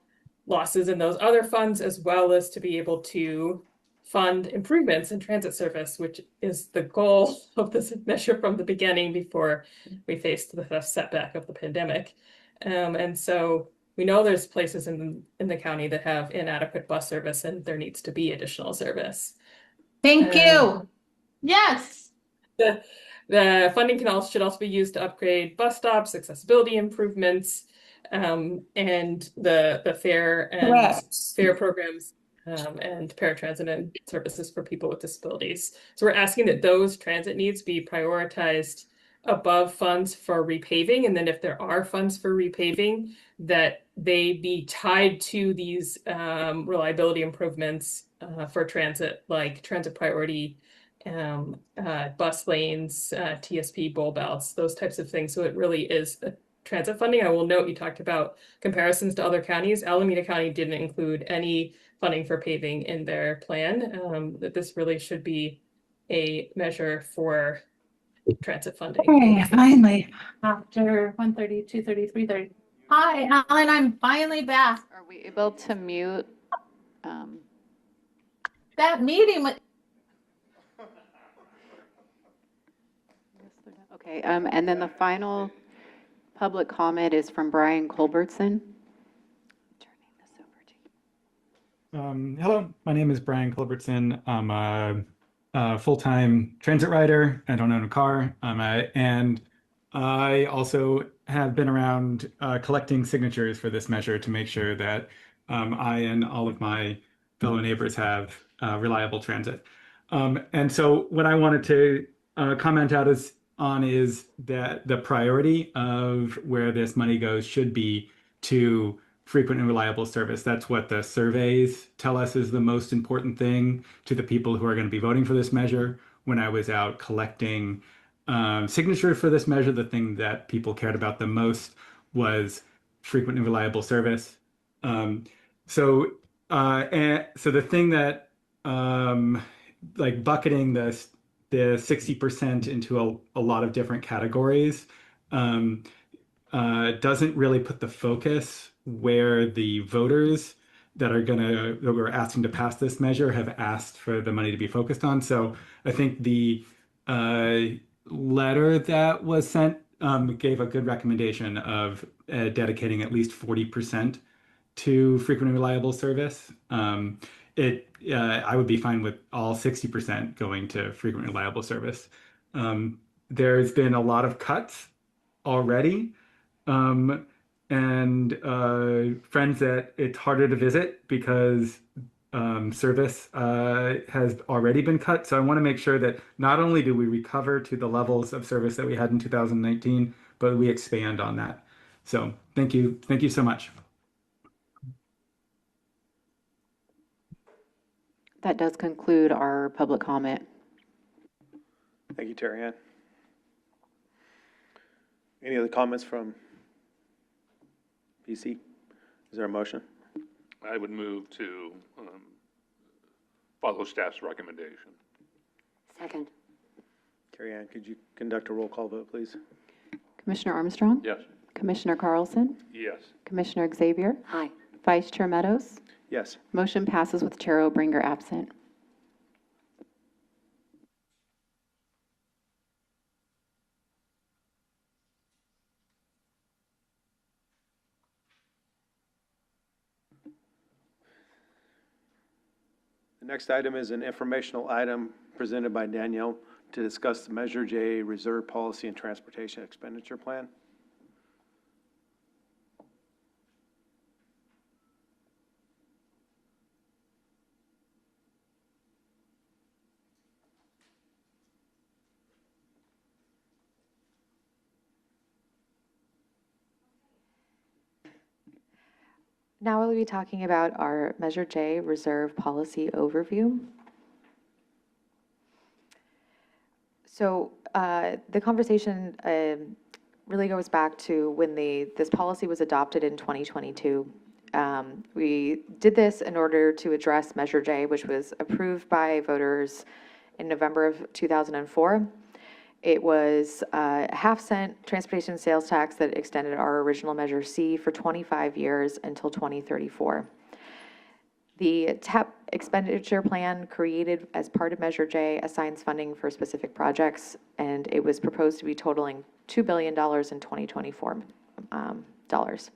losses in those other funds, as well as to be able to fund improvements in transit service, which is the goal of this measure from the beginning before we faced the setback of the pandemic. And so we know there's places in the county that have inadequate bus service and there needs to be additional service. Thank you. Yes. The funding should also be used to upgrade bus stops, accessibility improvements, and the fare and fare programs, and paratransit and services for people with disabilities. So we're asking that those transit needs be prioritized above funds for repaving. And then if there are funds for repaving, that they be tied to these reliability improvements for transit, like transit priority, bus lanes, TSP, bowl belts, those types of things. So it really is a transit funding. I will note you talked about comparisons to other counties. Alameda County didn't include any funding for paving in their plan. That this really should be a measure for transit funding. Okay, finally, after 1:30, 2:30, 3:30. Hi, Alan, I'm finally back. Are we able to mute? That meeting with. Okay, and then the final public comment is from Brian Culbertson. Hello, my name is Brian Culbertson. I'm a full-time transit rider. I don't own a car. And I also have been around collecting signatures for this measure to make sure that I and all of my fellow neighbors have reliable transit. And so what I wanted to comment out is that the priority of where this money goes should be to frequent and reliable service. That's what the surveys tell us is the most important thing to the people who are going to be voting for this measure. When I was out collecting signatures for this measure, the thing that people cared about the most was frequent and reliable service. So the thing that like bucketing the 60% into a lot of different categories doesn't really put the focus where the voters that we're asking to pass this measure have asked for the money to be focused on. So I think the letter that was sent gave a good recommendation of dedicating at least 40% to frequent and reliable service. I would be fine with all 60% going to frequent and reliable service. There's been a lot of cuts already. And friends that it's harder to visit because service has already been cut. So I want to make sure that not only do we recover to the levels of service that we had in 2019, but we expand on that. So thank you. Thank you so much. That does conclude our public comment. Thank you, Terry Ann. Any other comments from PC? Is there a motion? I would move to follow staff's recommendation. Second. Terry Ann, could you conduct a roll call vote, please? Commissioner Armstrong? Yes. Commissioner Carlson? Yes. Commissioner Xavier? Aye. Vice Chair Meadows? Yes. Motion passes with Chair Obringer absent. The next item is an informational item presented by Danielle to discuss the Measure J Reserve Policy and Transportation Expenditure Plan. Now we'll be talking about our Measure J Reserve Policy Overview. So the conversation really goes back to when this policy was adopted in 2022. We did this in order to address Measure J, which was approved by voters in November of 2004. It was a half-cent transportation sales tax that extended our original Measure C for 25 years until 2034. The TAP expenditure plan created as part of Measure J assigns funding for specific projects, and it was proposed to be totaling $2 billion in 2024 dollars.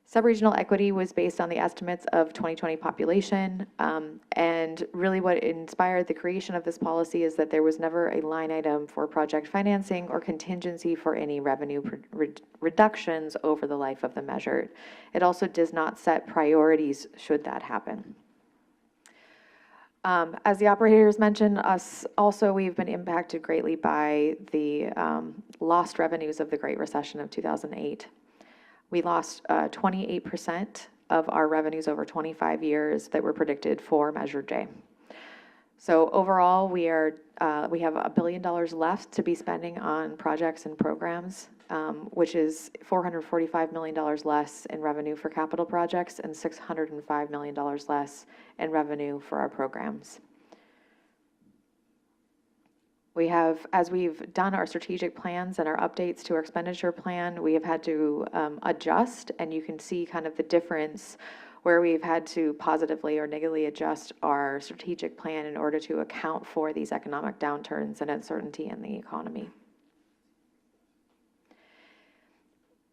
Subregional equity was based on the estimates of 2020 population, and really what inspired the creation of this policy is that there was never a line item for project financing or contingency for any revenue reductions over the life of the measure. It also does not set priorities should that happen. As the operators mentioned, we've been impacted greatly by the lost revenues of the Great Recession of 2008. We lost 28% of our revenues over 25 years that were predicted for Measure J. So overall, we have $1 billion left to be spending on projects and programs, which is $445 million less in revenue for capital projects and $605 million less in revenue for our programs. We have, as we've done our strategic plans and our updates to our expenditure plan, we have had to adjust, and you can see kind of the difference where we've had to positively or negatively adjust our strategic plan in order to account for these economic downturns and uncertainty in the economy.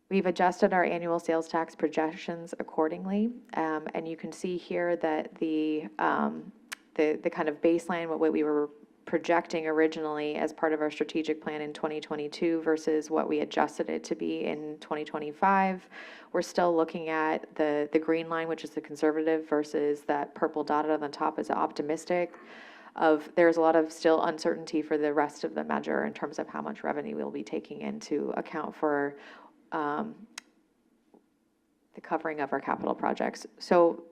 We've adjusted our annual sales tax projections accordingly, and you can see here that the kind of baseline, what we were projecting originally as part of our strategic plan in 2022 versus what we adjusted it to be in 2025. We're still looking at the green line, which is the conservative, versus that purple dotted on the top is optimistic. There's a lot of still uncertainty for the rest of the measure in terms of how much revenue we'll be taking into account for the covering of our capital projects. So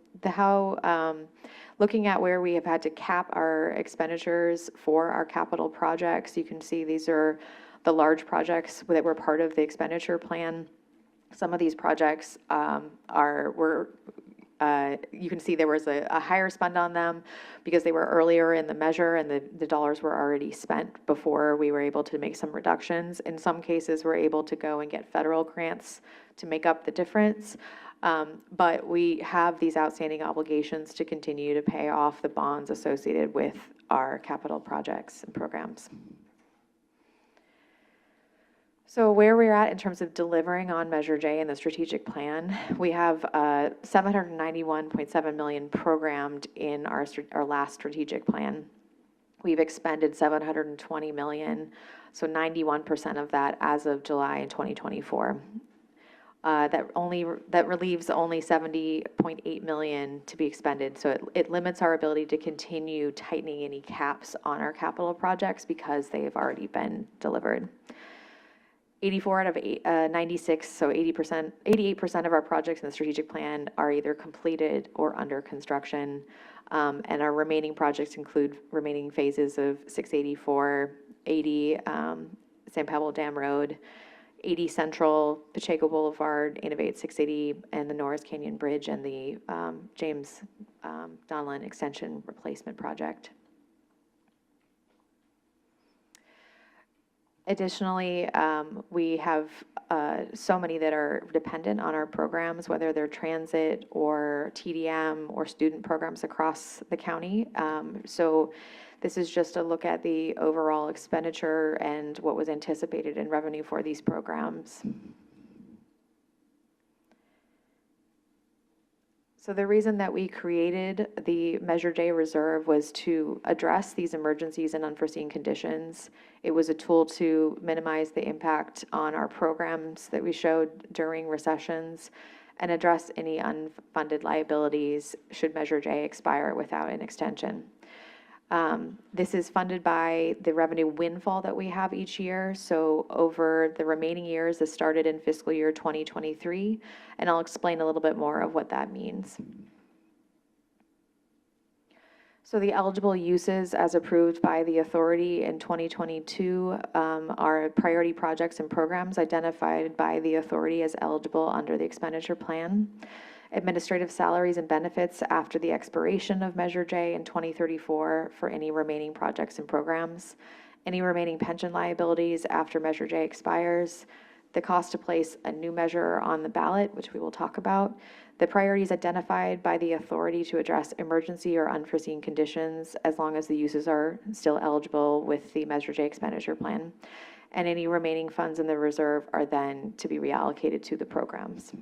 looking at where we have had to cap our expenditures for our capital projects, you can see these are the large projects that were part of the expenditure plan. Some of these projects you can see there was a higher spend on them because they were earlier in the measure and the dollars were already spent before we were able to make some reductions. In some cases, we're able to go and get federal grants to make up the difference. But we have these outstanding obligations to continue to pay off the bonds associated with our capital projects and programs. So where we're at in terms of delivering on Measure J in the strategic plan, we have $791.7 million programmed in our last strategic plan. We've expended $720 million, so 91% of that as of July in 2024. That relieves only $70.8 million to be expended. So it limits our ability to continue tightening any caps on our capital projects because they have already been delivered. 84 out of 96, so 88% of our projects in the strategic plan are either completed or under construction. And our remaining projects include remaining phases of 684, 80 San Pablo Dam Road, 80 Central, Pacheco Boulevard, Innovate 680, and the Norris Canyon Bridge and the James Donlin Extension Replacement Project. Additionally, we have so many that are dependent on our programs, whether they're transit or TDM or student programs across the county. So this is just a look at the overall expenditure and what was anticipated in revenue for these programs. So the reason that we created the Measure J reserve was to address these emergencies and unforeseen conditions. It was a tool to minimize the impact on our programs that we showed during recessions and address any unfunded liabilities should Measure J expire without an extension. This is funded by the revenue windfall that we have each year. So over the remaining years, this started in fiscal year 2023, and I'll explain a little bit more of what that means. So the eligible uses as approved by the authority in 2022 are priority projects and programs identified by the authority as eligible under the expenditure plan. Administrative salaries and benefits after the expiration of Measure J in 2034 for any remaining projects and programs, any remaining pension liabilities after Measure J expires, the cost to place a new measure on the ballot, which we will talk about, the priorities identified by the authority to address emergency or unforeseen conditions as long as the uses are still eligible with the Measure J expenditure plan, and any remaining funds in the reserve are then to be reallocated to the programs.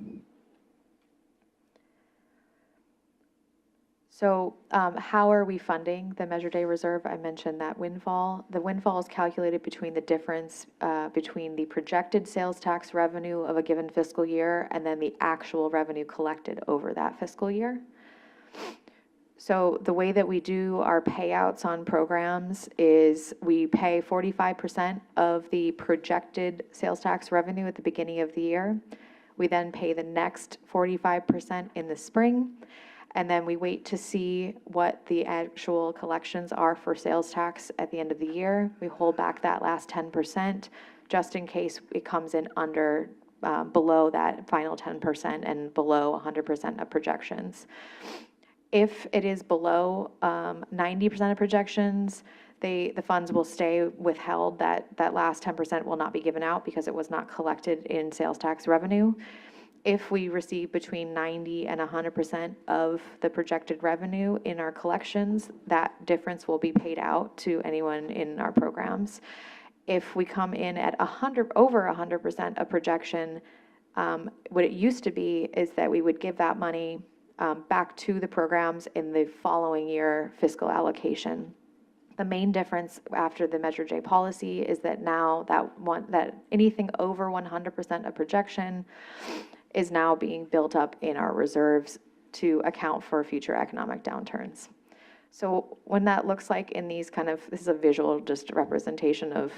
So how are we funding the Measure J reserve? I mentioned that windfall. The windfall is calculated between the difference between the projected sales tax revenue of a given fiscal year and then the actual revenue collected over that fiscal year. So the way that we do our payouts on programs is we pay 45% of the projected sales tax revenue at the beginning of the year. We then pay the next 45% in the spring. And then we wait to see what the actual collections are for sales tax at the end of the year. We hold back that last 10% just in case it comes in under, below that final 10% and below 100% of projections. If it is below 90% of projections, the funds will stay withheld. That last 10% will not be given out because it was not collected in sales tax revenue. If we receive between 90 and 100% of the projected revenue in our collections, that difference will be paid out to anyone in our programs. If we come in at over 100% of projection, what it used to be is that we would give that money back to the programs in the following year fiscal allocation. The main difference after the Measure J policy is that now that anything over 100% of projection is now being built up in our reserves to account for future economic downturns. So when that looks like in these this is a visual just representation of,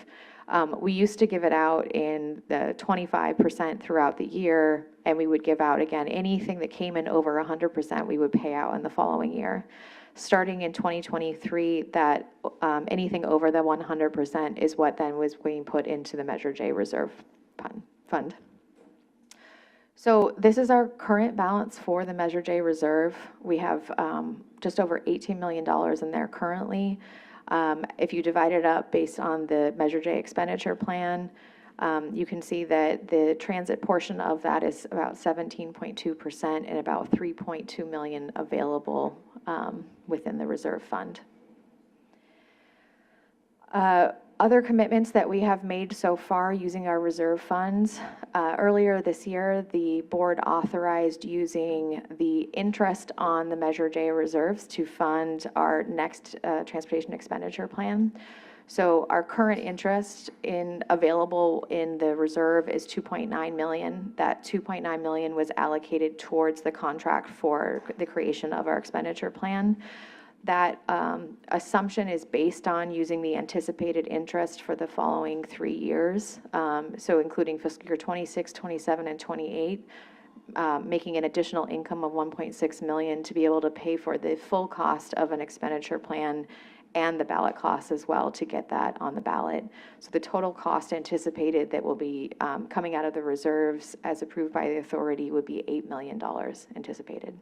we used to give it out in the 25% throughout the year, and we would give out again, anything that came in over 100%, we would pay out in the following year. Starting in 2023, that anything over the 100% is what then was being put into the Measure J reserve fund. So this is our current balance for the Measure J reserve. We have just over $18 million in there currently. If you divide it up based on the Measure J expenditure plan, you can see that the transit portion of that is about 17.2% and about 3.2 million available within the reserve fund. Other commitments that we have made so far using our reserve funds, earlier this year, the board authorized using the interest on the Measure J reserves to fund our next transportation expenditure plan. So our current interest available in the reserve is 2.9 million. That 2.9 million was allocated towards the contract for the creation of our expenditure plan. That assumption is based on using the anticipated interest for the following 3 years, so including fiscal year 26, 27, and 28, making an additional income of 1.6 million to be able to pay for the full cost of an expenditure plan and the ballot costs as well to get that on the ballot. So the total cost anticipated that will be coming out of the reserves as approved by the authority would be $8 million anticipated.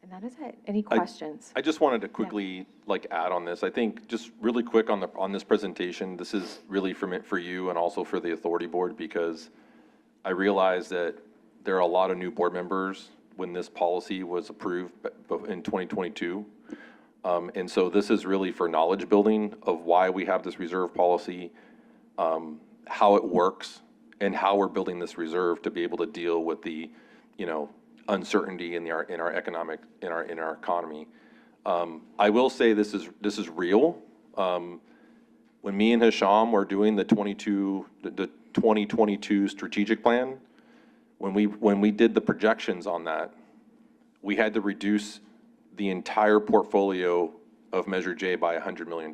And that is it. Any questions? I just wanted to quickly add on this. I think just really quick on this presentation, this is really for you and also for the authority board, because I realize that there are a lot of new board members when this policy was approved in 2022. And so this is really for knowledge building of why we have this reserve policy, how it works, and how we're building this reserve to be able to deal with the, uncertainty in our economy. I will say this is real. When me and Hisham were doing the 2022 strategic plan, when we did the projections on that, we had to reduce the entire portfolio of Measure J by $100 million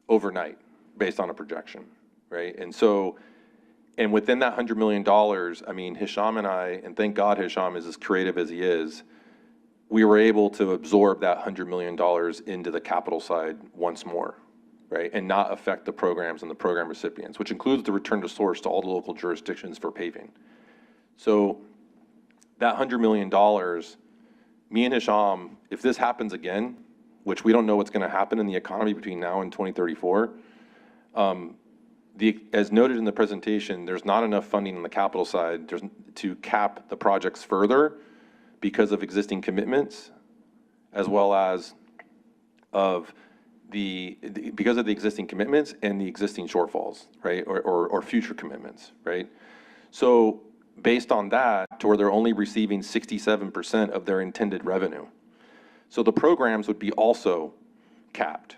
overnight, based on a projection, right? And within that $100 million, I mean, Hisham and I, and thank God Hisham is as creative as he is, we were able to absorb that $100 million into the capital side once more, right? And not affect the programs and the program recipients, which includes the return to source to all the local jurisdictions for paving. So that $100 million, me and Hisham, if this happens again, which we don't know what's going to happen in the economy between now and 2034, as noted in the presentation, there's not enough funding on the capital side to cap the projects further because of existing commitments, as well as because of the existing commitments and the existing shortfalls, right, or future commitments, right? So based on that, to where they're only receiving 67% of their intended revenue. So the programs would be also capped.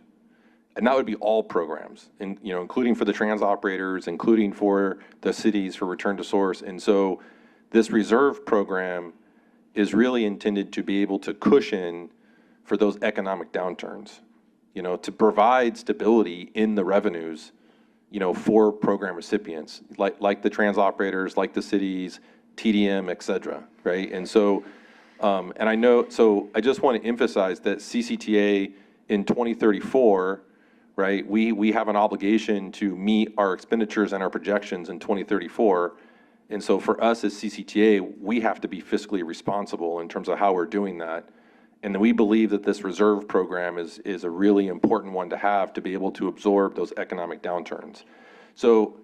And that would be all programs, including for the trans operators, including for the cities for return to source. And so this reserve program is really intended to be able to cushion for those economic downturns, to provide stability in the revenues, for program recipients, like the trans operators, like the cities, TDM, et cetera, right? And so, and I just want to emphasize that CCTA in 2034, right, we have an obligation to meet our expenditures and our projections in 2034. And so for us as CCTA, we have to be fiscally responsible in terms of how we're doing that. And we believe that this reserve program is a really important one to have to be able to absorb those economic downturns. So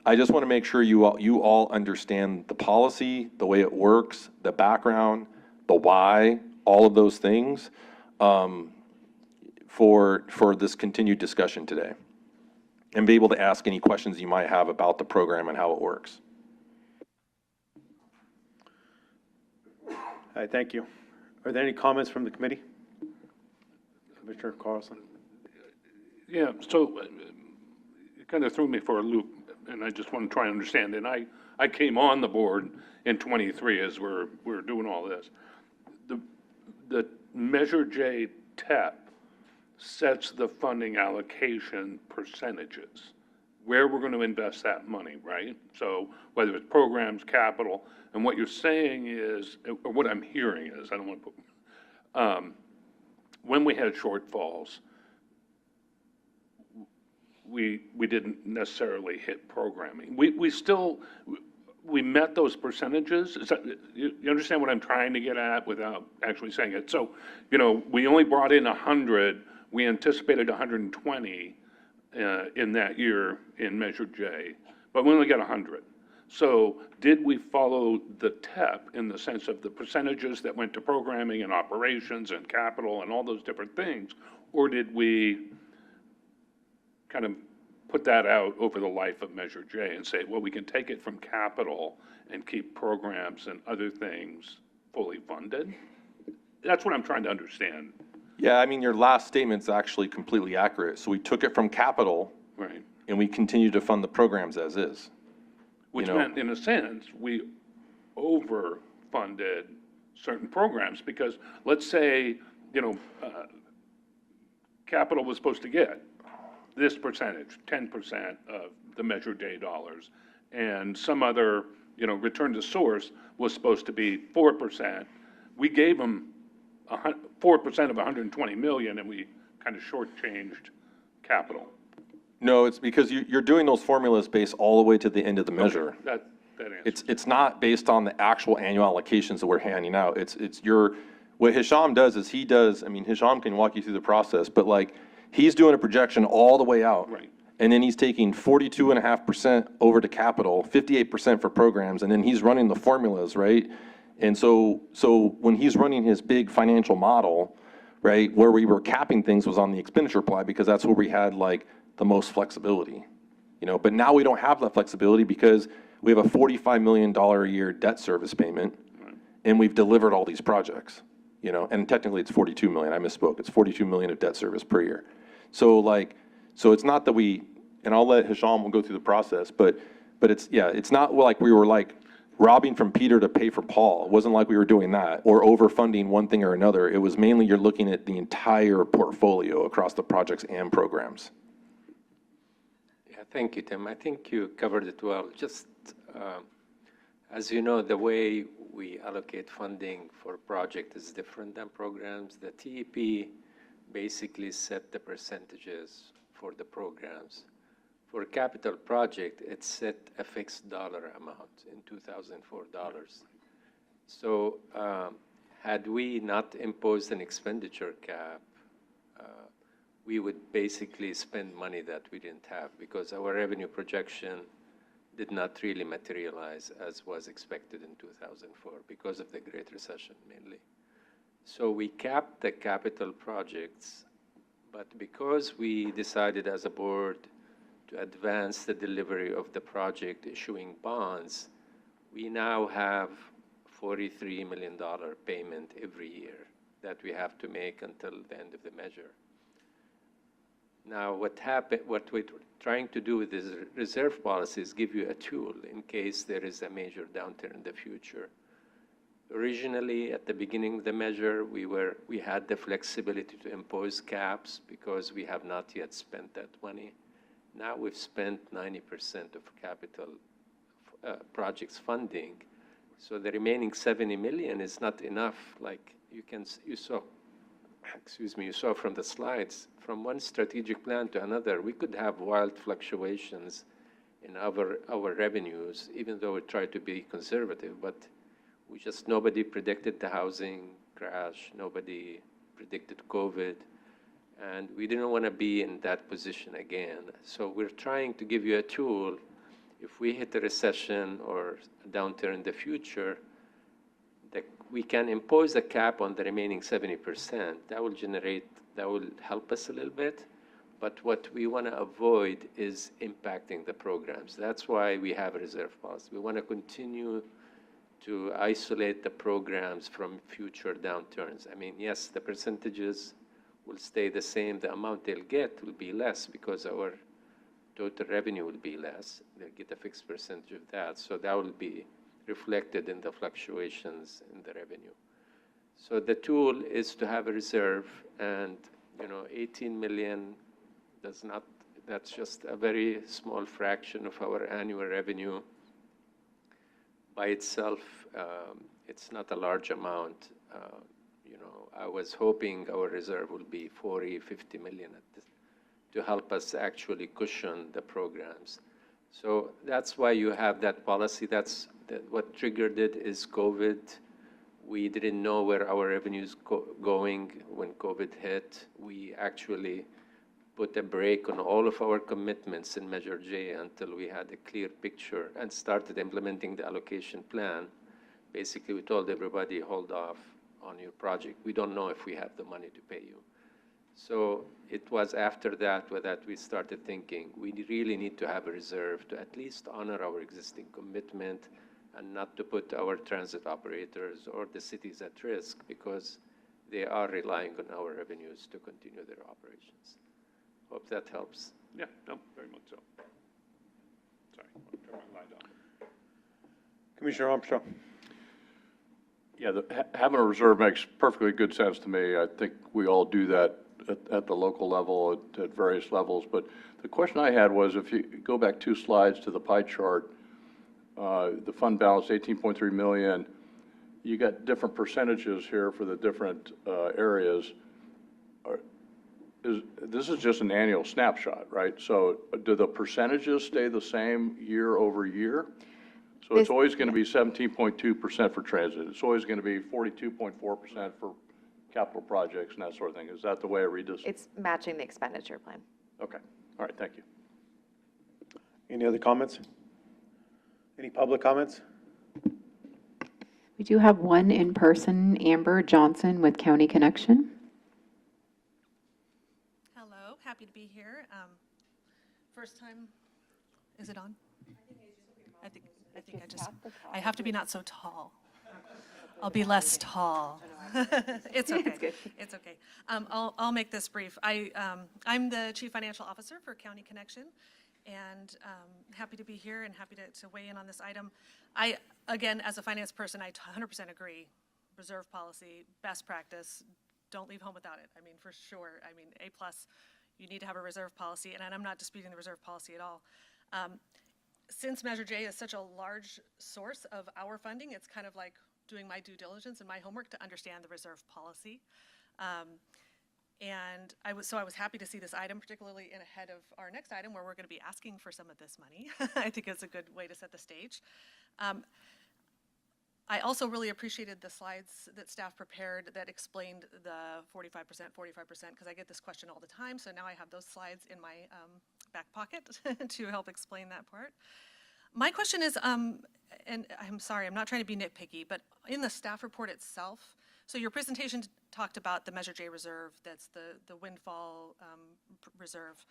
I just want to make sure you all understand the policy, the way it works, the background, the why, all of those things. For this continued discussion today, and be able to ask any questions you might have about the program and how it works. All right, thank you. Are there any comments from the committee? Commissioner Carlson? Yeah, so it kind of threw me for a loop, and I just want to try and understand. And I came on the board in '23 as we're doing all this. The Measure J TEP sets the funding allocation percentages, where we're going to invest that money, right? So whether it's programs, capital, and what you're saying is, or what I'm hearing is, I don't want to put, when we had shortfalls, we didn't necessarily hit programming. We met those percentages. Is that, you understand what I'm trying to get at without actually saying it? So, we only brought in 100, we anticipated 120 in that year in Measure J, but we only got 100. So did we follow the TEP in the sense of the percentages that went to programming and operations and capital and all those different things? Or did we kind of put that out over the life of Measure J and say, well, we can take it from capital and keep programs and other things fully funded? That's what I'm trying to understand. Yeah, I mean, your last statement's actually completely accurate. So we took it from capital. Right. And we continue to fund the programs as is. Which meant, in a sense, we overfunded certain programs because let's say, capital was supposed to get this percentage, 10% of the Measure J dollars, and some other, return to source was supposed to be 4%. We gave them 4% of 120 million, and we kind of shortchanged capital. No, it's because you're doing those formulas based all the way to the end of the measure. Okay, that answers. It's not based on the actual annual allocations that we're handing out. What Hisham does is Hisham can walk you through the process, but he's doing a projection all the way out. Right. And then he's taking 42.5% over to capital, 58% for programs, and then he's running the formulas, right? And so when he's running his big financial model, right, where we were capping things was on the expenditure ply because that's where we had the most flexibility, but now we don't have that flexibility because we have a $45 million a year debt service payment and we've delivered all these projects, and technically it's 42 million. I misspoke. It's 42 million of debt service per year. So so it's not that and I'll let Hisham go through the process, but it's not like we were robbing from Peter to pay for Paul. It wasn't like we were doing that or overfunding one thing or another. It was mainly you're looking at the entire portfolio across the projects and programs. Thank you, Tim. I think you covered it well. Just as you know, the way we allocate funding for project is different than programs. The TEP basically set the percentages for the programs. For a capital project, it set a fixed dollar amount in 2004 dollars. So had we not imposed an expenditure cap, we would basically spend money that we didn't have because our revenue projection did not really materialize as was expected in 2004 because of the Great Recession mainly. So we capped the capital projects, but because we decided as a board to advance the delivery of the project issuing bonds, we now have $43 million payment every year that we have to make until the end of the measure. Now, what we're trying to do with this reserve policy is give you a tool in case there is a major downturn in the future. Originally, at the beginning of the measure, we had the flexibility to impose caps because we have not yet spent that money. Now we've spent 90% of capital projects funding, so the remaining 70 million is not enough. Like you saw from the slides, from one strategic plan to another, we could have wild fluctuations in our revenues, even though we try to be conservative, but nobody predicted the housing crash, nobody predicted COVID, and we didn't want to be in that position again. So we're trying to give you a tool. If we hit a recession or a downturn in the future, we can impose a cap on the remaining 70%. That will help us a little bit. But what we want to avoid is impacting the programs. That's why we have a reserve policy. We want to continue to isolate the programs from future downturns. I mean, yes, the percentages will stay the same. The amount they'll get will be less because our total revenue will be less. They'll get a fixed percentage of that. So that will be reflected in the fluctuations in the revenue. So the tool is to have a reserve, and 18 million does not, that's just a very small fraction of our annual revenue. By itself, it's not a large amount. I was hoping our reserve will be 40, 50 million to help us actually cushion the programs. So that's why you have that policy. What triggered it is COVID. We didn't know where our revenues going when COVID hit. We actually put a break on all of our commitments in Measure J until we had a clear picture and started implementing the allocation plan. Basically, we told everybody, hold off on your project. We don't know if we have the money to pay you. So it was after that we started thinking, we really need to have a reserve to at least honor our existing commitment and not to put our transit operators or the cities at risk, because they are relying on our revenues to continue their operations. Hope that helps. Yeah, no, very much so. Sorry, I'll turn my light on. Commissioner Armstrong. Yeah, having a reserve makes perfectly good sense to me. I think we all do that at the local level, at various levels. But the question I had was, if you go back 2 slides to the pie chart, the fund balance, 18.3 million, you got different percentages here for the different areas. This is just an annual snapshot, right? So do the percentages stay the same year over year? So it's always going to be 17.2% for transit. It's always going to be 42.4% for capital projects and that sort of thing. Is that the way I read this? It's matching the expenditure plan. Okay. All right. Thank you. Any other comments? Any public comments? We do have one in person, Amber Johnson with County Connection. Hello, happy to be here. First time, is it on? I think I have to be not so tall. I'll be less tall. It's okay. It's okay. I'll make this brief. I'm the Chief Financial Officer for County Connection, and happy to be here and happy to weigh in on this item. Again, as a finance person, I 100% agree. Reserve policy, best practice. Don't leave home without it. I mean, for sure. I mean, A+, you need to have a reserve policy, and I'm not disputing the reserve policy at all. Since Measure J is such a large source of our funding, it's kind of like doing my due diligence and my homework to understand the reserve policy. And I was happy to see this item, particularly in ahead of our next item where we're going to be asking for some of this money. I think it's a good way to set the stage. I also really appreciated the slides that staff prepared that explained the 45%, because I get this question all the time. So now I have those slides in my back pocket to help explain that part. My question is, and I'm sorry, I'm not trying to be nitpicky, but in the staff report itself, so your presentation talked about the Measure J reserve, that's the windfall reserve.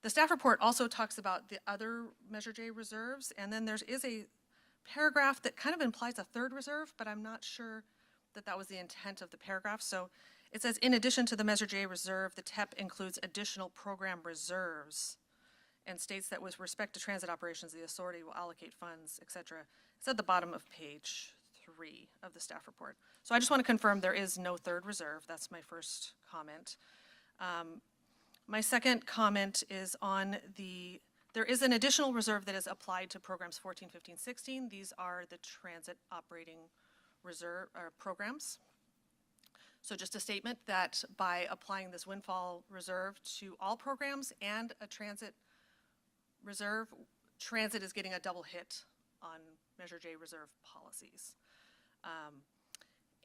The staff report also talks about the other Measure J reserves, and then there is a paragraph that kind of implies a third reserve, but I'm not sure that was the intent of the paragraph. So it says, in addition to the Measure J reserve, the TEP includes additional program reserves, and states that with respect to transit operations, the authority will allocate funds, et cetera. It's at the bottom of page 3 of the staff report. So I just want to confirm there is no third reserve. That's my first comment. My second comment is on there is an additional reserve that is applied to programs 14, 15, 16. These are the transit operating reserve programs. So just a statement that by applying this windfall reserve to all programs and a transit reserve, transit is getting a double hit on Measure J reserve policies.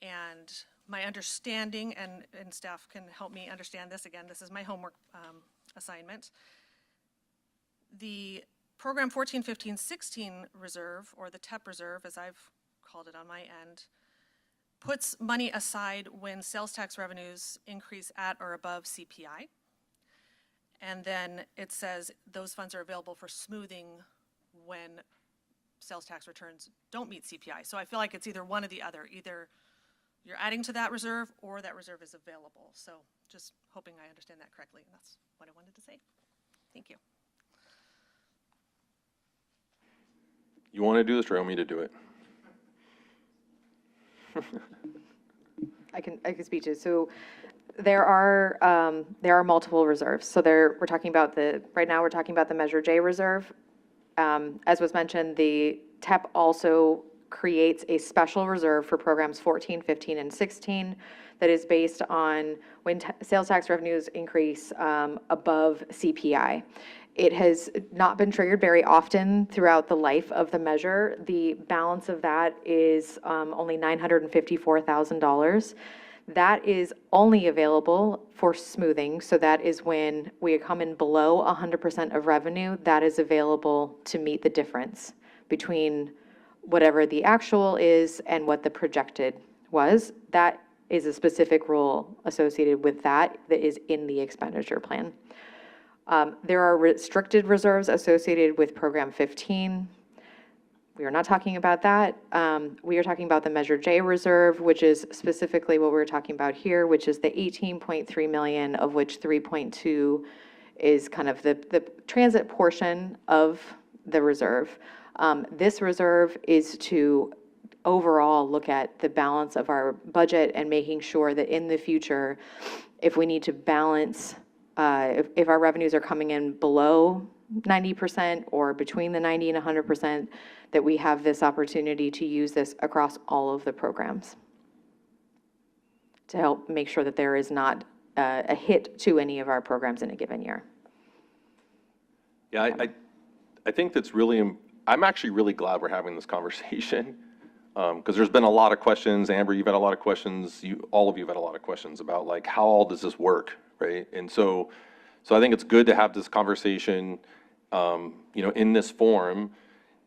And my understanding, and staff can help me understand this, again, this is my homework assignment. The program 14, 15, 16 reserve, or the TEP reserve, as I've called it on my end, puts money aside when sales tax revenues increase at or above CPI. And then it says those funds are available for smoothing when sales tax returns don't meet CPI. So I feel like it's either one or the other. Either you're adding to that reserve or that reserve is available. So just hoping I understand that correctly. And that's what I wanted to say. Thank you. You want to do this or you want me to do it? I can speak to. So there are multiple reserves. So we're talking about right now we're talking about the Measure J reserve. As was mentioned, the TEP also creates a special reserve for programs 14, 15, and 16 that is based on when sales tax revenues increase above CPI. It has not been triggered very often throughout the life of the measure. The balance of that is only $954,000. That is only available for smoothing, so that is when we come in below 100% of revenue, that is available to meet the difference between whatever the actual is and what the projected was. That is a specific rule associated with that is in the expenditure plan. There are restricted reserves associated with Program 15. We are not talking about that. We are talking about the Measure J reserve, which is specifically what we're talking about here, which is the 18.3 million, of which 3.2 is kind of the transit portion of the reserve. This reserve is to overall look at the balance of our budget and making sure that in the future, if we need to balance, if our revenues are coming in below 90% or between the 90 and 100%, that we have this opportunity to use this across all of the programs to help make sure that there is not a hit to any of our programs in a given year. Yeah, I think that's really, I'm actually really glad we're having this conversation because there's been a lot of questions. Amber, you've had a lot of questions. All of you have had a lot of questions about like, how all does this work, right? And so I think it's good to have this conversation, in this forum.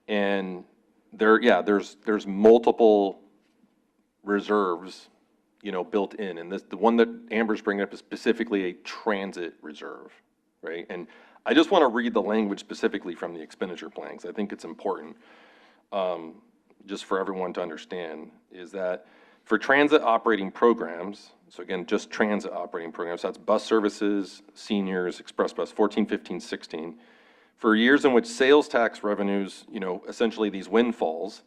And there's multiple reserves, built in. And the one that Amber's bringing up is specifically a transit reserve, right? And I just want to read the language specifically from the expenditure plan, because I think it's important, just for everyone to understand, is that for transit operating programs, so again, just transit operating programs, that's bus services, seniors, express bus, 14, 15, 16, for years in which sales tax revenues, essentially these windfalls,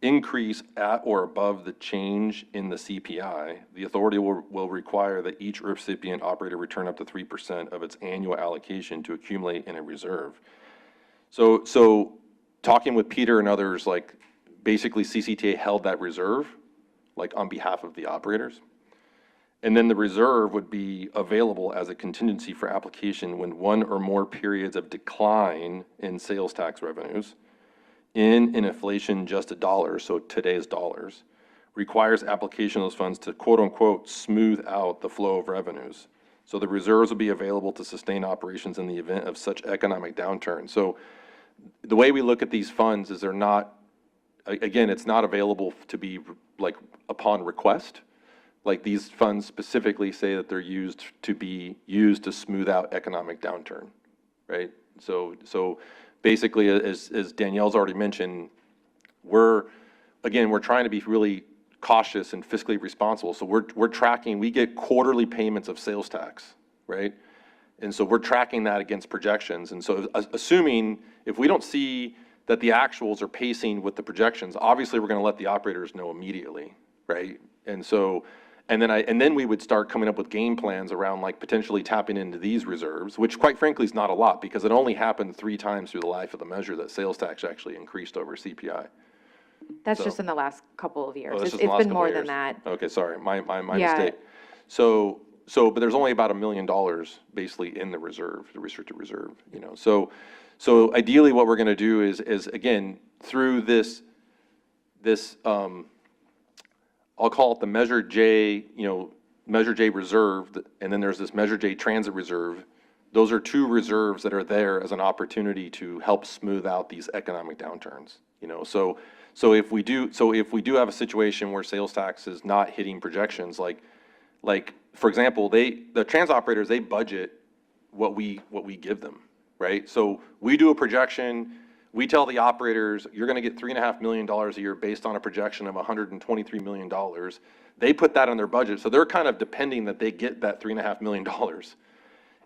increase at or above the change in the CPI, the authority will require that each recipient operator return up to 3% of its annual allocation to accumulate in a reserve. So talking with Peter and others, like basically CCTA held that reserve, like on behalf of the operators. And then the reserve would be available as a contingency for application when one or more periods of decline in sales tax revenues in an inflation-adjusted dollars, so today's dollars, requires application of those funds to quote-unquote smooth out the flow of revenues. So the reserves will be available to sustain operations in the event of such economic downturn. So the way we look at these funds is they're not, again, it's not available to be like upon request. Like these funds specifically say that they're used to smooth out economic downturn, right? So basically, as Danielle's already mentioned, we're trying to be really cautious and fiscally responsible. So we're tracking, we get quarterly payments of sales tax, right? And so we're tracking that against projections. And so assuming if we don't see that the actuals are pacing with the projections, obviously we're going to let the operators know immediately, right? And so, and then we would start coming up with game plans around like potentially tapping into these reserves, which quite frankly is not a lot because it only happened 3 times through the life of the measure that sales tax actually increased over CPI. That's just in the last couple of years. Oh, that's It's just in the last been couple more of than years. that. Okay, sorry, my Yeah. mistake. But there's only about $1 million basically in the reserve, the restricted reserve, So ideally what we're going to do is again, through this I'll call it the Measure J, Measure J reserve, and then there's this Measure J transit reserve. Those are 2 reserves that are there as an opportunity to help smooth out these economic downturns, So if we do have a situation where sales tax is not hitting projections, like for example, the transit operators, they budget what we give them, right? So we do a projection, we tell the operators, you're going to get $3.5 million a year based on a projection of $123 million. They put that in their budget, so they're kind of depending that they get that $3.5 million.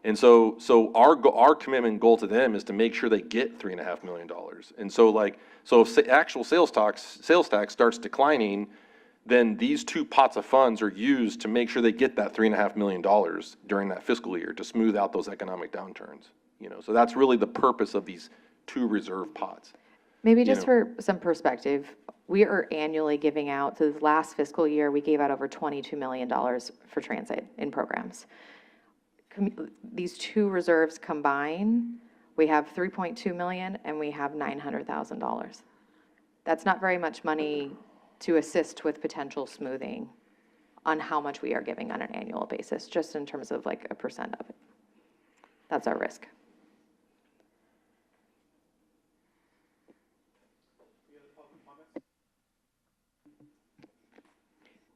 And so our commitment and goal to them is to make sure they get $3.5 million. And so if actual sales tax starts declining, then these two pots of funds are used to make sure they get that $3.5 million during that fiscal year to smooth out those economic downturns. So that's really the purpose of these two reserve pots. Maybe just for some perspective, we are annually giving out, so this last fiscal year, we gave out over $22 million for transit in programs. These two reserves combine, we have 3.2 million and we have $900,000. That's not very much money to assist with potential smoothing on how much we are giving on an annual basis, just in terms of like a percent of it. That's our risk.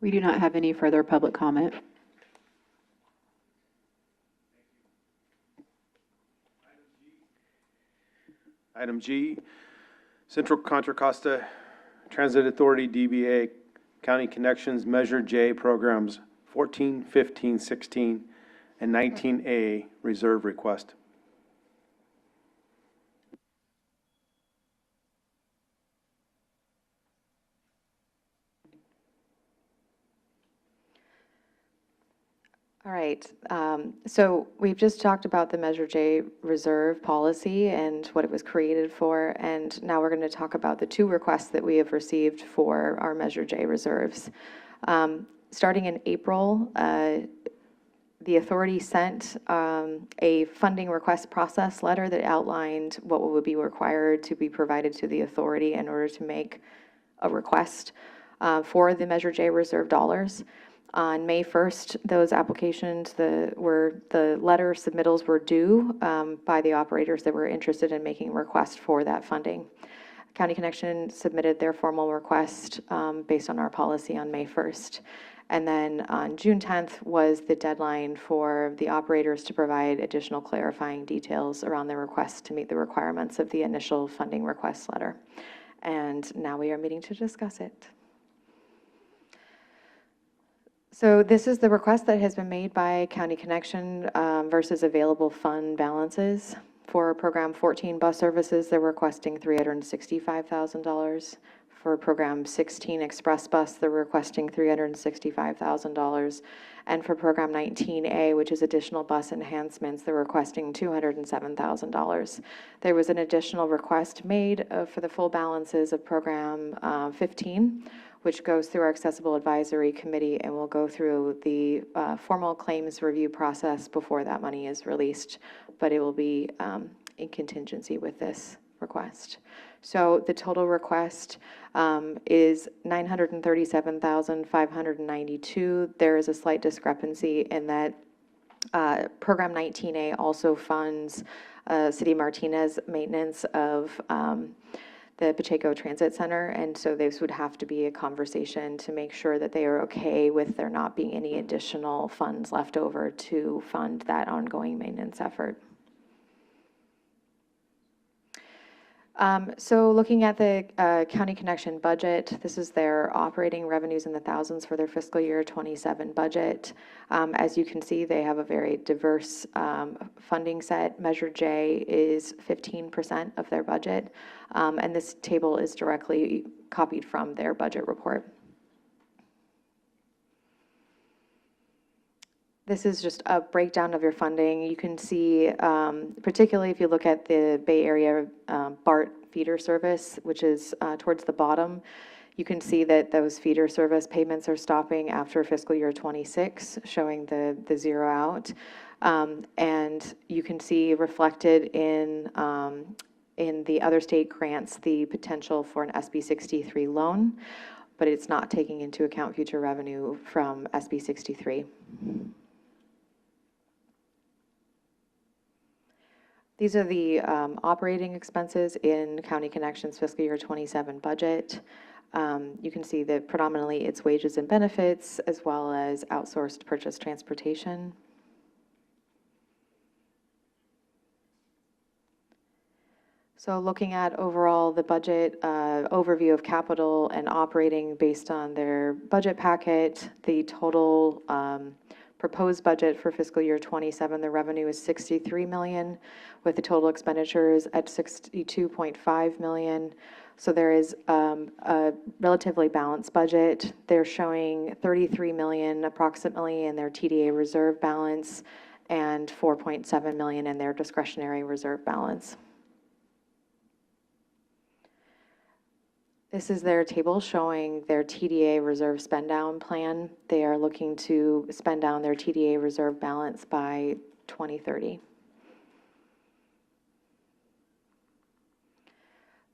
We do not have any further public comment. Item G, Central Contra Costa Transit Authority, DBA, County Connections, Measure J programs 14, 15, 16, and 19A reserve request. All right, so we've just talked about the Measure J reserve policy and what it was created for, and now we're going to talk about the two requests that we have received for our Measure J reserves. Starting in April, the authority sent a funding request process letter that outlined what would be required to be provided to the authority in order to make a request for the Measure J reserve dollars. On May 1st, those applications, the letter submittals were due by the operators that were interested in making a request for that funding. County Connection submitted their formal request based on our policy on May 1st. And then on June 10th was the deadline for the operators to provide additional clarifying details around their request to meet the requirements of the initial funding request letter. And now we are meeting to discuss it. So this is the request that has been made by County Connection versus available fund balances. For Program 14 bus services, they're requesting $365,000. For Program 16 Express Bus, they're requesting $365,000. And for Program 19A, which is additional bus enhancements, they're requesting $207,000. There was an additional request made for the full balances of Program 15, which goes through our Accessible Advisory Committee and will go through the formal claims review process before that money is released, but it will be in contingency with this request. So the total request is $937,592. There is a slight discrepancy in that Program 19A also funds City of Martinez maintenance of the Pacheco Transit Center, and so this would have to be a conversation to make sure that they are okay with there not being any additional funds left over to fund that ongoing maintenance effort. So looking at the County Connection budget, this is their operating revenues in the thousands for their fiscal year 27 budget. As you can see, they have a very diverse funding set. Measure J is 15% of their budget, and this table is directly copied from their budget report. This is just a breakdown of your funding. You can see, particularly if you look at the Bay Area BART feeder service, which is towards the bottom, you can see that those feeder service payments are stopping after fiscal year 26, showing the zero out. And you can see reflected in the other state grants the potential for an SB 63 loan, but it's not taking into account future revenue from SB 63. These are the operating expenses in County Connections fiscal year 27 budget. You can see that predominantly it's wages and benefits as well as outsourced purchase transportation. So looking at overall the budget, overview of capital and operating based on their budget packet, the total proposed budget for fiscal year '27, the revenue is 63 million, with the total expenditures at 62.5 million. So there is a relatively balanced budget. They're showing 33 million approximately in their TDA reserve balance and 4.7 million in their discretionary reserve balance. This is their table showing their TDA reserve spend down plan. They are looking to spend down their TDA reserve balance by 2030.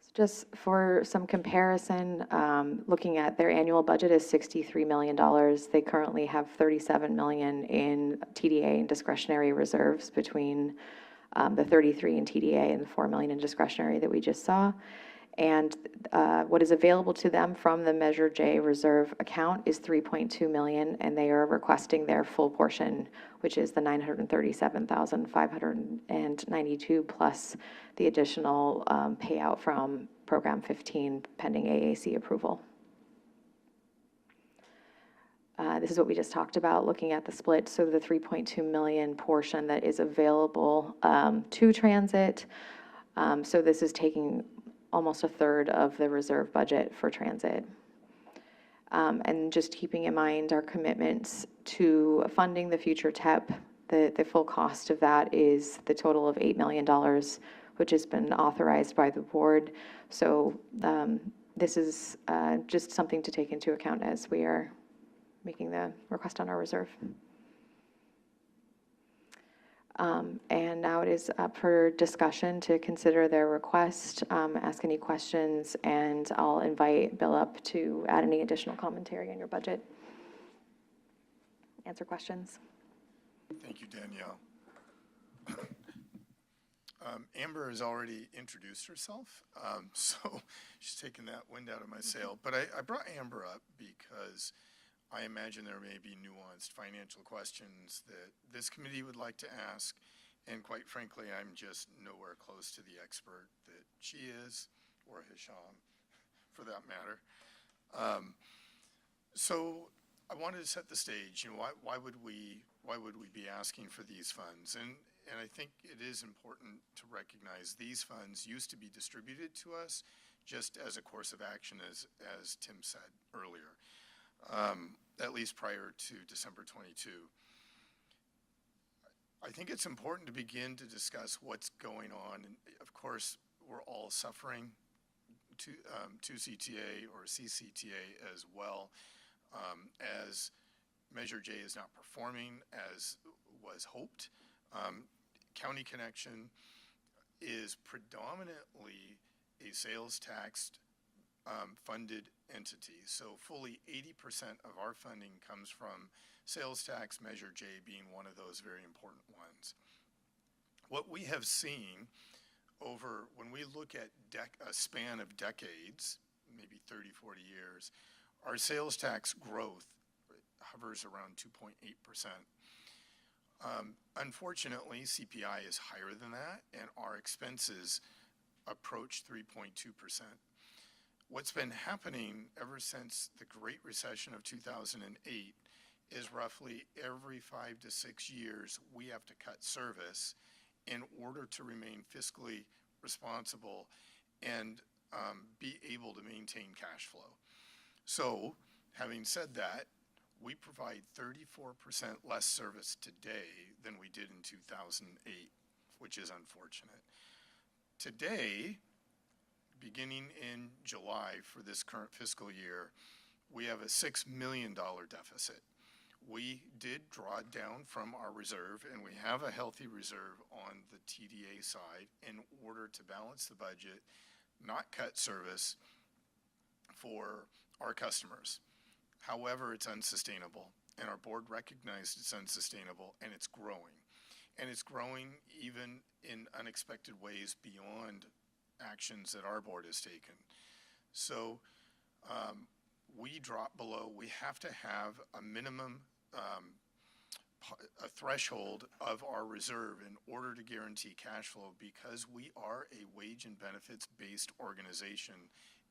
So just for some comparison, looking at their annual budget is $63 million. They currently have 37 million in TDA and discretionary reserves between the 33 in TDA and the 4 million in discretionary that we just saw. And what is available to them from the Measure J reserve account is 3.2 million, and they are requesting their full portion, which is the 937,592 plus the additional payout from Program 15 pending AAC approval. This is what we just talked about, looking at the split. So the 3.2 million portion that is available to transit. So this is taking almost a third of the reserve budget for transit. And just keeping in mind our commitments to funding the future TEP, the full cost of that is the total of $8 million, which has been authorized by the board. So this is just something to take into account as we are making the request on our reserve. And now it is up for discussion to consider their request, ask any questions, and I'll invite Bill up to add any additional commentary on your budget. Answer questions. Thank you, Danielle. Amber has already introduced herself, so she's taken that wind out of my sail. But I brought Amber up because I imagine there may be nuanced financial questions that this committee would like to ask, and quite frankly, I'm just nowhere close to the expert that she is, or Hisham, for that matter. So I wanted to set the stage. You know, why would we be asking for these funds? And I think it is important to recognize these funds used to be distributed to us just as a course of action, as Tim said earlier. At least prior to December 22. I think it's important to begin to discuss what's going on. And of course, we're all suffering to CTA or CCTA as well, as Measure J is not performing as was hoped. County Connection is predominantly a sales tax funded entity. So fully 80% of our funding comes from sales tax, Measure J being one of those very important ones. What we have seen over, when we look at a span of decades, maybe 30, 40 years, our sales tax growth hovers around 2.8%. Unfortunately, CPI is higher than that, and our expenses approach 3.2%. What's been happening ever since the Great Recession of 2008 is roughly every 5 to 6 years, we have to cut service in order to remain fiscally responsible and be able to maintain cash flow. So, having said that, we provide 34% less service today than we did in 2008, which is unfortunate. Today, beginning in July for this current fiscal year, we have a $6 million deficit. We did draw down from our reserve, and we have a healthy reserve on the TDA side in order to balance the budget, not cut service for our customers. However, it's unsustainable, and our board recognized it's unsustainable, and it's growing. And it's growing even in unexpected ways beyond actions that our board has taken. So we drop below. We have to have a minimum a threshold of our reserve in order to guarantee cash flow because we are a wage and benefits-based organization.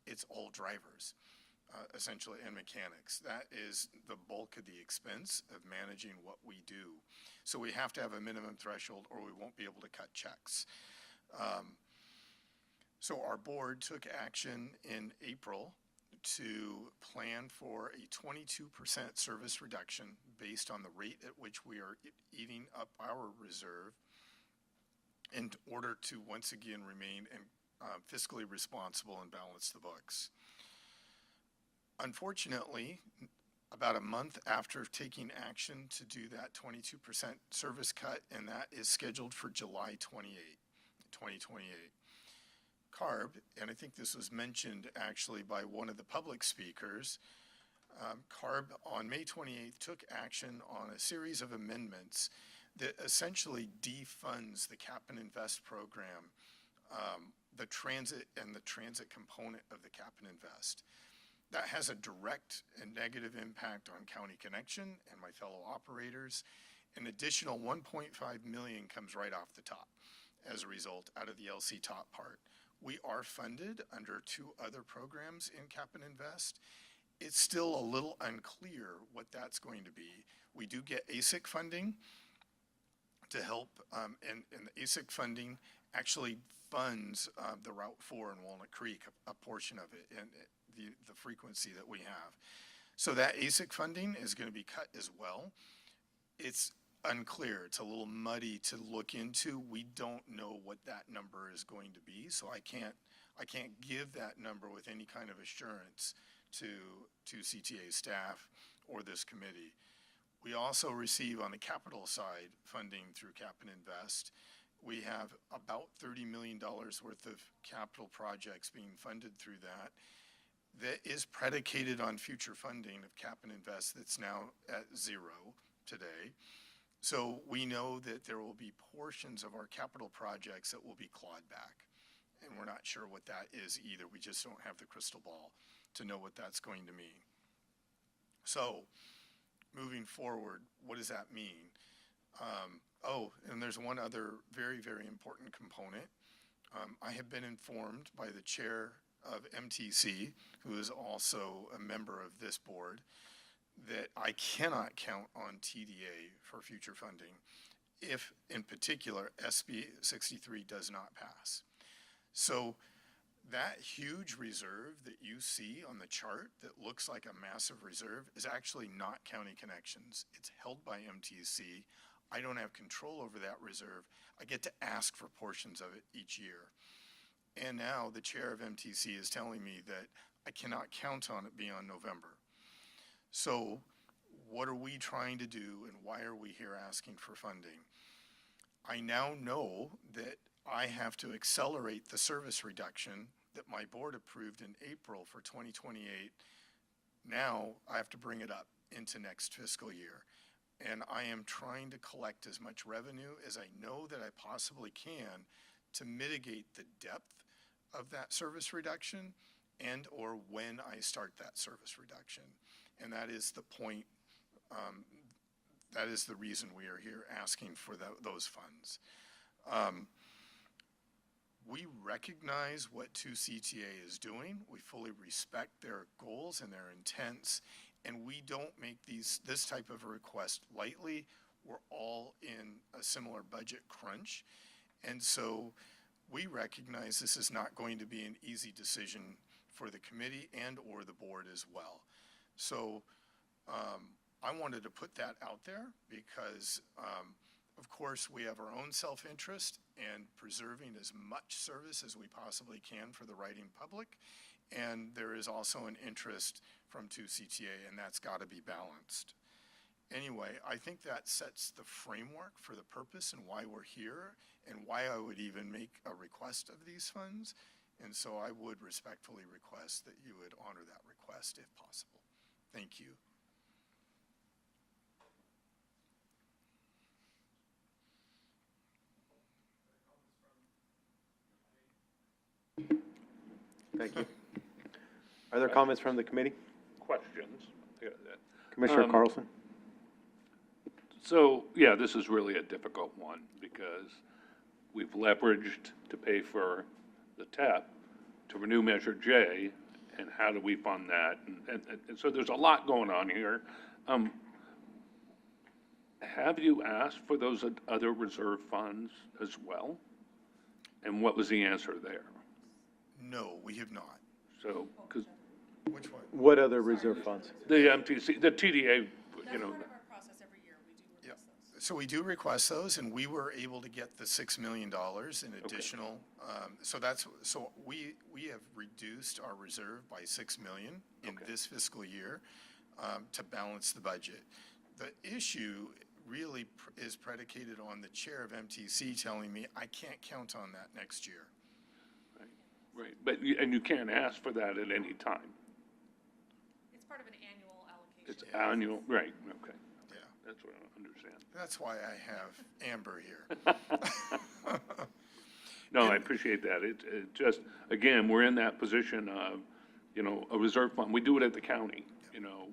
It's all drivers, essentially, and mechanics. That is the bulk of the expense of managing what we do. So we have to have a minimum threshold or we won't be able to cut checks. So our board took action in April to plan for a 22% service reduction based on the rate at which we are eating up our reserve in order to once again remain fiscally responsible and balance the books. Unfortunately, about a month after taking action to do that 22% service cut, and that is scheduled for July 2028. CARB, and I think this was mentioned actually by one of the public speakers, CARB on May 28th took action on a series of amendments that essentially defunds the Cap and Invest program, the transit and the transit component of the Cap and Invest. That has a direct and negative impact on County Connection and my fellow operators. An additional $1.5 million comes right off the top as a result out of the LC top part. We are funded under 2 other programs in Cap and Invest. It's still a little unclear what that's going to be. We do get ASIC funding to help, and the ASIC funding actually funds the Route 4 in Walnut Creek, a portion of it, and the frequency that we have. So that ASIC funding is going to be cut as well. It's unclear. It's a little muddy to look into. We don't know what that number is going to be, so I can't give that number with any kind of assurance to CTA staff or this committee. We also receive on the capital side funding through Cap and Invest. We have about $30 million worth of capital projects being funded through that. That is predicated on future funding of Cap and Invest that's now at 0 today. So we know that there will be portions of our capital projects that will be clawed back. And we're not sure what that is either. We just don't have the crystal ball to know what that's going to mean. So moving forward, what does that mean? And there's one other very, very important component. I have been informed by the chair of MTC, who is also a member of this board, that I cannot count on TDA for future funding if, in particular, SB 63 does not pass. So that huge reserve that you see on the chart that looks like a massive reserve is actually not County Connections. It's held by MTC. I don't have control over that reserve. I get to ask for portions of it each year. And now the chair of MTC is telling me that I cannot count on it beyond November. So what are we trying to do and why are we here asking for funding? I now know that I have to accelerate the service reduction that my board approved in April for 2028. Now I have to bring it up into next fiscal year. And I am trying to collect as much revenue as I know that I possibly can to mitigate the depth of that service reduction and or when I start that service reduction. And that is the point, that is the reason we are here asking for those funds. We recognize what 2CTA is doing. We fully respect their goals and their intents, and we don't make this type of a request lightly. We're all in a similar budget crunch, and so we recognize this is not going to be an easy decision for the committee and or the board as well. So I wanted to put that out there because, of course, we have our own self-interest in preserving as much service as we possibly can for the riding public. And there is also an interest from 2CTA, and that's got to be balanced. Anyway, I think that sets the framework for the purpose and why we're here and why I would even make a request of these funds. And so I would respectfully request that you would honor that request if possible. Thank you. Thank you. Are there comments from the committee? Questions? Commissioner Carlson? So, yeah, this is really a difficult one because we've leveraged to pay for the TEP to renew Measure J, and how do we fund that? And so there's a lot going on here. Have you asked for those other reserve funds as well? And what was the answer there? No, we have not. So, because Which one? What other reserve funds? the MTC, the TDA, you know, So we do request those, and we were able to get the $6 million in additional. So we have reduced our reserve by $6 million in this fiscal year to balance the budget. The issue really is predicated on the chair of MTC telling me I can't count on that next year. right, but, and you can't ask for that at any time. It's part of an annual allocation. It's annual, right, okay. Yeah. That's what I understand. That's why I have Amber here. No, I appreciate that. It just, again, we're in that position of, you know, a reserve fund. We do it at the county, you know.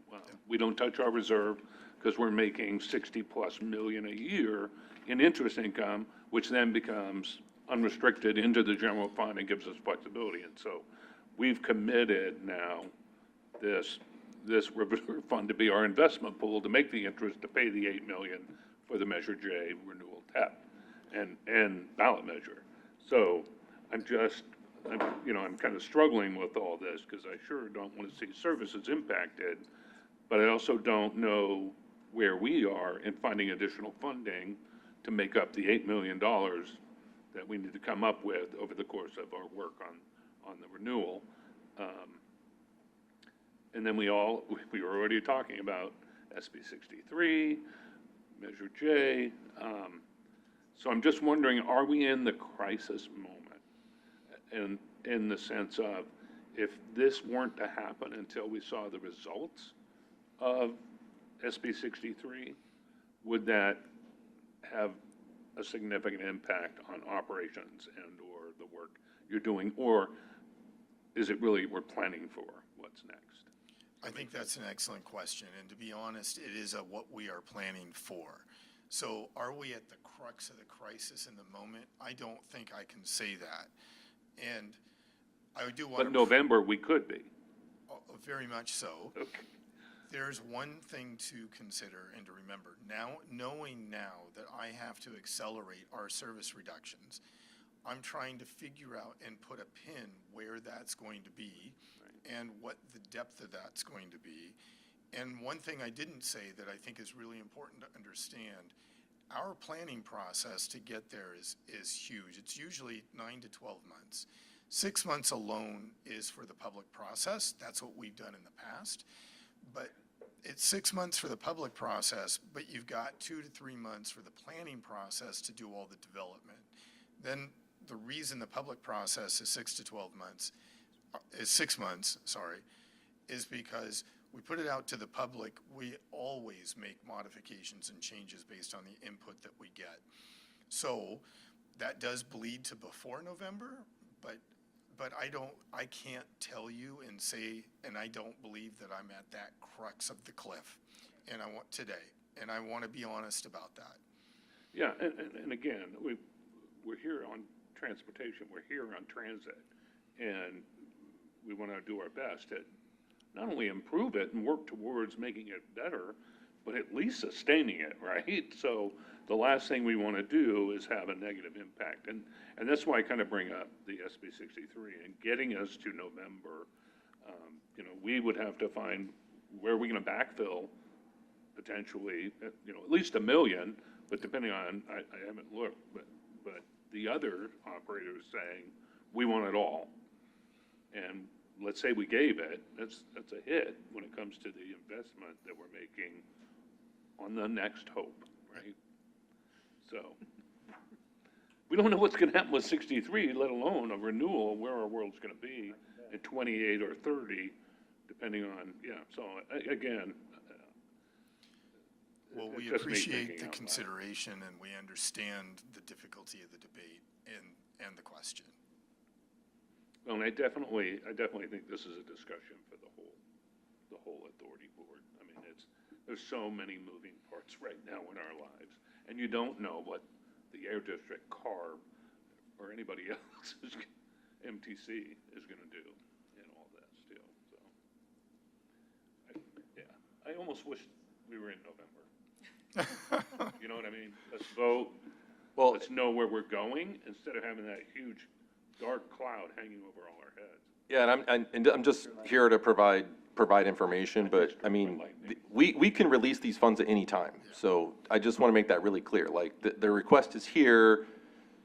We don't touch our reserve because we're making 60-plus million a year in interest income, which then becomes unrestricted into the general fund and gives us flexibility. And so we've committed now this reserve fund to be our investment pool to make the interest, to pay the 8 million for the Measure J renewal TEP and ballot measure. So I'm kind of struggling with all this because I sure don't want to see services impacted, but I also don't know where we are in finding additional funding to make up the $8 million that we need to come up with over the course of our work on the renewal. And then we were already talking about SB 63, Measure J. So I'm just wondering, are we in the crisis moment? And in the sense of, if this weren't to happen until we saw the results of SB 63, would that have a significant impact on operations and/or the work you're doing? Or is it really we're planning for what's next? I think that's an excellent question, and to be honest, it is what we are planning for. So are we at the crux of the crisis in the moment? I don't think I can say that. And I do want to... But November, we could be. Very much so. Okay. There's one thing to consider and to remember. Now, knowing now that I have to accelerate our service reductions, I'm trying to figure out and put a pin where that's going to be and what the depth of that's going to be. And one thing I didn't say that I think is really important to understand, our planning process to get there is huge. It's usually 9 to 12 months. 6 months alone is for the public process. That's what we've done in the past. But it's 6 months for the public process, but you've got 2 to 3 months for the planning process to do all the development. Then the reason the public process is 6 to 12 months, is 6 months, is because we put it out to the public. We always make modifications and changes based on the input that we get. So that does bleed to before November, but I can't tell you and say, and I don't believe that I'm at that crux of the cliff, and I want to be honest about that. Yeah, and again, we're here on transportation, we're here on transit, and we want to do our best to not only improve it and work towards making it better, but at least sustaining it, right? So the last thing we want to do is have a negative impact. And that's why I kind of bring up the SB 63 and getting us to November. We would have to find where we're going to backfill potentially, at least 1 million, but depending on, I haven't looked, but the other operators saying, we want it all. And let's say we gave it, that's a hit when it comes to the investment that we're making on the next hope, right? So we don't know what's going to happen with 63, let alone a renewal, where our world's going to be in 28 or 30, depending on, so again. Well, we appreciate the consideration, and we understand the difficulty of the debate and the question. Well, and I definitely think this is a discussion for the whole authority board. I mean, there's so many moving parts right now in our lives. And you don't know what the Air District, CARB, or anybody else's MTC is gonna do in all that still, so. I almost wish we were in November. You know what I mean? Let's vote, Well, let's know where we're going, instead of having that huge dark cloud hanging over all our heads. yeah, and I'm just here to provide information, but I mean, we can release these funds at any time. So I just want to make that really clear, like, the request is here,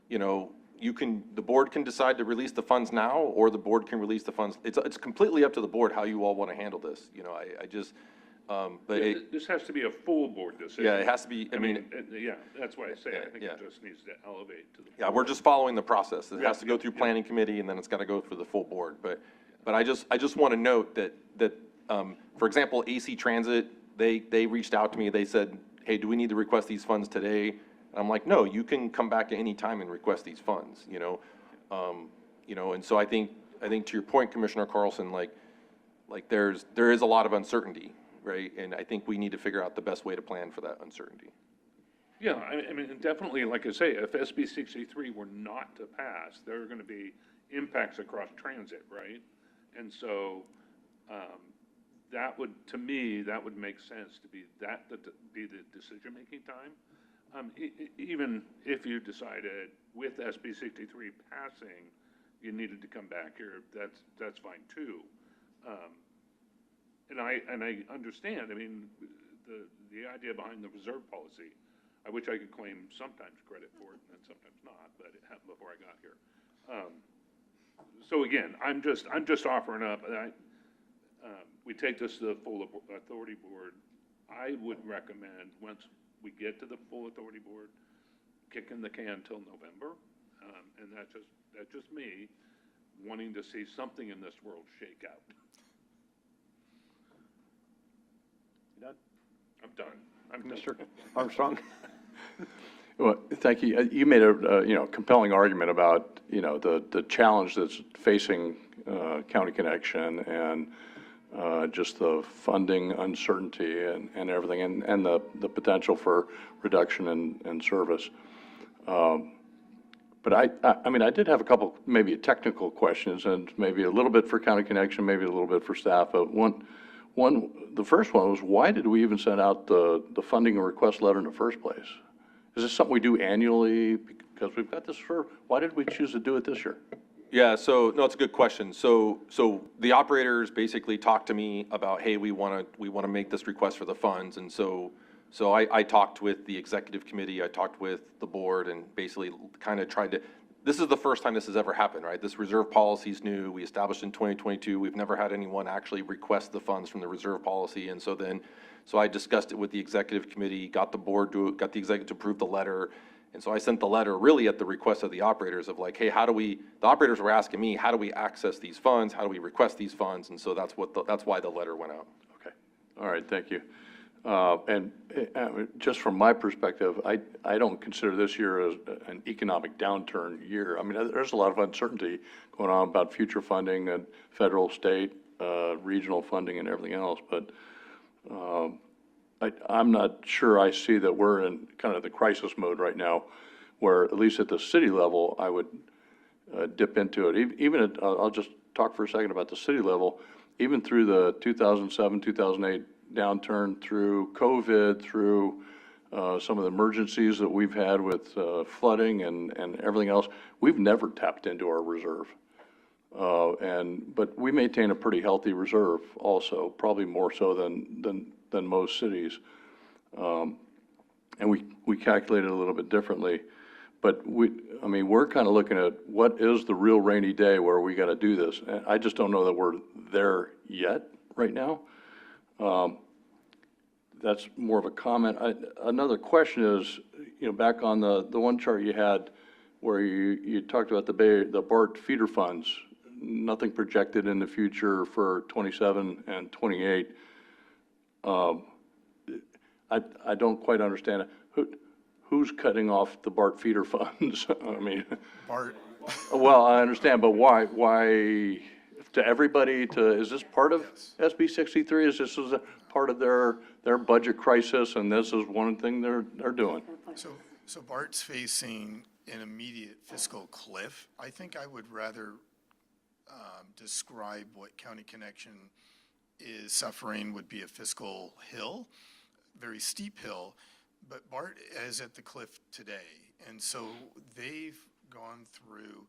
you know, the board can decide to release the funds now, or the board can release the funds. It's completely up to the board how you all want to handle this, you know, I just, but Yeah, this has to be a full board decision. yeah, it has to be, I mean, Yeah, that's why I say, I think yeah. it just needs to elevate to the. yeah, we're just following the process. It Yeah, has to go through planning committee, and then it's got to go through the full board. But I just want to note that, for example, AC Transit, they reached out to me, they said, hey, do we need to request these funds today? And I'm like, no, you can come back at any time and request these funds, you know? And so I think to your point, Commissioner Carlson, like there is a lot of uncertainty, right? And I think we need to figure out the best way to plan for that uncertainty. Yeah, I mean, definitely, like I say, if SB 63 were not to pass, there are going to be impacts across transit, right? And so, that would, to me, that would make sense to be the decision-making time. Even if you decided with SB 63 passing, you needed to come back here, that's fine too. And I understand, I mean, the idea behind the reserve policy, I wish I could claim sometimes credit for it and sometimes not, but it happened before I got here. So again, I'm just offering up, we take this to the full authority board. I would recommend, once we get to the full authority board, kicking the can till November. And that's just me wanting to see something in this world shake out. You done? I'm done. I'm done. Mr. Armstrong? Well, thank you. You made a, compelling argument about, the challenge that's facing County Connection and just the funding uncertainty and everything, and the potential for reduction in service. But I did have a couple, maybe technical questions, and maybe a little bit for County Connection, maybe a little bit for staff. But the first one was, why did we even send out the funding request letter in the first place? Is this something we do annually? Because we've got this why did we choose to do it this year? Yeah, so, no, it's a good question. So the operators basically talked to me about, hey, we want to make this request for the funds. And so I talked with the executive committee, I talked with the board, and basically kind of tried to, this is the first time this has ever happened, right? This reserve policy is new. We established in 2022. We've never had anyone actually request the funds from the reserve policy. And so I discussed it with the executive committee, got the executive to approve the letter. And so I sent the letter really at the request of the operators of like, hey, the operators were asking me, how do we access these funds? How do we request these funds? And so that's why the letter went out. Okay. All right, thank you. And just from my perspective, I don't consider this year as an economic downturn year. I mean, there's a lot of uncertainty going on about future funding and federal, state, regional funding and everything else. But I'm not sure I see that we're in kind of the crisis mode right now, where at least at the city level, I would dip into it. Even I'll just talk for a second about the city level. Even through the 2007, 2008 downturn, through COVID, through some of the emergencies that we've had with flooding and everything else, we've never tapped into our reserve. But we maintain a pretty healthy reserve also, probably more so than most cities. And we calculate it a little bit differently. But we're kind of looking at what is the real rainy day where we got to do this. And I just don't know that we're there yet right now. That's more of a comment. Another question is, back on the one chart you had where you talked about the BART feeder funds, nothing projected in the future for 27 and 28. I don't quite understand it. Who's cutting off the BART feeder funds? BART. Well, I understand, but why to everybody? Is this part of SB 63? Is this a part of their budget crisis, and this is one thing they're doing. So BART's facing an immediate fiscal cliff. I think I would rather describe what County Connection is suffering would be a fiscal hill, very steep hill, but BART is at the cliff today. And so they've gone through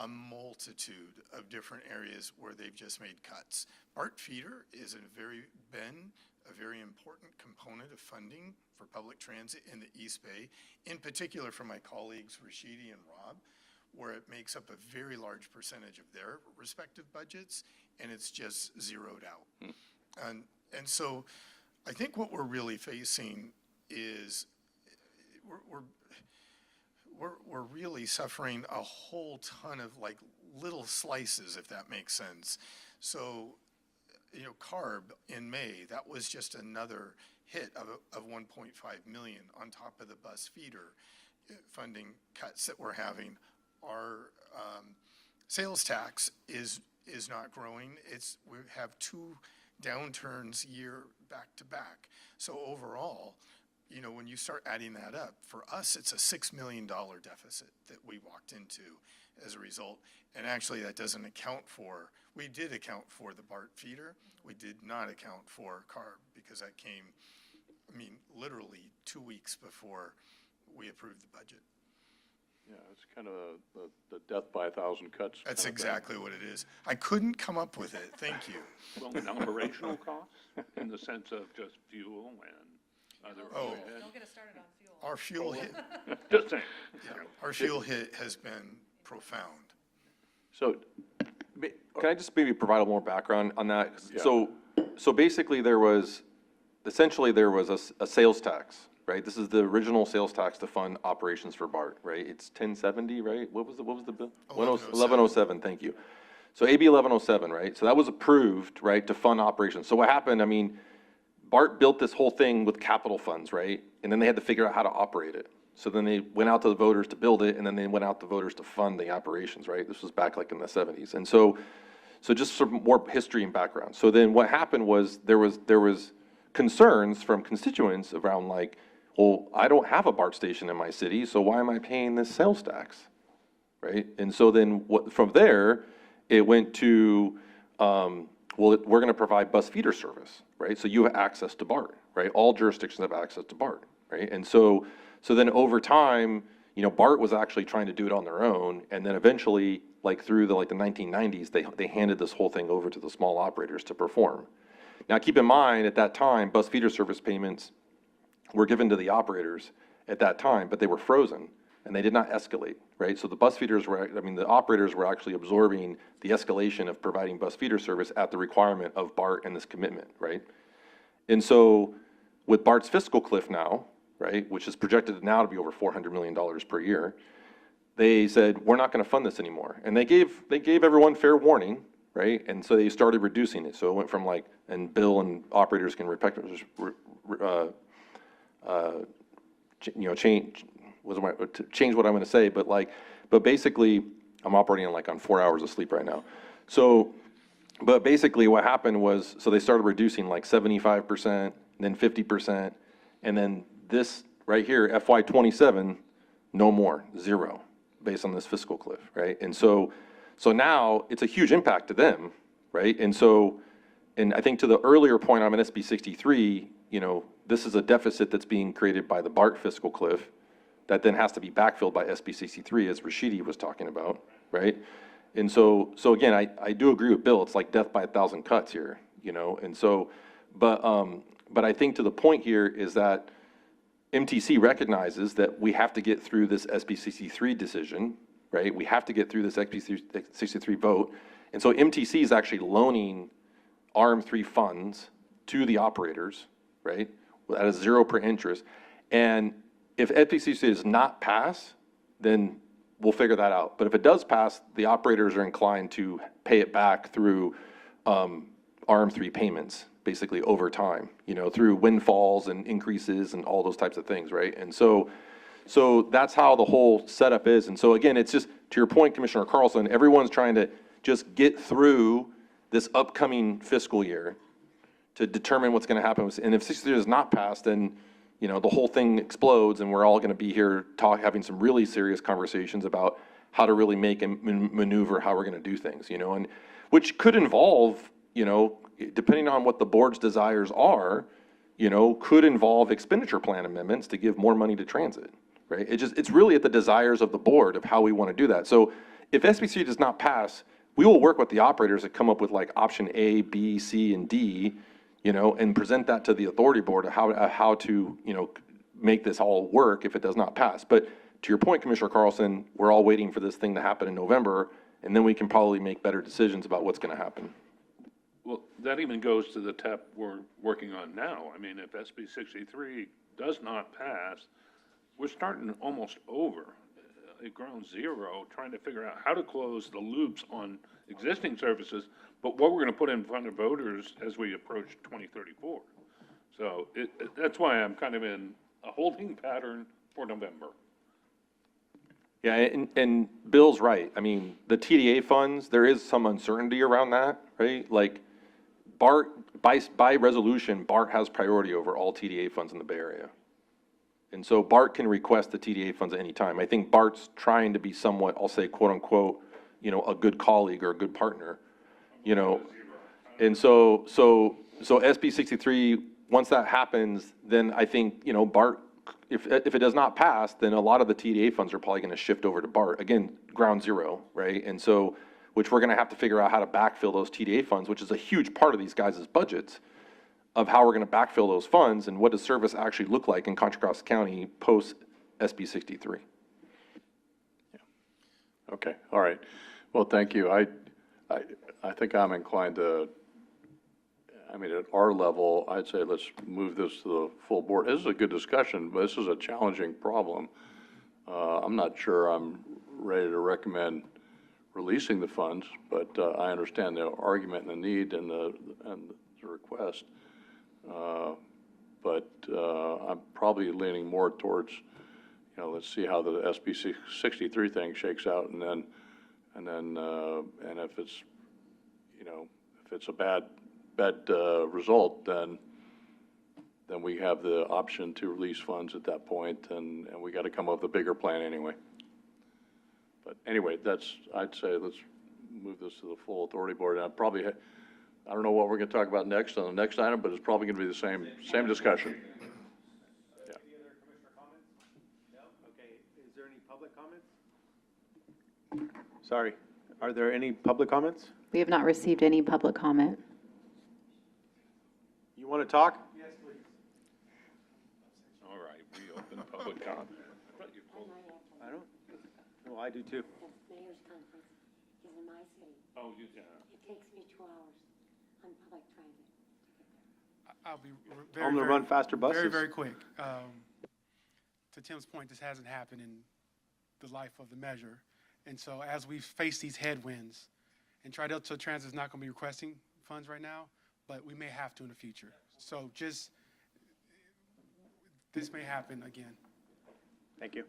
a multitude of different areas where they've just made cuts. BART feeder is been a very important component of funding for public transit in the East Bay, in particular for my colleagues Rashidi and Rob, where it makes up a very large percentage of their respective budgets, and it's just zeroed out. And so I think what we're really facing is we're really suffering a whole ton of like little slices, if that makes sense. So, you know, CARB in May, that was just another hit of 1.5 million on top of the bus feeder funding cuts that we're having. Our sales tax is not growing. We have 2 downturns year back to back. So overall, you know, when you start adding that up, for us, it's a $6 million deficit that we walked into as a result. And actually, that doesn't account for, we did account for the BART feeder. We did not account for CARB because that came, I mean, literally 2 weeks before we approved the budget. Yeah, it's kind of the death by 1,000 cuts. That's exactly what it is. I couldn't come up with it. Thank you. Well, and operational costs in the sense of just fuel and other overhead. Don't get us started on fuel. Our fuel hit, Just saying. our fuel hit has been profound. So, Can I just maybe provide a little more background on that? Yeah. So basically there was a sales tax, right? This is the original sales tax to fund operations for BART, right? It's 1070, right? What was the bill? 1107, thank you. So AB 1107, right? So that was approved, right, to fund operations. So what happened, I mean, BART built this whole thing with capital funds, right? And then they had to figure out how to operate it. So then they went out to the voters to build it, and then they went out to voters to fund the operations, right? This was back like in the 70s. And so just some more history and background. So then what happened was there was concerns from constituents around like, well, I don't have a BART station in my city, so why am I paying this sales tax, right? And so then from there, it went to, well, we're going to provide bus feeder service, right? So you have access to BART, right? All jurisdictions have access to BART, right? And so then over time, you know, BART was actually trying to do it on their own, and then eventually, like through the 1990s, they handed this whole thing over to the small operators to perform. Now, keep in mind, at that time, bus feeder service payments were given to the operators at that time, but they were frozen, and they did not escalate, right? So the bus feeders the operators were actually absorbing the escalation of providing bus feeder service at the requirement of BART and this commitment, right? And so with BART's fiscal cliff now, right, which is projected now to be over $400 million per year, they said, we're not going to fund this anymore. And they gave everyone fair warning, right? And so they started reducing it. So it went from and Bill and operators can change what I'm going to say, but basically, I'm operating on 4 hours of sleep right now. So, but basically what happened was, so they started reducing 75%, then 50%, and then this right here, FY27, no more, zero, based on this fiscal cliff, right? And so now it's a huge impact to them, right? And I think to the earlier point on SB 63, you know, this is a deficit that's being created by the BART fiscal cliff that then has to be backfilled by SB 63, as Rashidi was talking about, right? And so again, I do agree with Bill. It's like death by 1,000 cuts here, you know. And so, but I think to the point here is that MTC recognizes that we have to get through this SB 63 decision, right? We have to get through this SB 63 vote. And so MTC is actually loaning RM3 funds to the operators, right? At a 0% interest. And if SB 63 does not pass, then we'll figure that out. But if it does pass, the operators are inclined to pay it back through RM3 payments, basically over time, you know, through windfalls and increases and all those types of things, right? And so that's how the whole setup is. And so again, it's just, to your point, Commissioner Carlson, everyone's trying to just get through this upcoming fiscal year to determine what's going to happen. And if 63 does not pass, then, you know, the whole thing explodes and we're all going to be here having some really serious conversations about how to really make and maneuver how we're going to do things, you know, and which could involve, you know, depending on what the board's desires are, you know, could involve expenditure plan amendments to give more money to transit, right? It's really at the desires of the board of how we want to do that. So if SB3 does not pass, we will work with the operators to come up with like option A, B, C, and D, you know, and present that to the authority board of how to, you know, make this all work if it does not pass. But to your point, Commissioner Carlson, we're all waiting for this thing to happen in November, and then we can probably make better decisions about what's going to happen. Well, that even goes to the TEP we're working on now. I mean, if SB 63 does not pass, we're starting almost over at ground zero, trying to figure out how to close the loops on existing services, but what we're going to put in front of voters as we approach 2034. So that's why I'm kind of in a holding pattern for November. Yeah, and Bill's right. I mean, the TDA funds, there is some uncertainty around that, right? Like BART, by resolution, BART has priority over all TDA funds in the Bay Area. And so BART can request the TDA funds at any time. I think BART's trying to be somewhat, I'll say, quote unquote, you know, a good colleague or a good partner, you know. And so SB 63, once that happens, then I think, you know, BART, if it does not pass, then a lot of the TDA funds are probably going to shift over to BART. Again, ground zero, right? And so, which we're going to have to figure out how to backfill those TDA funds, which is a huge part of these guys' budgets, of how we're going to backfill those funds and what does service actually look like in Contra Costa County post SB 63. Okay, all right. Well, thank you. I think I'm inclined to, I mean, at our level, I'd say let's move this to the full board. This is a good discussion, but this is a challenging problem. I'm not sure I'm ready to recommend releasing the funds, but I understand the argument and the need and the request. But I'm probably leaning more towards, you know, let's see how the SB 63 thing shakes out, and if it's, you know, if it's a bad result, then we have the option to release funds at that point, and we got to come up with a bigger plan anyway. But anyway, I'd say let's move this to the full authority board. And I don't know what we're going to talk about next on the next item, but it's probably going to be the same discussion. Yeah. Any other commissioner comments? No? Okay. Is there any public comments? Sorry. Are there any public comments? We have not received any public comment. You want to talk? Yes, please. All right, we open public comment. I don't. Well, I do too. The mayor's conference is in my city. Oh, yeah. It takes me 2 hours on public transit to get there. I'll be I'm gonna run faster buses. Very, very quick. To Tim's point, this hasn't happened in the life of the measure. And so as we face these headwinds, and Tri-Delta Transit is not going to be requesting funds right now, but we may have to in the future. So just, this may happen again. Thank you.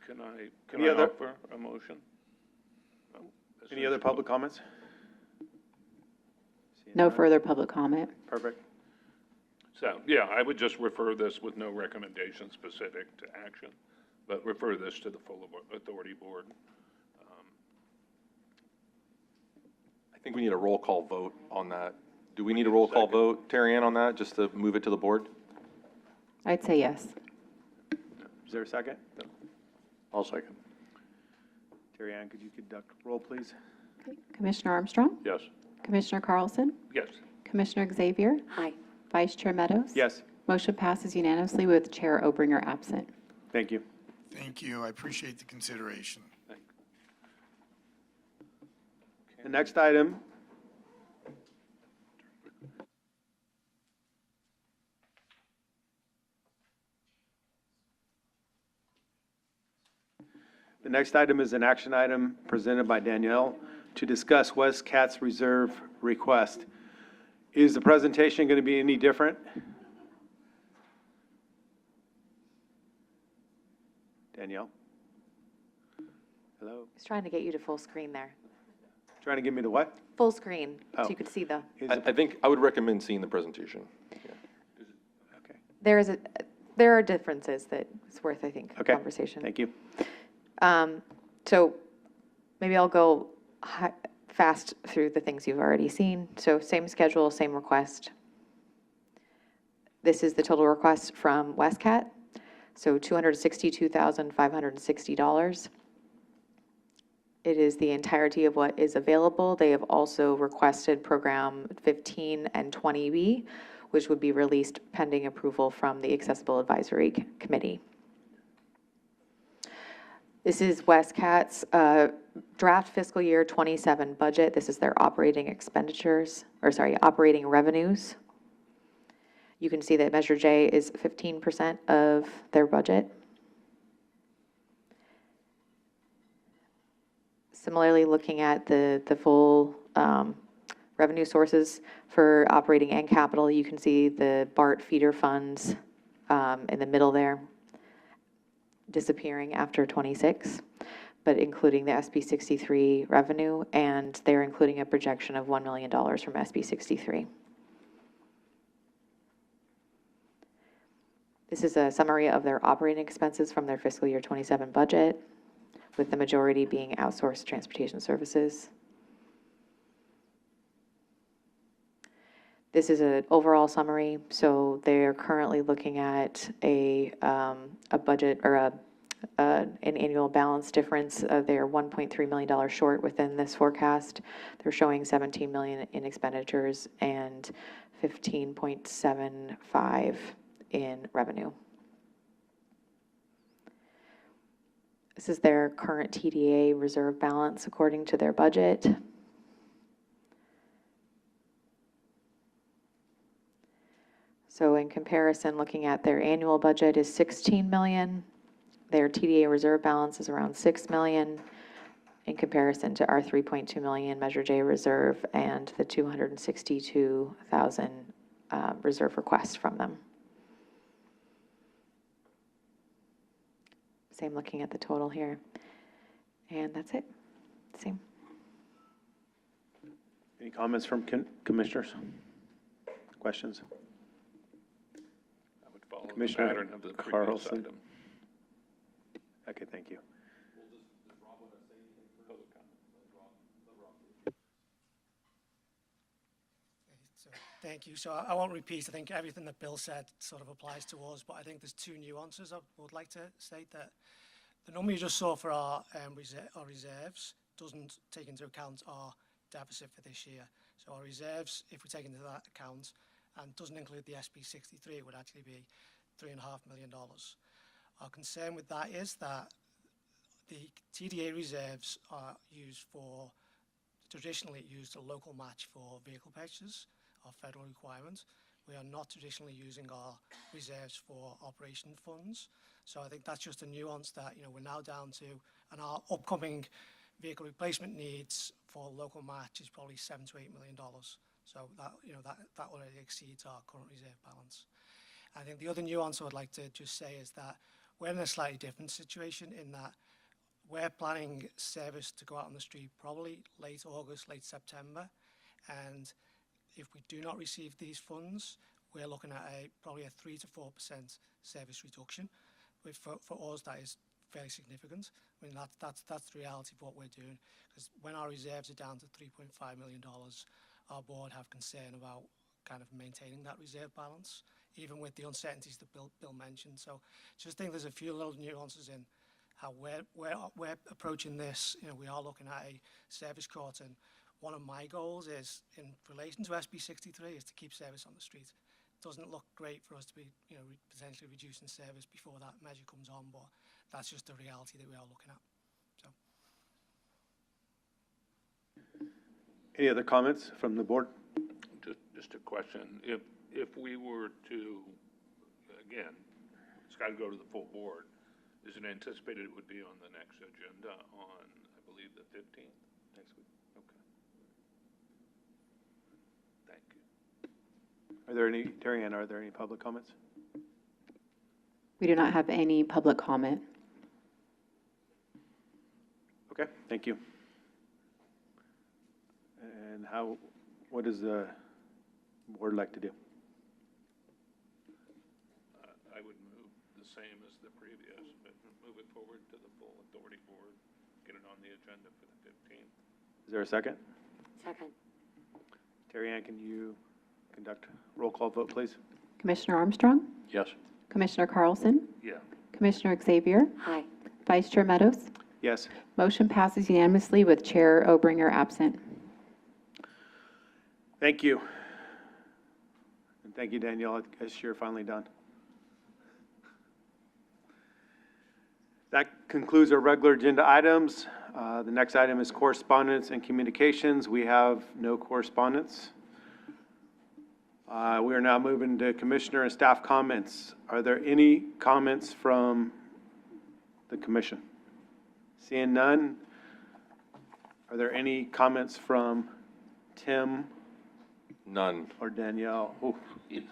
Can Any I other- offer a motion? No? Any other public comments? Seeing No none? further public comment. Perfect. So, yeah, I would just refer this with no recommendation specific to action, but refer this to the full authority board. I think we need a roll call vote on that. Do we need a roll call vote, Terry Ann, on that, just to move it to the board? I'd say yes. Is there a second? I'll second. Terry Ann, could you conduct roll, please? Commissioner Armstrong? Yes. Commissioner Carlson? Yes. Commissioner Xavier? Hi. Vice Chair Meadows? Yes. Motion passes unanimously with Chair Obringer absent. Thank you. Thank you. I appreciate the consideration. The next item is an action item presented by Danielle to discuss West Cats Reserve request. Is the presentation going to be any different? Danielle? Hello? I was trying to get you to full screen there. Trying to get me to what? Full screen, so Oh. you could see the, I think I would recommend seeing the presentation. there is a, there are differences that it's worth, I think, Okay. conversation. Thank you. So maybe I'll go fast through the things you've already seen. So same schedule, same request. This is the total request from Westcat, so $262,560. It is the entirety of what is available. They have also requested Program 15 and 20B, which would be released pending approval from the Accessible Advisory Committee. This is Westcat's draft fiscal year 27 budget. This is their operating expenditures, or sorry, operating revenues. You can see that Measure J is 15% of their budget. Similarly, looking at the full revenue sources for operating and capital, you can see the BART feeder funds in the middle there disappearing after 26, but including the SB 63 revenue, and they're including a projection of $1 million from SB 63. This is a summary of their operating expenses from their fiscal year 27 budget, with the majority being outsourced transportation services. This is an overall summary, so they're currently looking at a budget or an annual balance difference. They're $1.3 million short within this forecast. They're showing $17 million in expenditures and $15.75 in revenue. This is their current TDA reserve balance according to their budget. So in comparison, looking at their annual budget is 16 million. Their TDA reserve balance is around 6 million in comparison to our 3.2 million Measure J reserve and the 262,000 reserve request from them. Same looking at the total here. And that's it. Same. Any comments from commissioners? Questions? I would follow the Commissioner pattern of the previous Carlson. item. Okay, thank you. So, thank you. So I won't repeat. I think everything that Bill said sort of applies to us, but I think there's two nuances I would like to state. That the number you just saw for our reserves doesn't take into account our deficit for this year. So our reserves, if we take into that account, and doesn't include the SB 63, it would actually be $3.5 million. Our concern with that is that the TDA reserves are traditionally used a local match for vehicle purchases, our federal requirement. We are not traditionally using our reserves for operation funds. So I think that's just a nuance that, we're now down to, and our upcoming vehicle replacement needs for local match is probably $7 to $8 million. So that, that already exceeds our current reserve balance. I think the other nuance I would like to just say is that we're in a slightly different situation in that we're planning service to go out on the street probably late August, late September. And if we do not receive these funds, we're looking at probably a 3 to 4% service reduction. For us, that is very significant. I mean, that's the reality of what we're doing. Because when our reserves are down to $3.5 million, our board have concern about kind of maintaining that reserve balance, even with the uncertainties that Bill mentioned. So just think there's a few little nuances in how we're approaching this. We are looking at a service court, and one of my goals is, in relation to SB 63, is to keep service on the street. It doesn't look great for us to be, potentially reducing service before that measure comes on, but that's just the reality that we are looking at. So. Any other comments from the board? Just a question. If we were to, again, it's got to go to the full board, is it anticipated it would be on the next agenda on, I believe, the 15th next week? Okay. Thank you. Are there any, Darianne, are there any public comments? We do not have any public comment. Okay, thank you. And what does the board like to do? I would move the same as the previous, but move it forward to the full authority board, get it on the agenda for the 15th. Is there a second? Second. Terry Ann, can you conduct roll call vote, please? Commissioner Armstrong? Yes. Commissioner Carlson? Yeah. Commissioner Xavier? Aye. Vice Chair Meadows? Yes. Motion passes unanimously with Chair Obringer absent. Thank you. And thank you, Danielle. I guess you're finally done. That concludes our regular agenda items. The next item is correspondence and communications. We have no correspondence. We are now moving to commissioner and staff comments. Are there any comments from the commission? Seeing none, are there any comments from Tim None. or Danielle? Oh, It's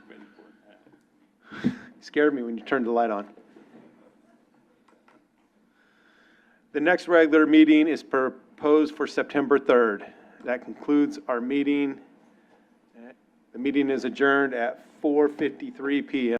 been scared me when you turned the light on. The next regular meeting is proposed for September 3rd. That concludes our meeting. The meeting is adjourned at 4:53 PM.